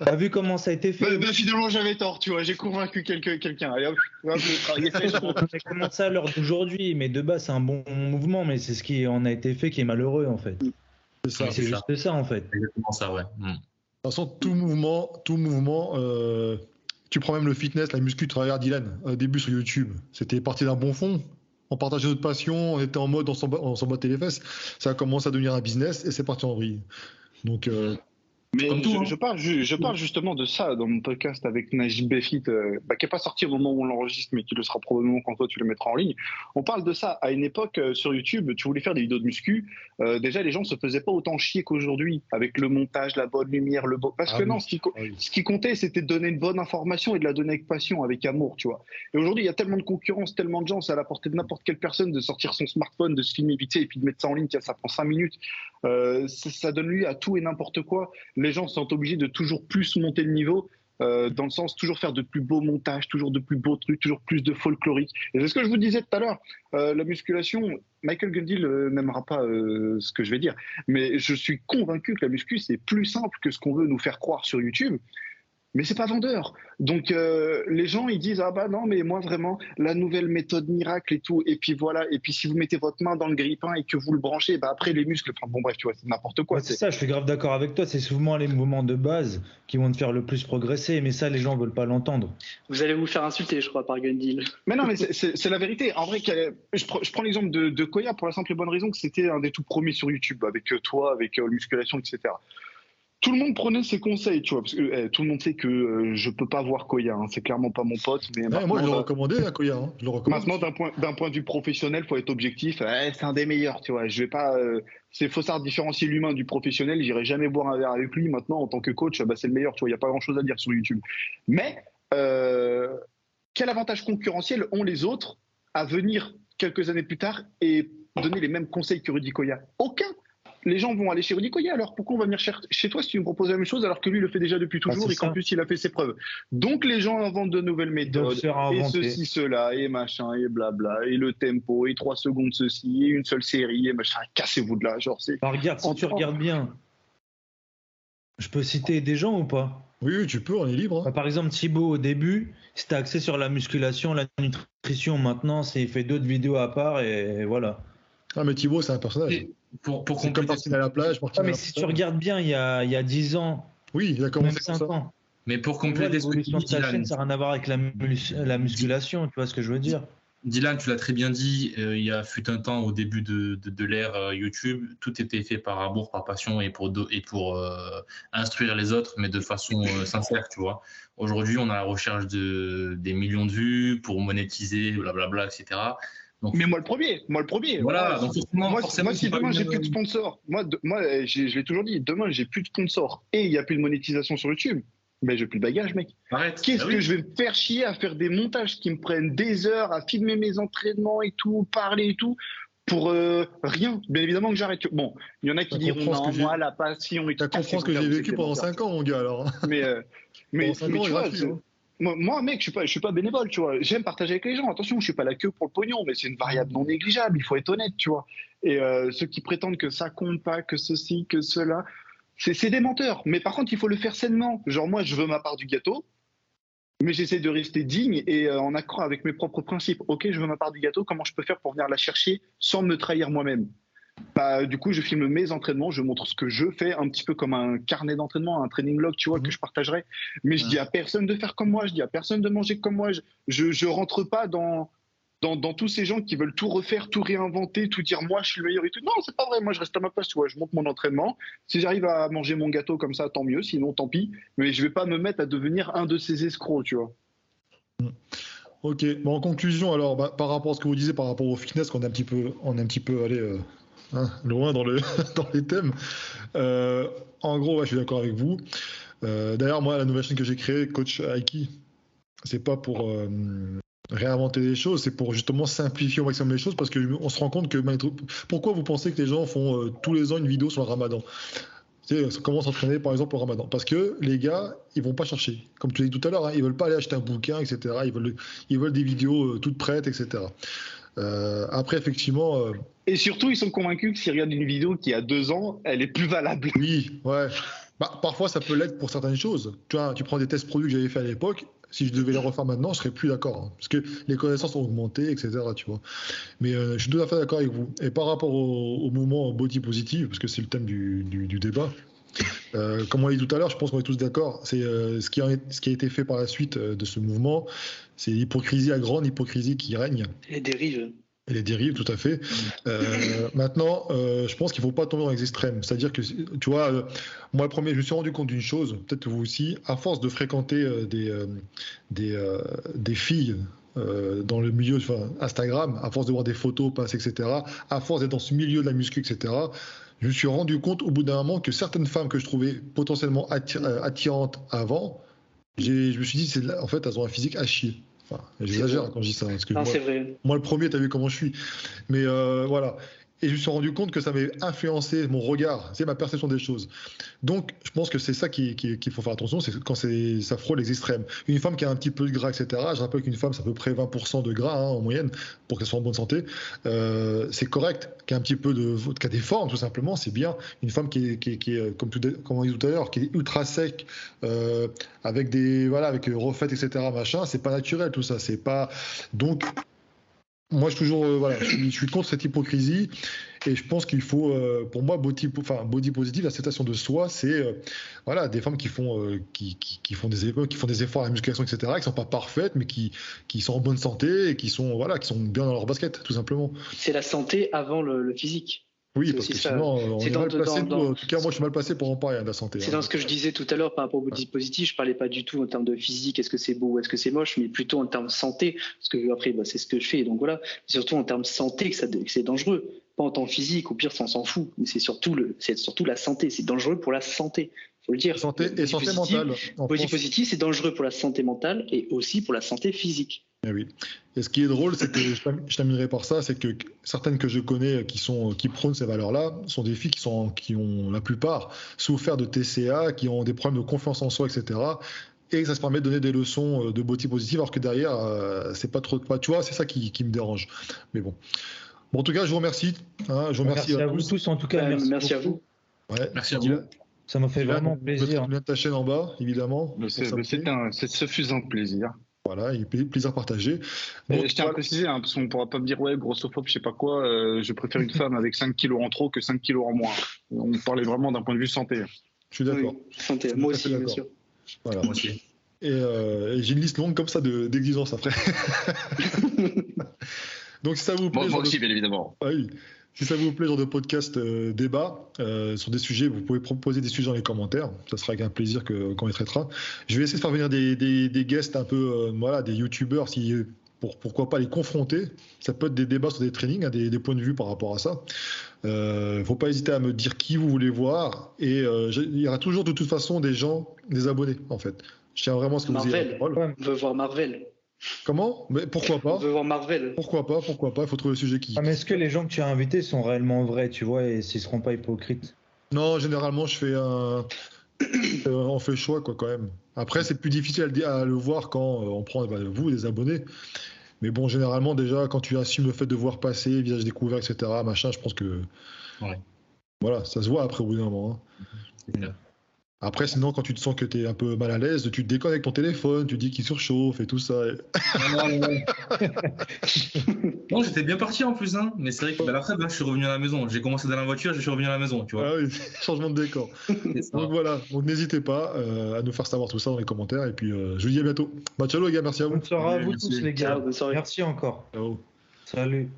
T'as vu comment ça a été fait? Finalement, j'avais tort, tu vois, j'ai convaincu quelqu'un. Allez hop, le travail est fait. J'ai commencé à l'heure d'aujourd'hui, mais de base, c'est un bon mouvement, mais c'est ce qui en a été fait qui est malheureux, en fait. C'est juste ça, en fait. C'est exactement ça, ouais. De toute façon, tout mouvement, tu prends même le fitness, la muscu, tu regardes Dylan, au début sur YouTube, c'était parti d'un bon fond, on partageait notre passion, on était en mode, on s'en battait les fesses, ça commence à devenir un business et c'est parti en vrille. Donc, mais je parle justement de ça dans mon podcast avec Najib Befit, qui n'est pas sorti au moment où on l'enregistre, mais qui le sera probablement quand toi tu le mettras en ligne. On parle de ça à une époque sur YouTube, tu voulais faire des vidéos de muscu, déjà les gens se faisaient pas autant chier qu'aujourd'hui avec le montage, la bonne lumière, le beau. Parce que non, ce qui comptait, c'était de donner une bonne information et de la donner avec passion, avec amour, tu vois. Et aujourd'hui, il y a tellement de concurrence, tellement de gens, c'est à la portée de n'importe quelle personne de sortir son smartphone, de se filmer vite fait et puis de mettre ça en ligne. Tiens, ça prend 5 minutes. Ça donne lieu à tout et n'importe quoi. Les gens sont obligés de toujours plus monter le niveau, dans le sens toujours faire de plus beaux montages, toujours de plus beaux trucs, toujours plus de folklorique. Et c'est ce que je vous disais tout à l'heure, la musculation, Michael Gundil n'aimera pas ce que je vais dire, mais je suis convaincu que la muscu, c'est plus simple que ce qu'on veut nous faire croire sur YouTube. Mais c'est pas vendeur. Donc les gens ils disent ah bah non mais moi vraiment la nouvelle méthode miracle et tout et puis voilà et puis si vous mettez votre main dans le grille-pain et que vous le branchez bah après les muscles enfin bon bref tu vois c'est n'importe quoi. Ouais, c'est ça, je suis grave d'accord avec toi, c'est souvent les mouvements de base qui vont te faire le plus progresser mais ça les gens veulent pas l'entendre. Vous allez vous faire insulter je crois par Gundil. Mais non mais c'est la vérité. En vrai je prends l'exemple de Koya pour la simple et bonne raison que c'était un des tout premiers sur YouTube avec toi avec musculation etc. Tout le monde prenait ses conseils, tu vois, parce que tout le monde sait que je peux pas voir Koya, hein, c'est clairement pas mon pote. Mais moi, je le recommandais à Koya. Hein. Je le recommande. Maintenant, d'un point de vue professionnel, faut être objectif. C'est un des meilleurs, tu vois. Je vais pas. C'est faut savoir différencier l'humain du professionnel. J'irai jamais boire un verre avec lui. Maintenant, en tant que coach, bah, c'est le meilleur. Tu vois, il y a pas grand chose à dire sur YouTube. Mais quel avantage concurrentiel ont les autres à venir quelques années plus tard et donner les mêmes conseils que Rudy Koya? Aucun. Les gens vont aller chez Rudy Koya, alors pourquoi on va venir chez toi si tu me proposes la même chose alors que lui le fait déjà depuis toujours et qu'en plus il a fait ses preuves. Donc les gens inventent de nouvelles méthodes et ceci, cela et machin et blabla et le tempo et 3 secondes ceci et une seule série et machin, cassez-vous de là. Genre c'est. Regarde, si tu regardes bien, je peux citer des gens ou pas? Oui, tu peux, on est libre. Hein. Par exemple, Thibaut, au début, c'était axé sur la musculation, la nutrition. Maintenant, il fait d'autres vidéos à part et voilà. Ah, mais Thibaut, c'est un personnage. Pour C'est comme compléter, Martine à la plage. Martine Ah, mais à la si tu plage. regardes bien, il y a 10 ans, Oui, il a même commencé comme 5 ça. ans, mais pour tu vois, compléter ce que tu l'évolution dis, de ta chaîne, Dylan, ça n'a rien à voir avec la musculation, tu vois ce que je veux dire? Dylan, tu l'as très bien dit, il y a fut un temps au début de l'ère YouTube, tout était fait par amour, par passion et pour instruire les autres, mais de façon sincère, tu vois. Aujourd'hui, on a la recherche des millions de vues pour monétiser, blablabla, etc. Donc, Mais moi le premier. voilà, donc forcément, Si c'est pas demain j'ai une- plus de sponsors, je l'ai toujours dit, demain j'ai plus de sponsors et il n'y a plus de monétisation sur YouTube, ben j'ai plus de bagage, mec. Arrête. Qu'est-ce Bah que oui. je vais me faire chier à faire des montages qui me prennent des heures, à filmer mes entraînements et tout, parler et tout, pour rien. Bien évidemment que j'arrête. Bon, il y en a qui Ça diront comprend ce que non, j'ai- moi la passion et tout. Tu comprends ce que j'ai vécu pendant 5 ans, mon gars, alors. Mais, Pendant 5 ans, tu il vois, gratuit. Hein. moi, mec, je suis pas bénévole, tu vois. J'aime partager avec les gens. Attention, je suis pas là que pour le pognon, mais c'est une variable non négligeable. Il faut être honnête, tu vois. Et ceux qui prétendent que ça compte pas, que ceci, que cela, c'est des menteurs. Mais par contre, il faut le faire sainement. Genre, moi, je veux ma part du gâteau, mais j'essaie de rester digne et en accord avec mes propres principes. Ok, je veux ma part du gâteau. Comment je peux faire pour venir la chercher sans me trahir moi-même? Bah, du coup, je filme mes entraînements, je montre ce que je fais, un petit peu comme un carnet d'entraînement, un training log, tu vois, que je partagerai. Mais je dis à personne de faire comme moi, je dis à personne de manger comme moi. Je rentre pas dans tous ces gens qui veulent tout refaire, tout réinventer, tout dire moi je suis le meilleur et tout. Non, c'est pas vrai. Moi, je reste à ma place, tu vois. Je monte mon entraînement. Si j'arrive à manger mon gâteau comme ça, tant mieux. Sinon, tant pis. Mais je vais pas me mettre à devenir un de ces escrocs, tu vois. Ok, bon, en conclusion, alors, par rapport à ce que vous disiez, par rapport au fitness, on est un petit peu allé loin dans, dans les thèmes. En gros, ouais, je suis d'accord avec vous. D'ailleurs, moi, la nouvelle chaîne que j'ai créée, Coach Aiki, c'est pas pour réinventer les choses, c'est pour justement simplifier au maximum les choses, parce qu'on se rend compte que pourquoi vous pensez que les gens font tous les ans une vidéo sur le Ramadan? Comment s'entraîner par exemple au Ramadan? Parce que les gars, ils vont pas chercher. Comme tu l'as dit tout à l'heure, hein, ils veulent pas aller acheter un bouquin, etc. Ils veulent des vidéos toutes prêtes, etc. Après, effectivement. Et surtout, ils sont convaincus que s'ils regardent une vidéo qui a 2 ans, elle est plus valable. Oui, ouais. Parfois, ça peut l'être pour certaines choses. Tu vois, tu prends des tests produits que j'avais fait à l'époque. Si je devais les refaire maintenant, je serais plus d'accord. Hein, parce que les connaissances ont augmenté, etc. Tu vois. Mais je suis tout à fait d'accord avec vous. Et par rapport au mouvement body positive, parce que c'est le thème du débat, comme on l'a dit tout à l'heure, je pense qu'on est tous d'accord. C'est ce qui a été fait par la suite de ce mouvement, c'est l'hypocrisie, la grande hypocrisie qui règne. Les dérives. Et les dérives, tout à fait. Maintenant, je pense qu'il ne faut pas tomber dans les extrêmes. C'est-à-dire que, tu vois, moi, le premier, je me suis rendu compte d'une chose, peut-être que vous aussi, à force de fréquenter des filles dans le milieu Instagram, à force de voir des photos passer, etc., à force d'être dans ce milieu de la muscu, etc., je me suis rendu compte au bout d'un moment que certaines femmes que je trouvais potentiellement attirantes avant, je me suis dit, en fait, elles ont un physique à chier. Enfin, j'exagère quand je dis ça. Parce que Non, c'est vrai. moi, le premier, t'as vu comment je suis. Mais voilà. Et je me suis rendu compte que ça m'avait influencé mon regard, c'est ma perception des choses. Donc, je pense que c'est ça qu'il faut faire attention, c'est quand ça frôle les extrêmes. Une femme qui a un petit peu de gras, etc. Je rappelle qu'une femme, c'est à peu près 20% de gras en moyenne pour qu'elle soit en bonne santé. C'est correct. Qui a un petit peu qui a des formes, tout simplement, c'est bien. Une femme qui est comme on dit tout à l'heure, qui est ultra sec, avec avec refaites, etc. Machin, c'est pas naturel tout ça. C'est pas donc. Moi, je suis contre cette hypocrisie et je pense qu'il faut, pour moi, body positive, l'acceptation de soi, c'est des femmes qui font des efforts à la musculation, etc., qui sont pas parfaites, mais qui sont en bonne santé et qui sont bien dans leur basket, tout simplement. C'est la santé avant le physique. Oui, parce que sinon, on est mal placé. En tout cas, moi, je suis mal placé pour en parler de la santé. C'est dans ce que je disais tout à l'heure par rapport au body positif. Je parlais pas du tout en termes de physique, est-ce que c'est beau ou est-ce que c'est moche, mais plutôt en termes de santé. Parce que après, c'est ce que je fais. Donc voilà. Surtout en termes de santé que c'est dangereux. Pas en temps physique, au pire, ça on s'en fout. Mais c'est surtout la santé. C'est dangereux pour la santé. Faut le dire. Santé et santé mentale. Body positif, c'est dangereux pour la santé mentale et aussi pour la santé physique. Eh oui. Et ce qui est drôle, c'est que je terminerai par ça, c'est que certaines que je connais qui prônent ces valeurs-là sont des filles qui ont la plupart souffert de TCA, qui ont des problèmes de confiance en soi, etc. Et ça se permet de donner des leçons de body positive, alors que derrière, c'est pas trop. Tu vois, c'est ça qui me dérange. Mais bon. Bon, en tout cas, je vous remercie. Je vous remercie à vous tous, en tout cas. Merci à vous. Ouais, merci à vous. Ça m'a fait vraiment plaisir. Mettre ta chaîne en bas, évidemment. Ce fut un plaisir. Voilà, et plaisir partagé. Et Donc, je tiens à préciser, hein, parce qu'on ne pourra pas me dire, ouais, grossophobe, je sais pas quoi, je préfère une femme avec 5 kilos en trop que 5 kilos en moins. On parlait vraiment d'un point de vue santé. je suis d'accord. Oui, santé. Je suis Moi tout à fait aussi, bien d'accord. sûr. Voilà. Moi aussi. Et j'ai une liste longue comme ça d'exigences après. Donc si ça vous plaît, Moi genre aussi, de... bien évidemment. Ah oui. Si ça vous plaît, genre de podcast débat sur des sujets, vous pouvez proposer des sujets dans les commentaires. Ça sera avec un plaisir qu'on les traitera. Je vais essayer de faire venir des guests un peu, voilà, des youtubeurs, pourquoi pas les confronter. Ça peut être des débats sur des trainings, hein, des points de vue par rapport à ça. Faut pas hésiter à me dire qui vous voulez voir. Et il y aura toujours de toute façon des abonnés en fait. Je tiens vraiment à ce que vous ayez la parole. On veut voir Marvel. Comment? Mais pourquoi pas? On veut voir Marvel. Pourquoi pas? Il faut trouver le sujet qui. Ah, mais est-ce que les gens que tu as invités sont réellement vrais, tu vois, et s'ils seront pas hypocrites? Non, généralement, je fais on fait le choix, quoi, quand même. Après, c'est plus difficile à le voir quand on prend vous, des abonnés. Mais bon, généralement, déjà, quand tu assumes le fait de voir passer, visage découvert, etc., machin, je pense que. Ouais. Voilà, ça se voit après au bout d'un moment. Hein. C'est clair. Après, sinon, quand tu te sens que tu es un peu mal à l'aise, tu te déconnectes ton téléphone, tu dis qu'il surchauffe et tout ça. Non, j'étais bien parti en plus, hein. Mais c'est vrai que après, je suis revenu à la maison. J'ai commencé dans la voiture, je suis revenu à la maison, tu vois. Ah oui, changement de décor. Donc voilà, donc n'hésitez pas à nous faire savoir tout ça dans les commentaires. Et puis, je vous dis à bientôt. Ciao les gars, merci à vous. Bonne soirée à vous Merci. tous, les gars. Ciao, bonne soirée. Merci encore. Ciao. Salut.